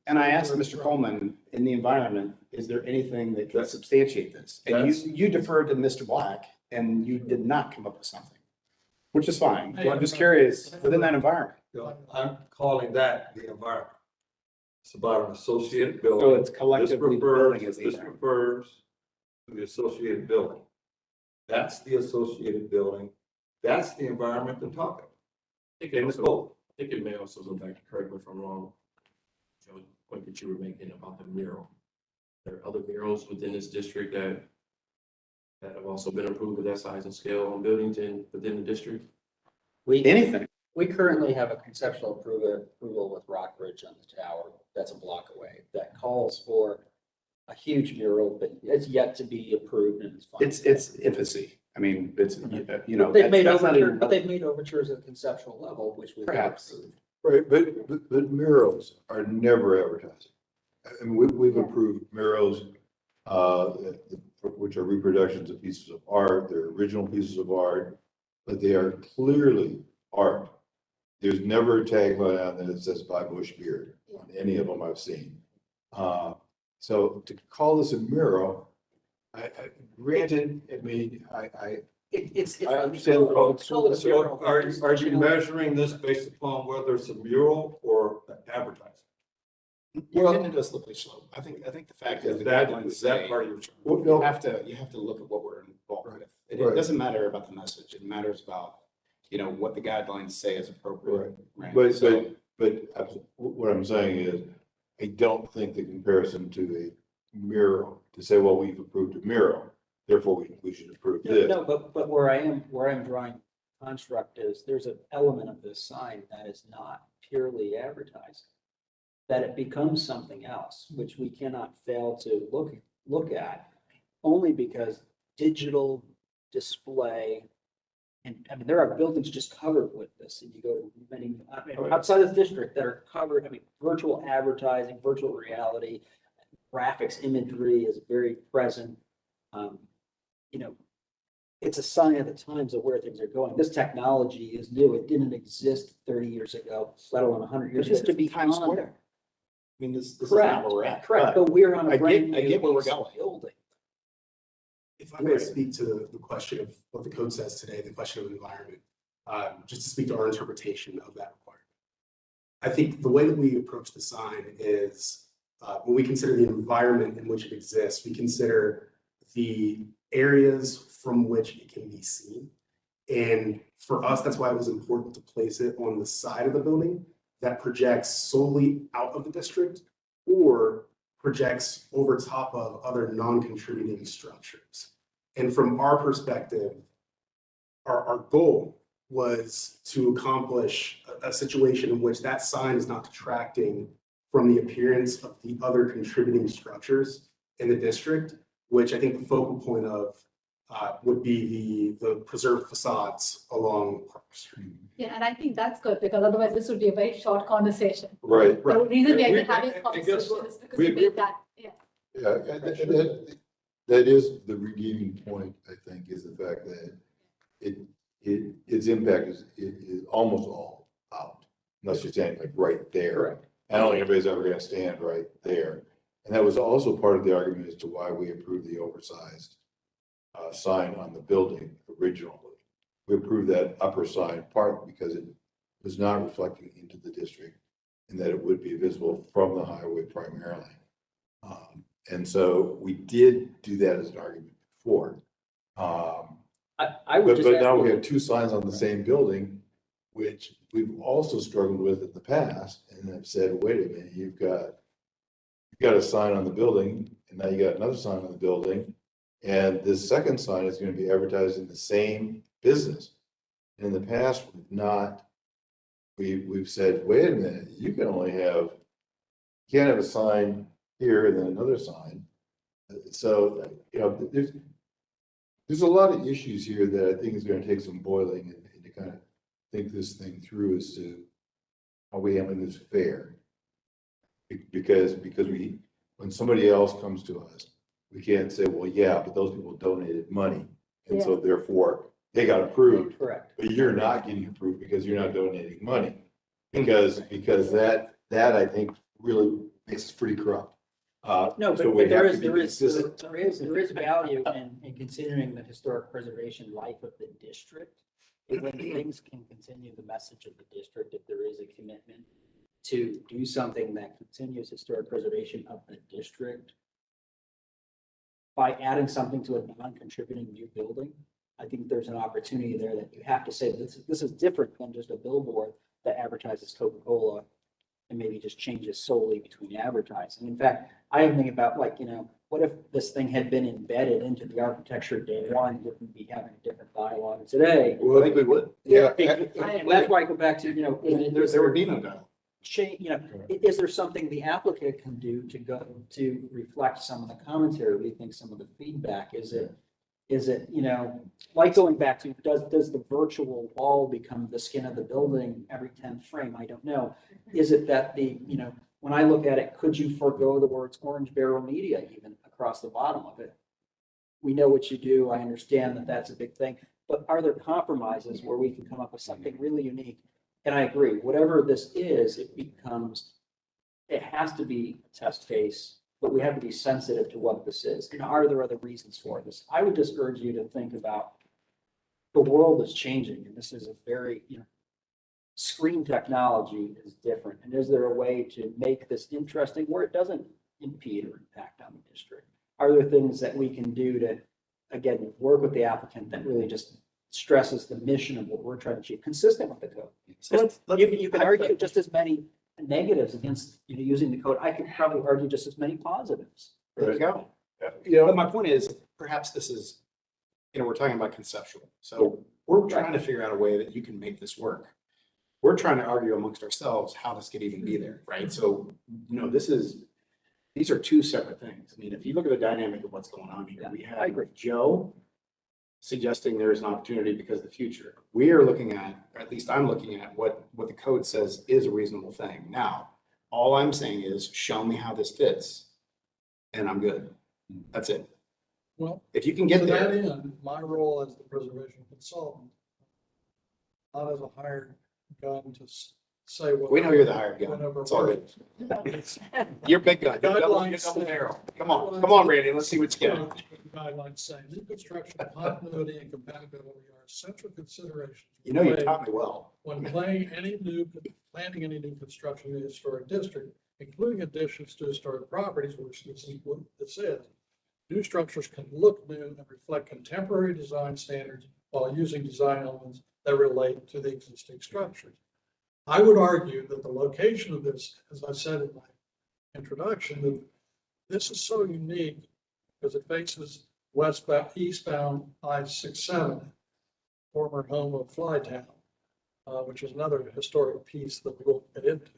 And I asked Mr. Coleman, in the environment, is there anything that can substantiate this? And you deferred to Mr. Black, and you did not come up with something, which is fine. Well, I'm just curious, within that environment. I'm calling that the environment. It's about an associated building. So it's collectively This refers- building as a This thing. refers to the associated building. That's the associated building. That's the environment to talk about. In the code. I think it may also go back to, correct me if I'm wrong, Joe, the point that you were making about the mural. There are other murals within this district that have also been approved with that size and scale on buildings within the district. Anything. We currently have a conceptual approval with Rockbridge on the tower. That's a block away. That calls for a huge mural, but it's yet to be approved and it's fine. It's infancy. I mean, it's, you know. They've made that's not overtures, even- but they've made overtures at conceptual level, which we. Perhaps. Right, but murals are never advertising. I mean, we've approved murals, which are reproductions of pieces of art, they're original pieces of art, but they are clearly art. There's never a tagline on there that says by Bush Beard on any of them I've seen. So to call this a mural, granted, I mean, It's. I understand. So are you measuring this based upon whether it's a mural or advertising? You're getting into a slippery slope. I think the fact is the guidelines Is that say, part of your? you have to look at what we're involved with. It Right. doesn't matter about the message. It matters about, what the guidelines say is appropriate. Right. But So- what I'm saying is, I don't think the comparison to a mural, to say, well, we've approved a mural, therefore we should approve this. No, but where I'm drawing construct is there's an element of this sign that is not purely advertising. That it becomes something else, which we cannot fail to look at, only because digital display. And I mean, there are buildings just covered with this, and you go to many, outside of the district that are covered, I mean, virtual advertising, virtual reality, graphics, imagery is very present. It's a sign of the times of where things are going. This technology is new. It didn't exist 30 years ago, let alone 100 years ago, to be Times on Square. there. I mean, this is Correct, not where we're at. correct, but we're on I a brand new. get where we're piece of going. Building. If I may speak to the question of what the code says today, the question of environment, just to speak to our interpretation of that requirement. I think the way that we approach the sign is when we consider the environment in which it exists, we consider the areas from which it can be seen. And for us, that's why it was important to place it on the side of the building that projects solely out of the district or projects over top of other non-contributing structures. And from our perspective, our goal was to accomplish a situation in which that sign is not detracting from the appearance of the other contributing structures in the district, which I think the focal point of would be the preserved facades along Park Street. Yeah, and I think that's good because otherwise this would be a very short conversation. Right. The reason we are having and conversation guess what? is because We we made that, yeah. Yeah, and that is the redeeming point, I think, is the fact that its impact is almost all out. Unless you're standing like right there. Correct. I don't think anybody's ever gonna stand right there. And that was also part of the argument as to why we approved the oversized sign on the building originally. We approved that upper sign part because it was not reflecting into the district and that it would be visible from the highway primarily. And so we did do that as an argument before. I would But just. now ask we you- have two signs on the same building, which we've also struggled with in the past and have said, wait a minute, you've got a sign on the building and now you got another sign on the building. And this second sign is going to be advertised in the same business. In the past, we've said, wait a minute, you can't have a sign here and then another sign. So, there's a lot of issues here that I think is gonna take some boiling and to kind of think this thing through as to how we handle this fair. Because when somebody else comes to us, we can't say, well, yeah, but those people donated money. And so therefore, they got approved, Correct. but you're not getting approved because you're not donating money. Because that I think really makes us pretty corrupt. No, so but there have is, to be consistent. there is value in considering the historic preservation life of the district. And when things can continue the message of the district, if there is a commitment to do something that continues historic preservation of the district by adding something to a non-contributing new building, I think there's an opportunity there that you have to say, this is different than just a billboard that advertises Coca-Cola and maybe just changes solely between advertising. In fact, I am thinking about what if this thing had been embedded into the architecture day one, wouldn't be having a different dialogue today? Well, I think we would. Yeah. And that's why I go back to, There would be no doubt. change, is there something the applicant can do to go to reflect some of the commentary, rethink some of the feedback? Is it, like going back to, does the virtual wall become the skin of the building every 10th frame? I don't know. Is it that when I look at it, could you forego the words Orange Barrel Media even across the bottom of it? We know what you do. I understand that that's a big thing, but are there compromises where we can come up with something really unique? And I agree, whatever this is, it has to be a test case, but we have to be sensitive to what this is. And are there other reasons for this? I would just urge you to think about the world is changing, and this is a very, screen technology is different. And is there a way to make this interesting where it doesn't impede or impact on the district? Are there things that we can do to, again, work with the applicant that really just stresses the mission of what we're trying to achieve, consistent with the code? So You can argue just as many negatives against, using the code. I could probably argue just as many positives. There you go. But my point is, perhaps this is, we're talking about conceptual. So we're trying to figure out a way that you can make this work. We're trying to argue amongst ourselves how this could even be there, right? So, these are two separate things. I mean, if you look at the dynamic of what's going on here, we have Joe suggesting there is an opportunity because of the future. We are looking at, or at least I'm looking at what the code says is a reasonable thing. Now, all I'm saying is show me how this fits and I'm good. That's it. Well, if you can get to there. that end, my role as the preservation consultant, not as a hired gun to say what. We know you're the hired gun. It's all good. You're big gun. You're double barrel. Come on, Randy. Let's see what you get. Guidelines say new construction continuity and compatibility are essential considerations. You taught me well. When planning any new construction in a historic district, including additions to historic properties, which this is what this is. New structures can look new and reflect contemporary design standards while using design elements that relate to the existing structures. I would argue that the location of this, as I said in my introduction, that this is so unique because it faces eastbound I-67, former home of Flytown, which is another historic piece that we'll get into.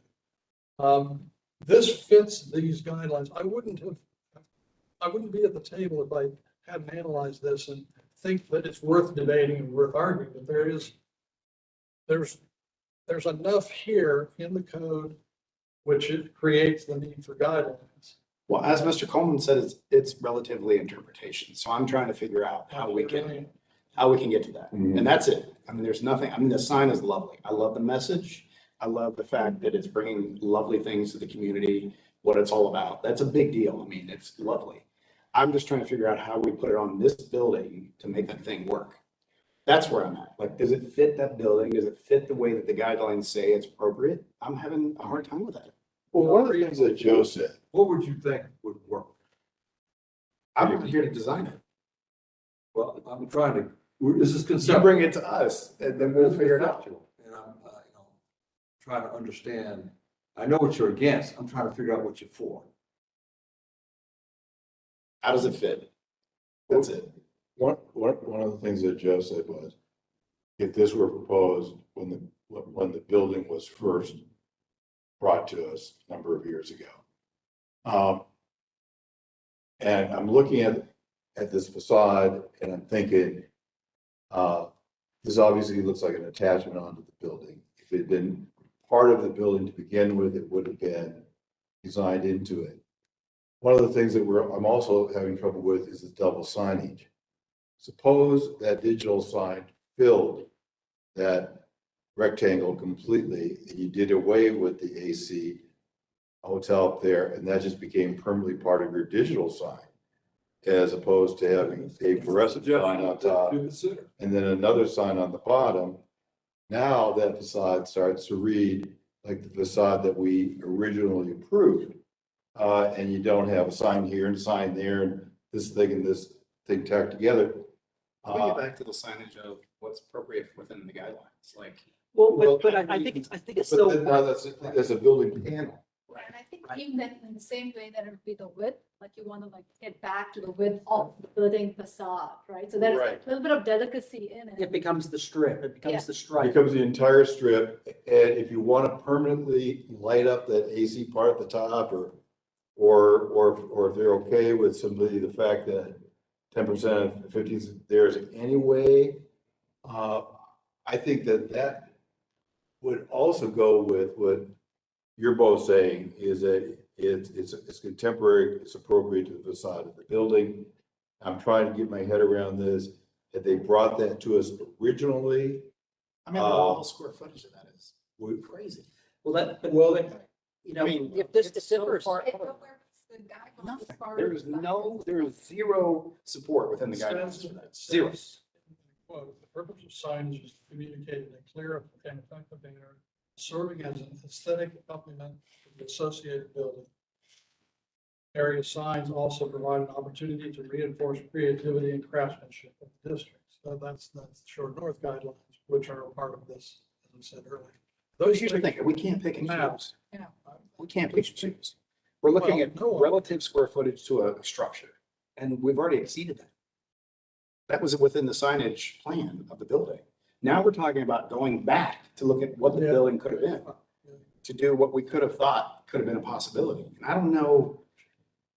This fits these guidelines. I wouldn't be at the table if I hadn't analyzed this and think that it's worth debating and worth arguing. But there's enough here in the code which it creates the need for guidelines. Well, as Mr. Coleman said, it's relatively interpretation. So I'm trying to figure out how we can get to that. And that's it. I mean, there's nothing, the sign is lovely. I love the message. I love the fact that it's bringing lovely things to the community, what it's all about. That's a big deal. I mean, it's lovely. I'm just trying to figure out how we put it on this building to make that thing work. That's where I'm at. Like, does it fit that building? Does it fit the way that the guidelines say it's appropriate? I'm having a hard time with that. Well, one of the things that Joe said, What would you think would work? I'm not here to design it. Well, I'm trying to, this is You conceptual. bring it to us and then we'll figure it out. And I'm, trying to understand, I know what you're against, I'm trying to figure out what you're for. How does it fit? That's it. one of the things that Joe said was, if this were proposed when the building was first brought to us a number of years ago, And I'm looking at this facade and I'm thinking, this obviously looks like an attachment onto the building. If it had been part of the building to begin with, it would have been designed into it. One of the things that I'm also having trouble with is the double signage. Suppose that digital sign filled that rectangle completely, and you did away with the AC hotel up there, and that just became permanently part of your digital sign, as opposed to having a fluorescent sign on top and then another sign on the bottom. Now that facade starts to read like the facade that we originally approved. And you don't have a sign here and a sign there and this thing tacked together. We get back to the signage of what's appropriate within the guidelines, like. Well, but I think it's But still. then now that's a building panel. And I think even then, in the same way that it would be the width, like you want to like get back to the width of the building facade, right? So there's Right. a little bit of delicacy in it. It becomes the strip, it becomes the It stripe. becomes the entire strip, and if you want to permanently light up that AC part at the top, or if they're okay with simply the fact that 10%, 50s theirs anyway, I think that would also go with what you're both saying, is that it's contemporary, it's appropriate to the facade of the building. I'm trying to get my head around this. If they brought that to us originally, I mean, all the square footage of that is crazy. Well, you know, I mean, if this it's differs. so far- There's zero support within the guidelines for that. Zero. Quote, the purpose of signs is to communicate in a clear and effective manner, serving as an aesthetic accompaniment to the associated building. Area signs also provide an opportunity to reinforce creativity and craftsmanship of the district. So that's Shore North guidelines, which are a part of this, as I said earlier. Here's the thing, we can't pick and choose. Yeah. We can't pick and choose. We're looking Well, at no. relative square footage to a structure, and we've already exceeded that. That was within the signage plan of the building. Now we're talking about going back to look at what the Yeah. building could have been, to do what we could have thought could have been a possibility. And I don't know,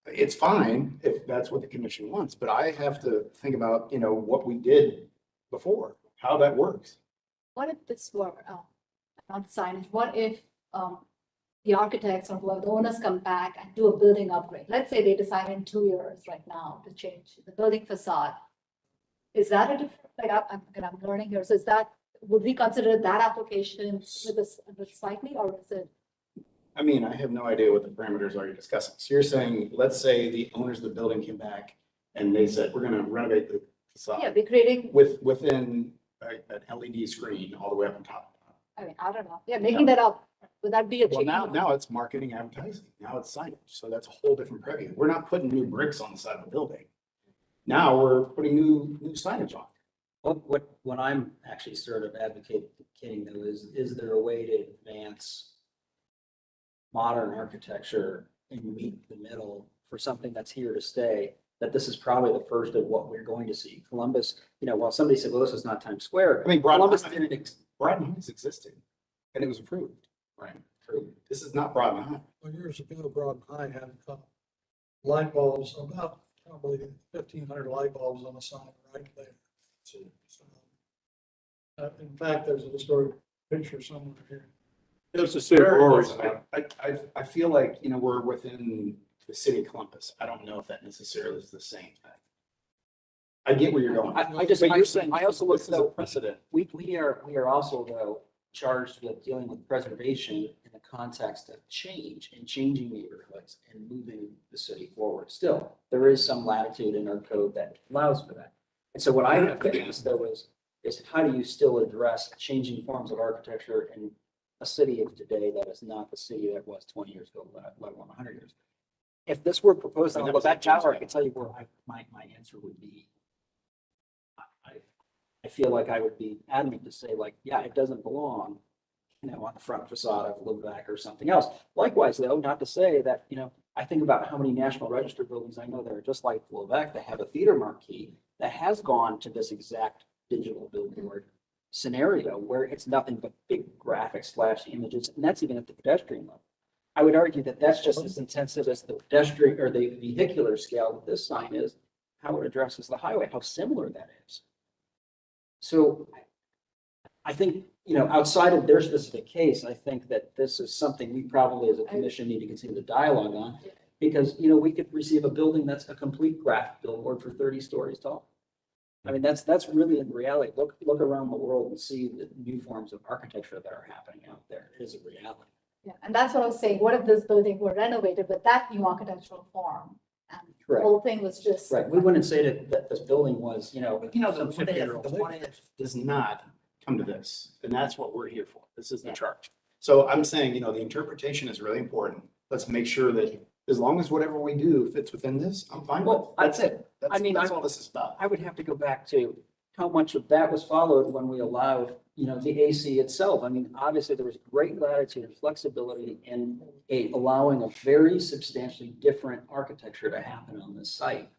it's fine if that's what the commission wants, but I have to think about, what we did before, how that works. What if this were, not signage, what if, the architects or whoever, the owners come back and do a building upgrade? Let's say they decide in 2 years right now to change the building facade. Is that a different, like, I'm learning here, so would we consider that application with slightly, or is it? I mean, I have no idea what the parameters are you're discussing. So you're saying, let's say the owners of the building came back and they said, we're gonna renovate the facade. Yeah, they're creating, Within an LED screen all the way up on top. I mean, I don't know, yeah, making that up, would that be a Well, change? now it's marketing, advertising. Now it's signage. So that's a whole different purview. We're not putting new bricks on the side of the building. Now we're putting new signage on. What I'm actually sort of advocating though is there a way to advance modern architecture and meet the middle for something that's here to stay? That this is probably the first of what we're going to see. Columbus, while somebody said, well, this is not Times Square. I mean, Columbus Broadmoor Heights existed and it was approved, right? This is not Broadmoor Heights. Well, years ago, Broad High had light bulbs, about probably 1,500 light bulbs on the sign right there. So, in fact, there's a historic picture somewhere here. There's a story. I feel like, we're within the city of Columbus. I don't know if that necessarily is the same thing. I get where you're going. I also look This is a precedent. we are also though charged with dealing with preservation in the context of change and changing neighborhoods and moving the city forward. Still, there is some latitude in our code that allows for that. And so what I have to ask though is how do you still address changing forms of architecture in a city of today that is not the city that was 20 years ago, let alone 100 years ago? If this were proposed on that tower, I can tell you where my answer would be. I feel like I would be adamant to say like, yeah, it doesn't belong, on the front facade of Lubac or something else. Likewise, though, not to say that, I think about how many National Register buildings I know that are just like Lubac, that have a theater marquee that has gone to this exact digital billboard scenario where it's nothing but big graphics, flashy images, and that's even at the pedestrian level. I would argue that that's just as intensive as the pedestrian or the vehicular scale that this sign is, how it addresses the highway, how similar that is. So I think, outside of their specific case, I think that this is something we probably as a commission need to continue the dialogue on. Because, we could receive a building that's a complete graphic billboard for 30 stories tall. I mean, that's really in reality. Look around the world and see the new forms of architecture that are happening out there. It is a reality. Yeah, and that's what I was saying. What if this building were renovated with that new architectural form? And the Correct. whole thing was just. Right, we wouldn't say that this building was, The some what 50-year-old. if does not come to this, and that's what we're here for. This is the charge. So I'm saying, the interpretation is really important. Let's make sure that as long as whatever we do fits within this, I'm fine with. Well, That's it. That's I- all this is about. I would have to go back to how much of that was followed when we allowed, the AC itself. I mean, obviously there was great latitude and flexibility in allowing a very substantially different architecture to happen on this site.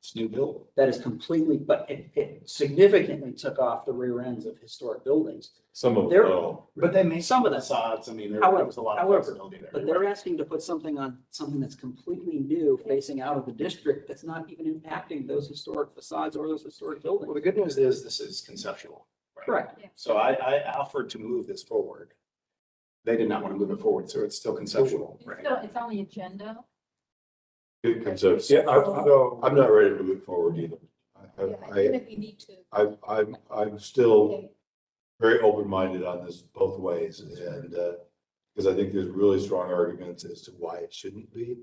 It's new build. That is completely, but it significantly took off the rear ends of historic buildings. Some of, There- oh, But they made Some of them. facades. I mean, there However- was a lot of however, flexibility there. But they're asking to put something on, something that's completely new facing out of the district that's not even impacting those historic facades or those historic Well, buildings. the good news is this is conceptual. Right? Correct. So I offered to move this forward. They did not want to move it forward, so it's still conceptual. It's on the agenda. good concepts. Yeah, I'm not ready to move it forward either. Yeah, even if we need to. I'm still very open-minded on this both ways, and, because I think there's really strong arguments as to why it shouldn't be,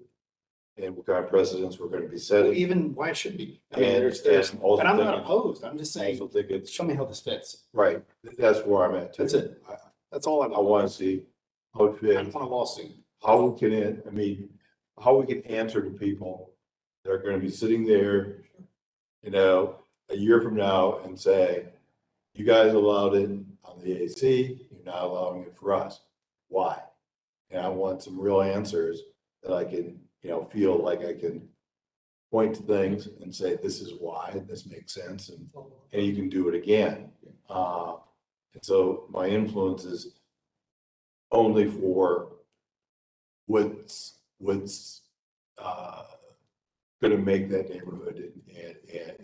and what kind of precedents we're gonna be setting. Even why it should be. I And- mean, there's, and also and I'm not thinking- opposed. I'm just I saying, also think it's, show me how this fits. right, that's where I'm at too. That's it. That's all I want to see how it I fits, don't want a lawsuit. how we can, how we can answer to people that are gonna be sitting there, a year from now and say, you guys allowed it on the AC, you're not allowing it for us. Why? And I want some real answers that I can, feel like I can point to things and say, this is why, this makes sense, and you can do it again. And so my influence is only for what's gonna make that neighborhood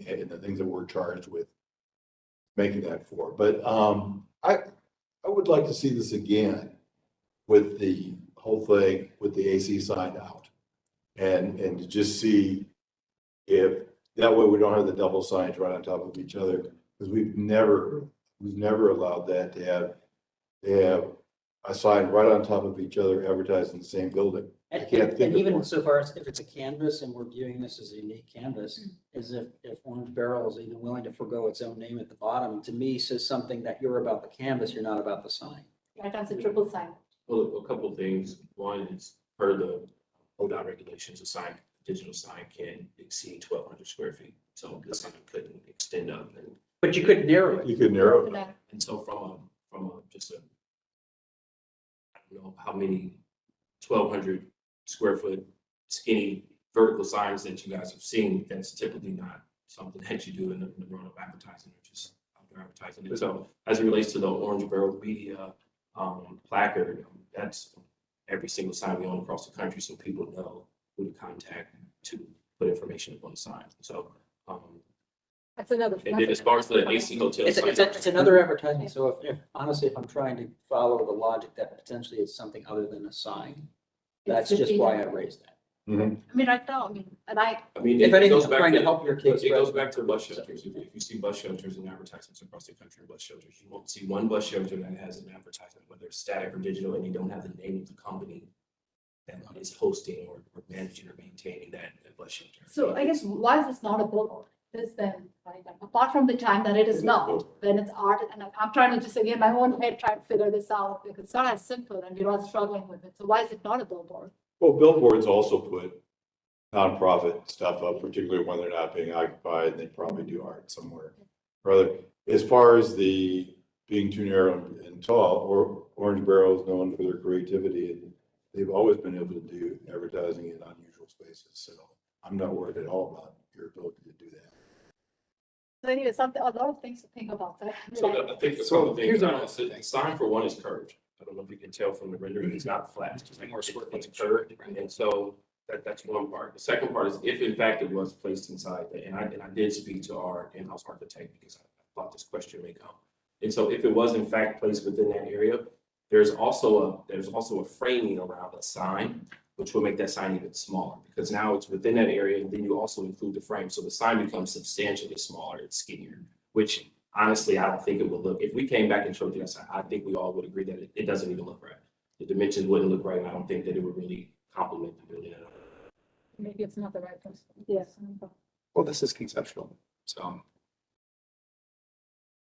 and the things that we're charged with making that for. But I would like to see this again with the whole thing, with the AC sign out. And to just see if, that way we don't have the double signs right on top of each other. Because we've never allowed that to have a sign right on top of each other advertised in the same building. I can't think And of even one. so far as if it's a canvas and we're viewing this as a unique canvas, as if Orange Barrel is even willing to forego its own name at the bottom, to me says something that you're about the canvas, you're not about the sign. Right, that's a triple sign. Well, a couple of things. One is per the ODOT regulations, a digital sign can exceed 1,200 square feet. So the sign couldn't extend up. But you could narrow it. You could narrow it. And so from just I don't know how many 1,200 square foot skinny vertical signs that you guys have seen, that's typically not something that you do in the run of advertising or just outdoor advertising. And so as it relates to the Orange Barrel Media placard, that's every single sign we own across the country, so people know who to contact to put information up on the sign. So, That's another. and then as far as the AC hotel. It's another advertising. So if honestly, if I'm trying to follow the logic that potentially it's something other than a sign, that's just why I raised that. I mean, right now, and I mean, If it anything, goes I'm back trying to help your case. It goes rather back to bus shelters. If you see bus shelters and advertisements across the country, bus shelters, you won't see one bus shelter that has an advertisement, whether it's static or digital, and you don't have the name of the company that is hosting or managing or maintaining that bus shelter. So I guess why is this not a billboard? This then, like, apart from the time that it is not, then it's art, and I'm trying to just, again, my own head try to figure this out, because it's not as simple, and we're all struggling with it. So why is it not a billboard? Well, billboards also put nonprofit stuff up, particularly when they're not being occupied, and they probably do art somewhere. Rather, as far as the being too narrow and tall, or Orange Barrel is known for their creativity, and they've always been able to do advertising in unusual spaces. So I'm not worried at all about your ability to do that. So anyway, a lot of things to think about there. So I think some of the things, the sign for one is curved. I don't know if you can tell from the rendering, it's not flat, it's just like more square feet curved. And so that's one part. The second part is if in fact it was placed inside, and I did speak to our in-house architect because I thought this question may come. And so if it was in fact placed within that area, there's also a framing around the sign, which will make that sign even smaller because now it's within that area and then you also include the frame. So the sign becomes substantially smaller, it's skinnier, which honestly, I don't think it would look, if we came back and showed you that sign, I think we all would agree that it doesn't even look right. The dimensions wouldn't look right and I don't think that it would really complement the building at all. Maybe it's not the right person. Yes. Well, this is conceptual, so.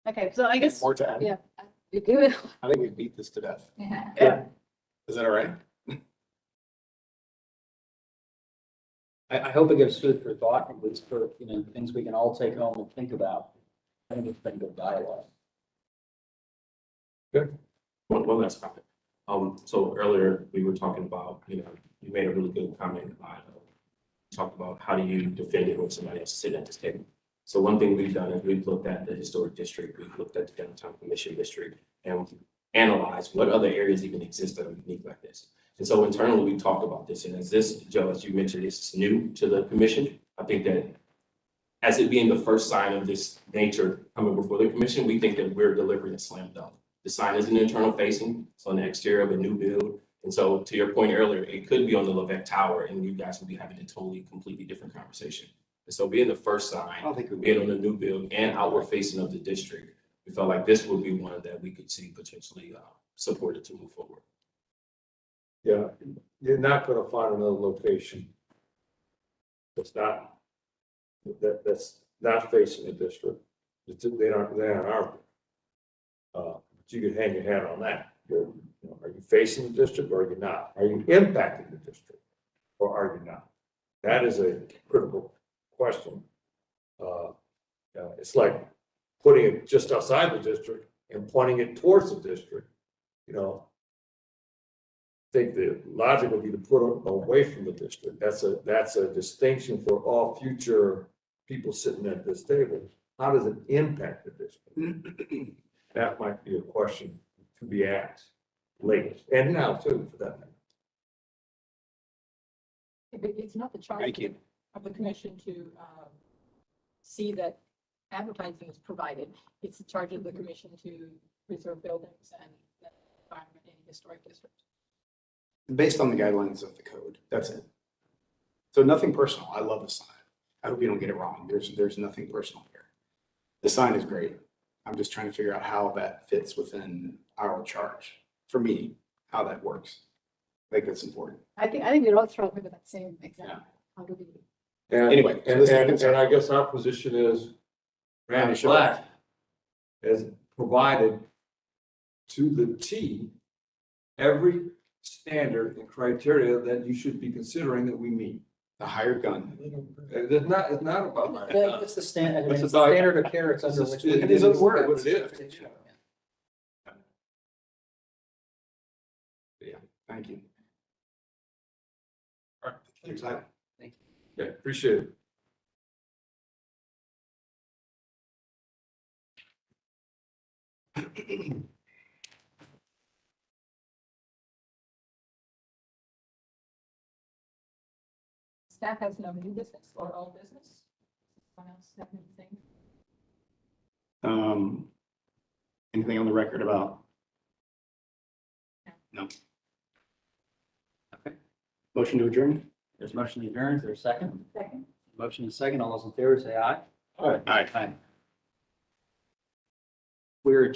Okay, so I guess, More to add? yeah, you give it. I think we beat this to death. Yeah. Is that all right? I hope it gives food for thought, at least for, things we can all take home and think about. I think it's been good dialogue. One last comment. So earlier we were talking about, you made a really good comment about, talked about how do you defend it when somebody else is sitting at this table. So one thing we've done is we've looked at the historic district, we've looked at the downtown commission district and analyzed what other areas even exist that are unique like this. And so internally we talked about this, and as this, Joe, as you mentioned, is new to the commission. I think that as it being the first sign of this nature coming before the commission, we think that we're delivering a slam dunk. The sign is an internal facing, it's on the exterior of a new build. And so to your point earlier, it could be on the Levesque Tower and you guys would be having a totally, completely different conversation. And so being the first sign, being on the new build and outward facing of the district, we felt like this would be one that we could see potentially supported to move forward. Yeah, you're not gonna find another location that's not facing the district. They aren't our. But you could hang your hat on that. Are you facing the district or are you not? Are you impacting the district or are you not? That is a critical question. It's like putting it just outside the district and pointing it towards the district. I think the logic would be to put it away from the district. That's a distinction for all future people sitting at this table. How does it impact the district? That might be a question to be asked later and now too, for that matter. It's not the charge of the commission to see that advertising is provided. It's the charge of the commission to preserve buildings and the environment in historic districts. Based on the guidelines of the code, that's it. So nothing personal. I love the sign. I hope you don't get it wrong. There's nothing personal here. The sign is great. I'm just trying to figure out how that fits within our charge. For me, how that works. I think that's important. I think we're all struggling with that same example. Yeah. How do we? Anyway, so this is and I guess our position is Randy Black has provided to the T every standard and criteria that you should be considering that we meet. The hired gun. It's not about hired gun. It's the standard, It's it's the about- standard of care it's under which. It we is do a word, this. what it is. Yeah, thank you. All right. Thank you. Yeah, appreciate it. Staff has no new business or old business. Someone else have anything? Anything on the record about? No. Okay. Motion to adjourn? There's motion to adjourn. Is there a second? Second. Motion is second. All those in favor say aye. Aye. Aye. We're adjourned.